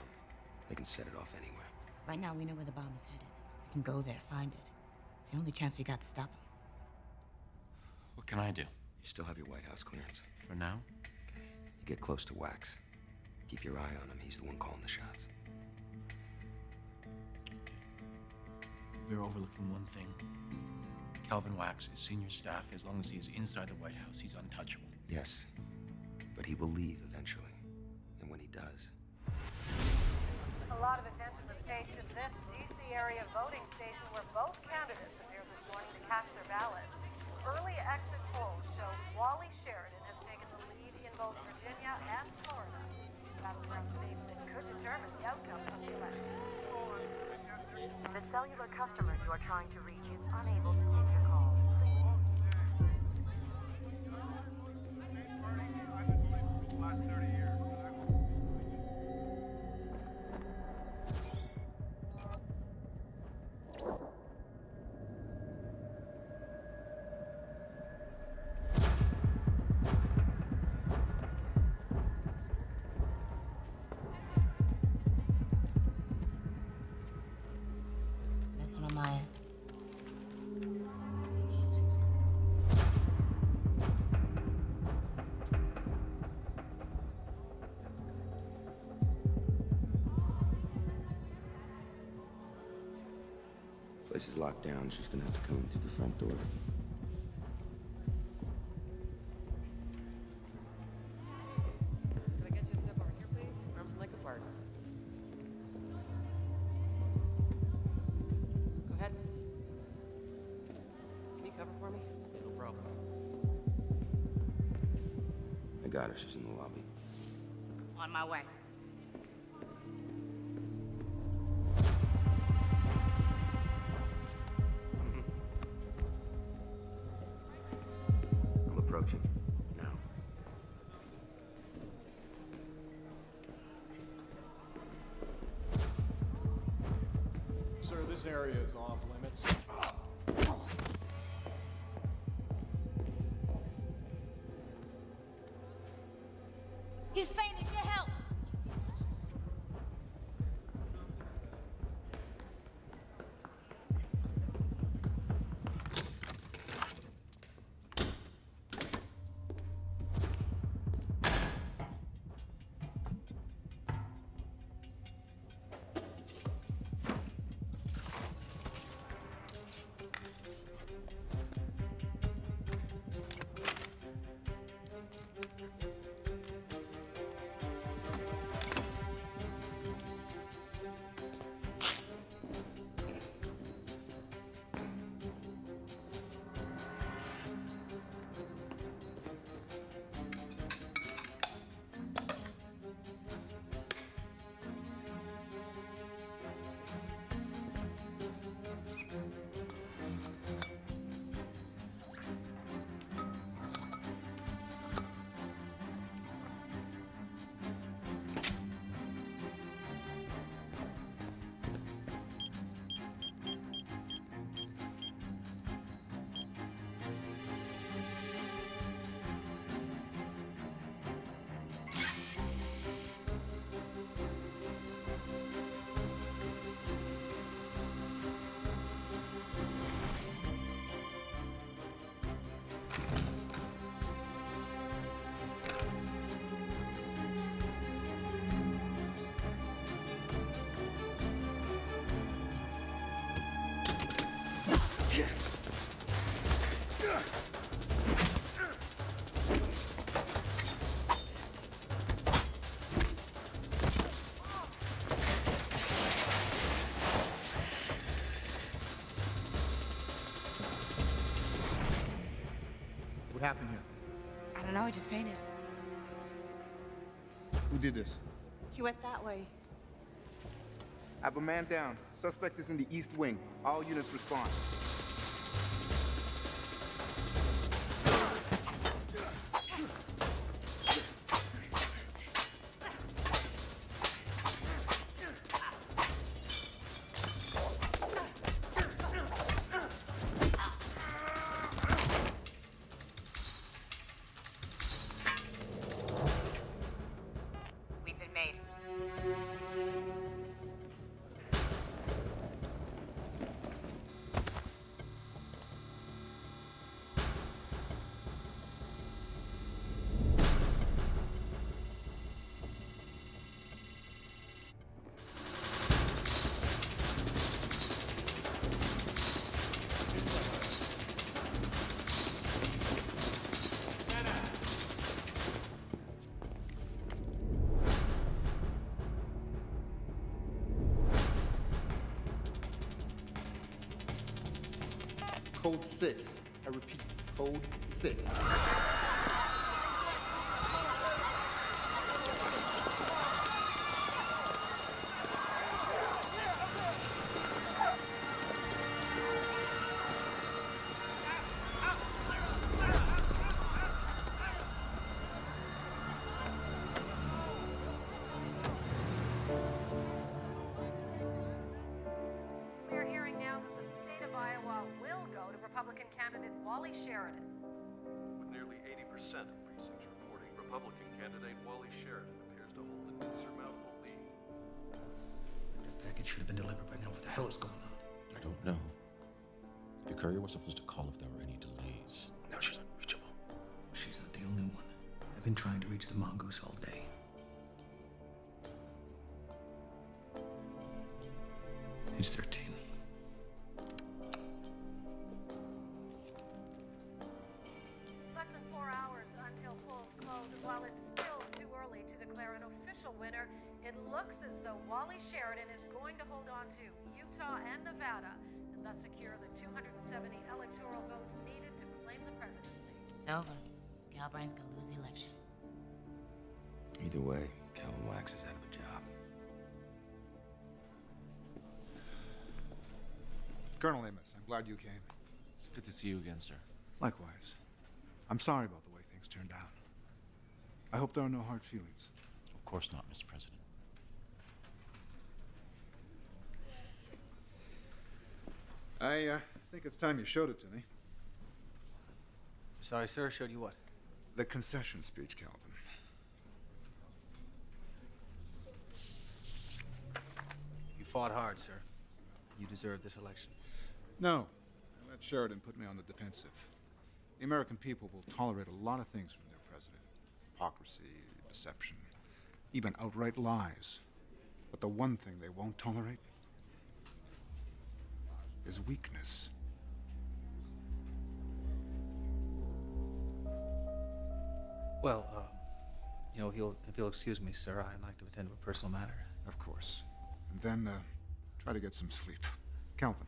They can set it off anywhere. Right now, we know where the bomb is headed. We can go there, find it. It's the only chance we got to stop him. What can I do? You still have your White House clearance. For now? You get close to Wax. Keep your eye on him. He's the one calling the shots. We're overlooking one thing. Calvin Wax is senior staff. As long as he's inside the White House, he's untouchable. Yes. But he will leave eventually. And when he does... A lot of attention was paid to this D.C. area voting station where both candidates appeared this morning to cast their ballots. Early exit polls show Wally Sheridan has taken the lead in both Virginia and Florida. Battleground states that could determine the outcome of the election. The cellular customer you are trying to reach is unable to take your call. Place is locked down. She's gonna have to come in through the front door. Can I get you a step over here, please? Arms and legs apart. Go ahead. Can you cover for me? Yeah, no problem. I got her. She's in the lobby. On my way. I'm approaching. Now. Sir, this area is off limits. He's fainting. Get help. What happened here? I don't know. He just fainted. Who did this? He went that way. I have a man down. Suspect is in the east wing. All units respond. We've been made. Code 6. I repeat, Code 6. We are hearing now that the state of Iowa will go to Republican candidate Wally Sheridan. With nearly 80% of precincts reporting, Republican candidate Wally Sheridan appears to hold an insurmountable lead. That package should have been delivered by now. What the hell is going on? I don't know. The courier was supposed to call if there were any delays. No, she's unreachable. She's not the only one. I've been trying to reach the mongoose all day. He's 13. It looks as though Wally Sheridan is going to hold on to Utah and Nevada and thus secure the 270 electoral votes needed to claim the presidency. It's over. Galbraith's gonna lose the election. Either way, Calvin Wax is out of a job. Colonel Amos, I'm glad you came. It's good to see you again, sir. Likewise. I'm sorry about the way things turned out. I hope there are no hard feelings. Of course not, Mr. President. I think it's time you showed it to me. Sorry, sir. Showed you what? The concession speech, Calvin. You fought hard, sir. You deserve this election. No. Let Sheridan put me on the defensive. The American people will tolerate a lot of things from their president. Hypocrisy, deception, even outright lies. But the one thing they won't tolerate is weakness. Well, you know, if you'll excuse me, sir, I'd like to attend to a personal matter. Of course. And then, try to get some sleep. Calvin,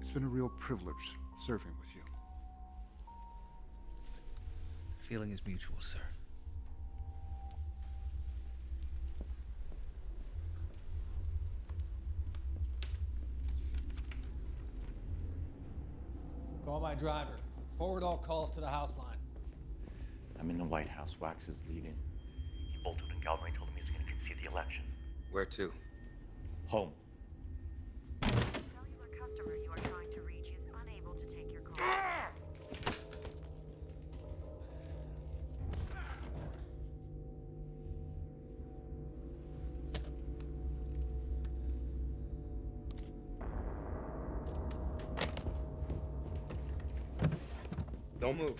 it's been a real privilege serving with you. The feeling is mutual, sir. Call my driver. Forward all calls to the house line. I'm in the White House. Wax is leaving. He bolted and Galbraith told him he's going to concede the election. Where to? Home. The cellular customer you are trying to reach is unable to take your call. Don't move.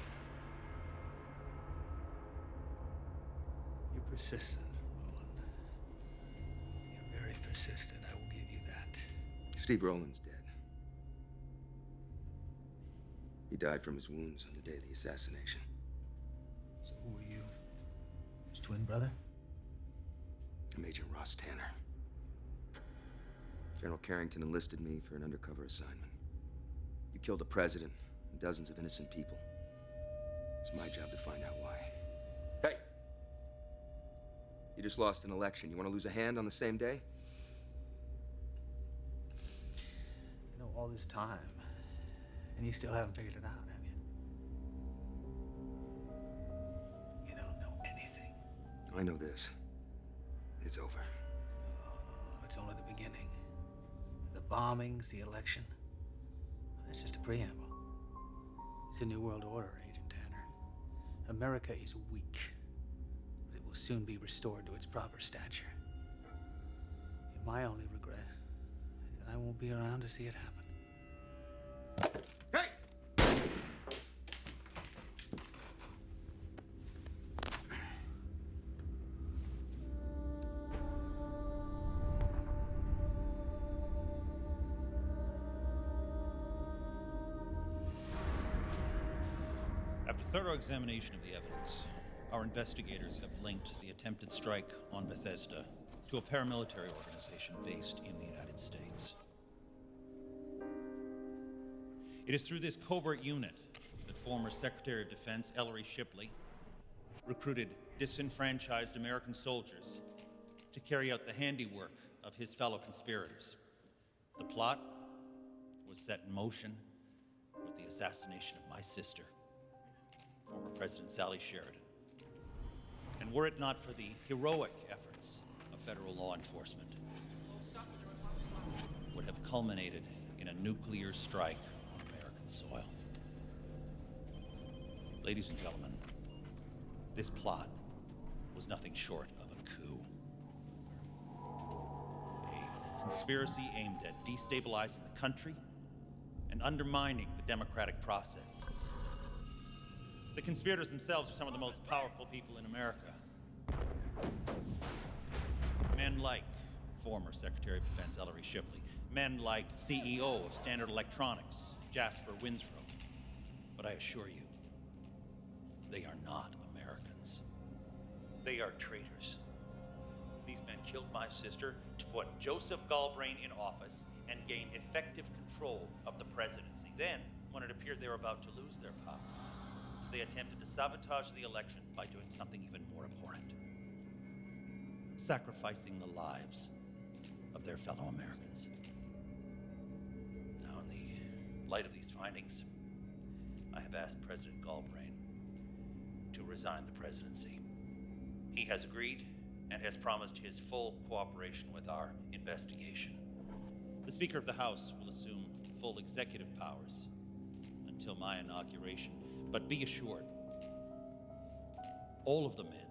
You're persistent, Roland. You're very persistent. I will give you that. Steve Rowland's dead. He died from his wounds on the day of the assassination. So who are you? His twin brother? Major Ross Tanner. General Carrington enlisted me for an undercover assignment. You killed a president and dozens of innocent people. It's my job to find out why. Hey! You just lost an election. You want to lose a hand on the same day? You know, all this time, and you still haven't figured it out, have you? You don't know anything. I know this. It's over. Oh, it's only the beginning. The bombings, the election. That's just a preamble. It's a new world order, Agent Tanner. America is weak, but it will soon be restored to its proper stature. And my only regret is that I won't be around to see it happen. Hey! After thorough examination of the evidence, our investigators have linked the attempted strike on Bethesda to a paramilitary organization based in the United States. It is through this covert unit that former Secretary of Defense Ellery Shipley recruited disenfranchised American soldiers to carry out the handiwork of his fellow conspirators. The plot was set in motion with the assassination of my sister, former President Sally Sheridan. And were it not for the heroic efforts of federal law enforcement, would have culminated in a nuclear strike on American soil. Ladies and gentlemen, this plot was nothing short of a coup. A conspiracy aimed at destabilizing the country and undermining the democratic process. The conspirators themselves are some of the most powerful people in America. Men like former Secretary of Defense Ellery Shipley, men like CEO of Standard Electronics, Jasper Winslow. But I assure you, they are not Americans. They are traitors. These killed my sister to put Joseph Galbraith in office and gain effective control of the presidency. Then, when it appeared they were about to lose their power, they attempted to sabotage the election by doing something even more abhorrent. Sacrificing the lives of their fellow Americans. Now, in the light of these findings, I have asked President Galbraith to resign the presidency. He has agreed and has promised his full cooperation with our investigation. The Speaker of the House will assume full executive powers until my inauguration, but be assured, all of the men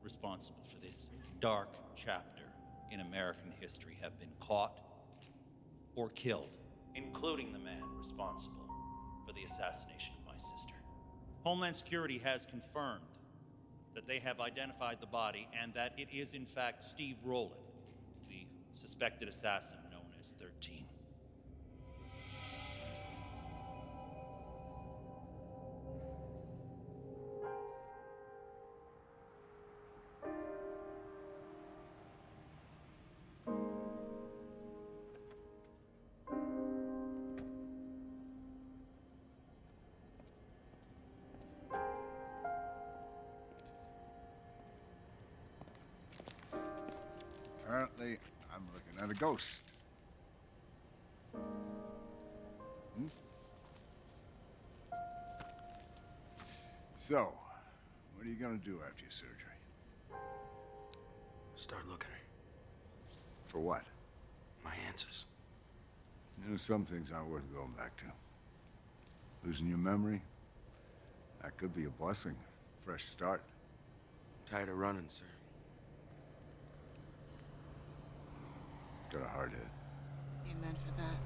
responsible for this dark chapter in American history have been caught or killed, including the man responsible for the assassination of my sister. Homeland Security has confirmed that they have identified the body and that it is in fact Steve Rowland, the suspected assassin known as 13. Apparently, I'm looking at a ghost. So, what are you gonna do after your surgery? Start looking. For what? My answers. You know, some things aren't worth going back to. Losing your memory? That could be a blessing. Fresh start. Tired of running, sir. Got a hard head. Amen for that.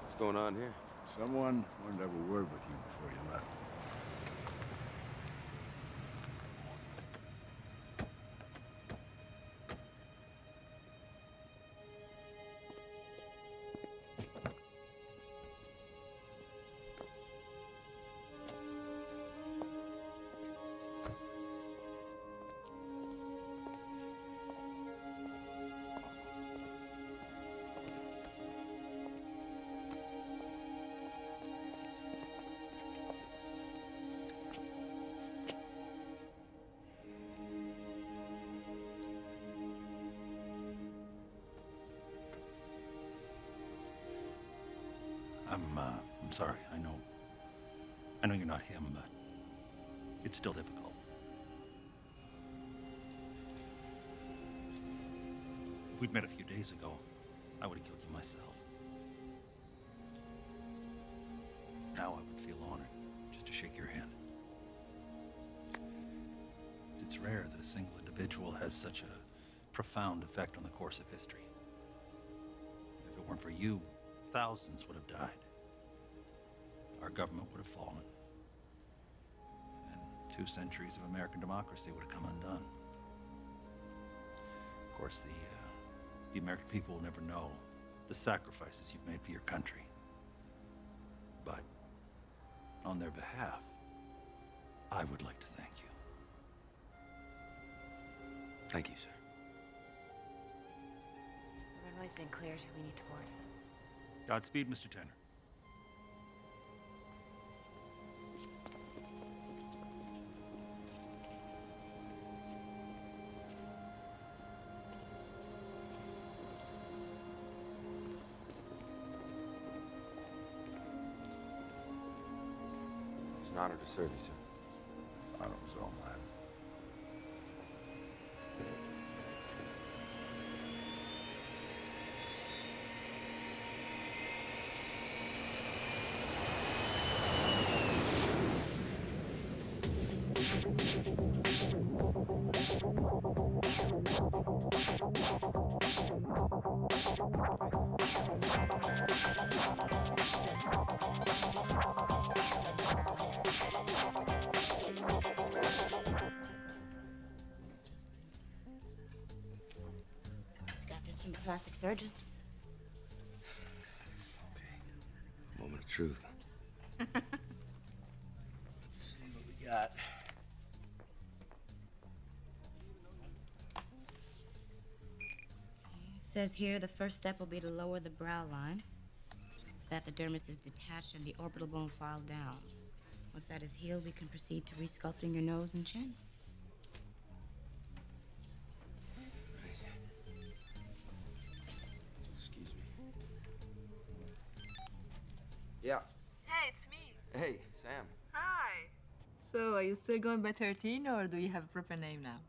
What's going on here? Someone wanted to have a word with you before you left. I'm sorry. I know you're not him, but it's still difficult. If we'd met a few days ago, I would have killed you myself. Now I would feel honored just to shake your hand. It's rare that a single individual has such a profound effect on the course of history. If it weren't for you, thousands would have died. Our government would have fallen. And 2 centuries of American democracy would have come undone. Of course, the American people will never know the sacrifices you've made for your country. But on their behalf, I would like to thank you. Thank you, sir. The runway's been cleared. We need to board. Godspeed, Mr. Tanner. It's an honor to serve you, sir. Honor was all mine. Plastic surgeon. Moment of truth. that. It says here the first step will be to lower the brow line. That the dermis is detached and the orbital bone filed down. Once that is healed, we can proceed to resculpting your nose and chin. Excuse me. Yeah. Hey, it's me. Hey, Sam. Hi. So, are you still going by 13, or do you have a proper name now?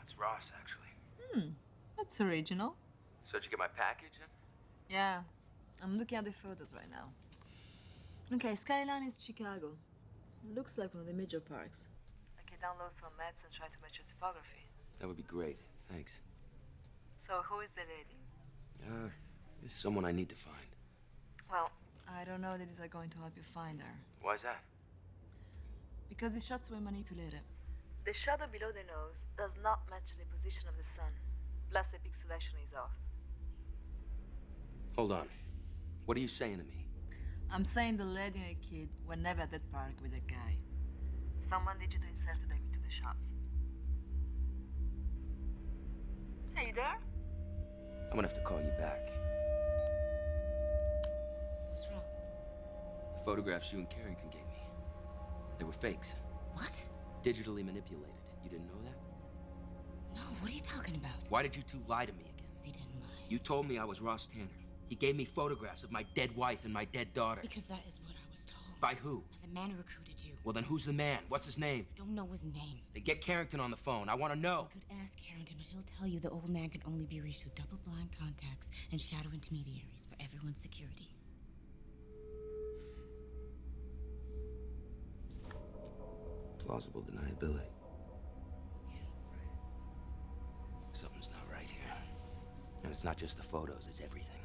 It's Ross, actually. That's original. So did you get my package in? Yeah, I'm looking at the photos right now. Okay, skyline is Chicago. Looks like one of the major parks. I can download some maps and try to match your topography. That would be great. Thanks. So, who is the lady? It's someone I need to find. Well, I don't know that these are going to help you find her. Why's that? Because the shots were manipulated. The shadow below the nose does not match the position of the sun. Plus, the pixelation is off. Hold on. What are you saying to me? I'm saying the lady and the kid were never at that park with that guy. Someone digitally inserted them into the shots. Are you there? I'm gonna have to call you back. What's wrong? The photographs you and Carrington gave me. They were fakes. What? Digitally manipulated. You didn't know that? No, what are you talking about? Why did you two lie to me again? I didn't lie. You told me I was Ross Tanner. He gave me photographs of my dead wife and my dead daughter. Because that is what I was told. By who? By the man who recruited you. Well, then who's the man? What's his name? I don't know his name. Then get Carrington on the phone. I want to know. You could ask Carrington, but he'll tell you the old man could only be reached through double-blind contacts and shadow intermediaries for everyone's security. Plausible deniability. Yeah, right. Something's not right here. And it's not just the photos, it's everything.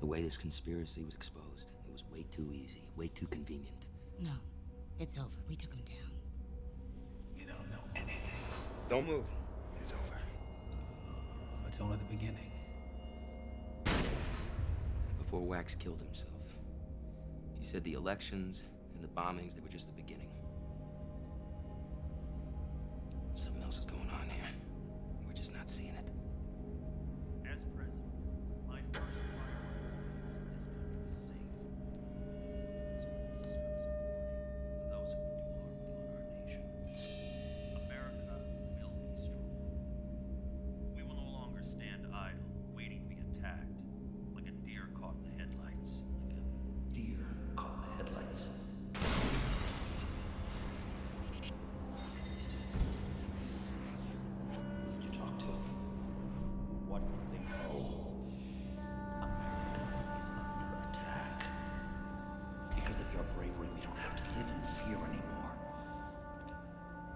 The way this conspiracy was exposed, it was way too easy, way too convenient. No, it's over. We took him down. You don't know anything. Don't move. It's over. It's only the beginning. Before Wax killed himself, he said the elections and the bombings, they were just the beginning. Something else is going on here. We're just not seeing it. As president, my first priority is this country safe. So this serves a warning to those who would do harm to our nation. America will be strong. We will no longer stand idle, waiting to be attacked, like a deer caught in the headlights. Like a deer caught in the headlights.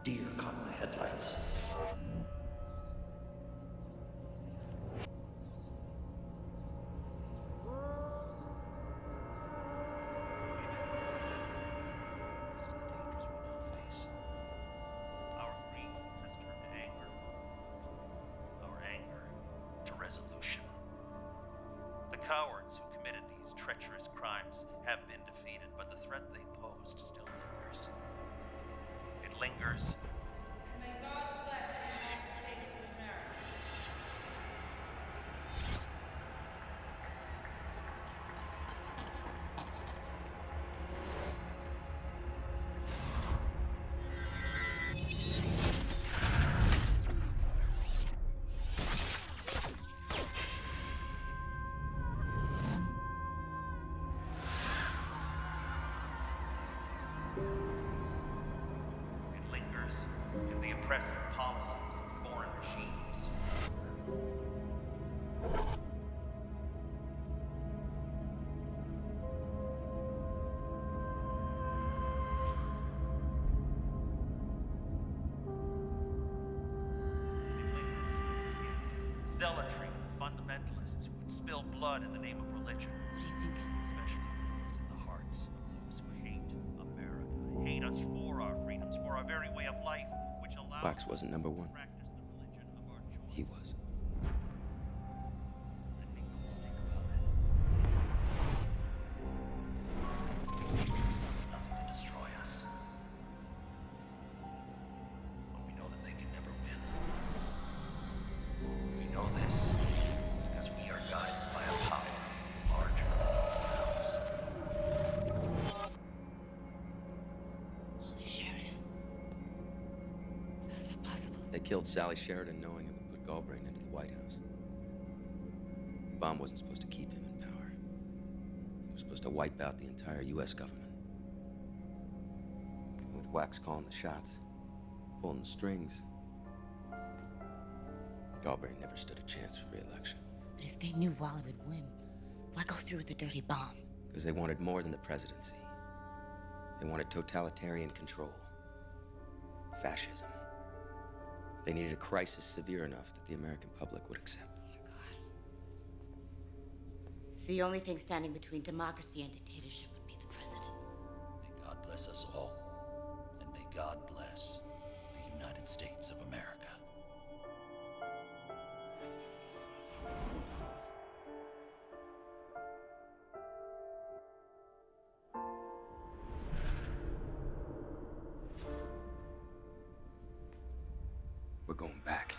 Deer caught in the headlights. Our grief has turned to anger. Our anger to resolution. The cowards who committed these treacherous crimes have been defeated, but the threat they posed still lingers. It lingers. And may God bless the United States of America. It lingers in the oppressive policies of foreign regimes. Zealotry of fundamentalists who would spill blood in the name of religion. What do you think? Especially those in the hearts of those who hate America, hate us for our freedoms, for our very way of life, which allows Wax wasn't number us to one. practice the religion of our choice. He was. And make no mistake about it. Nothing can destroy us. They killed Sally Sheridan knowing it would put Galbraith into the White House. The bomb wasn't supposed to keep him in power. It was supposed to wipe out the entire U.S. government. With Wax calling the shots, pulling the strings, Galbraith never stood a chance for re-election. But if they knew Wally would win, why go through with a dirty bomb? Because they wanted more than the presidency. They wanted totalitarian control. Fascism. They needed a crisis severe enough that the American public would accept. Oh my God. So the only thing standing between democracy and dictatorship would be the president. May God bless us all. And may God bless the United States of America. We're going back.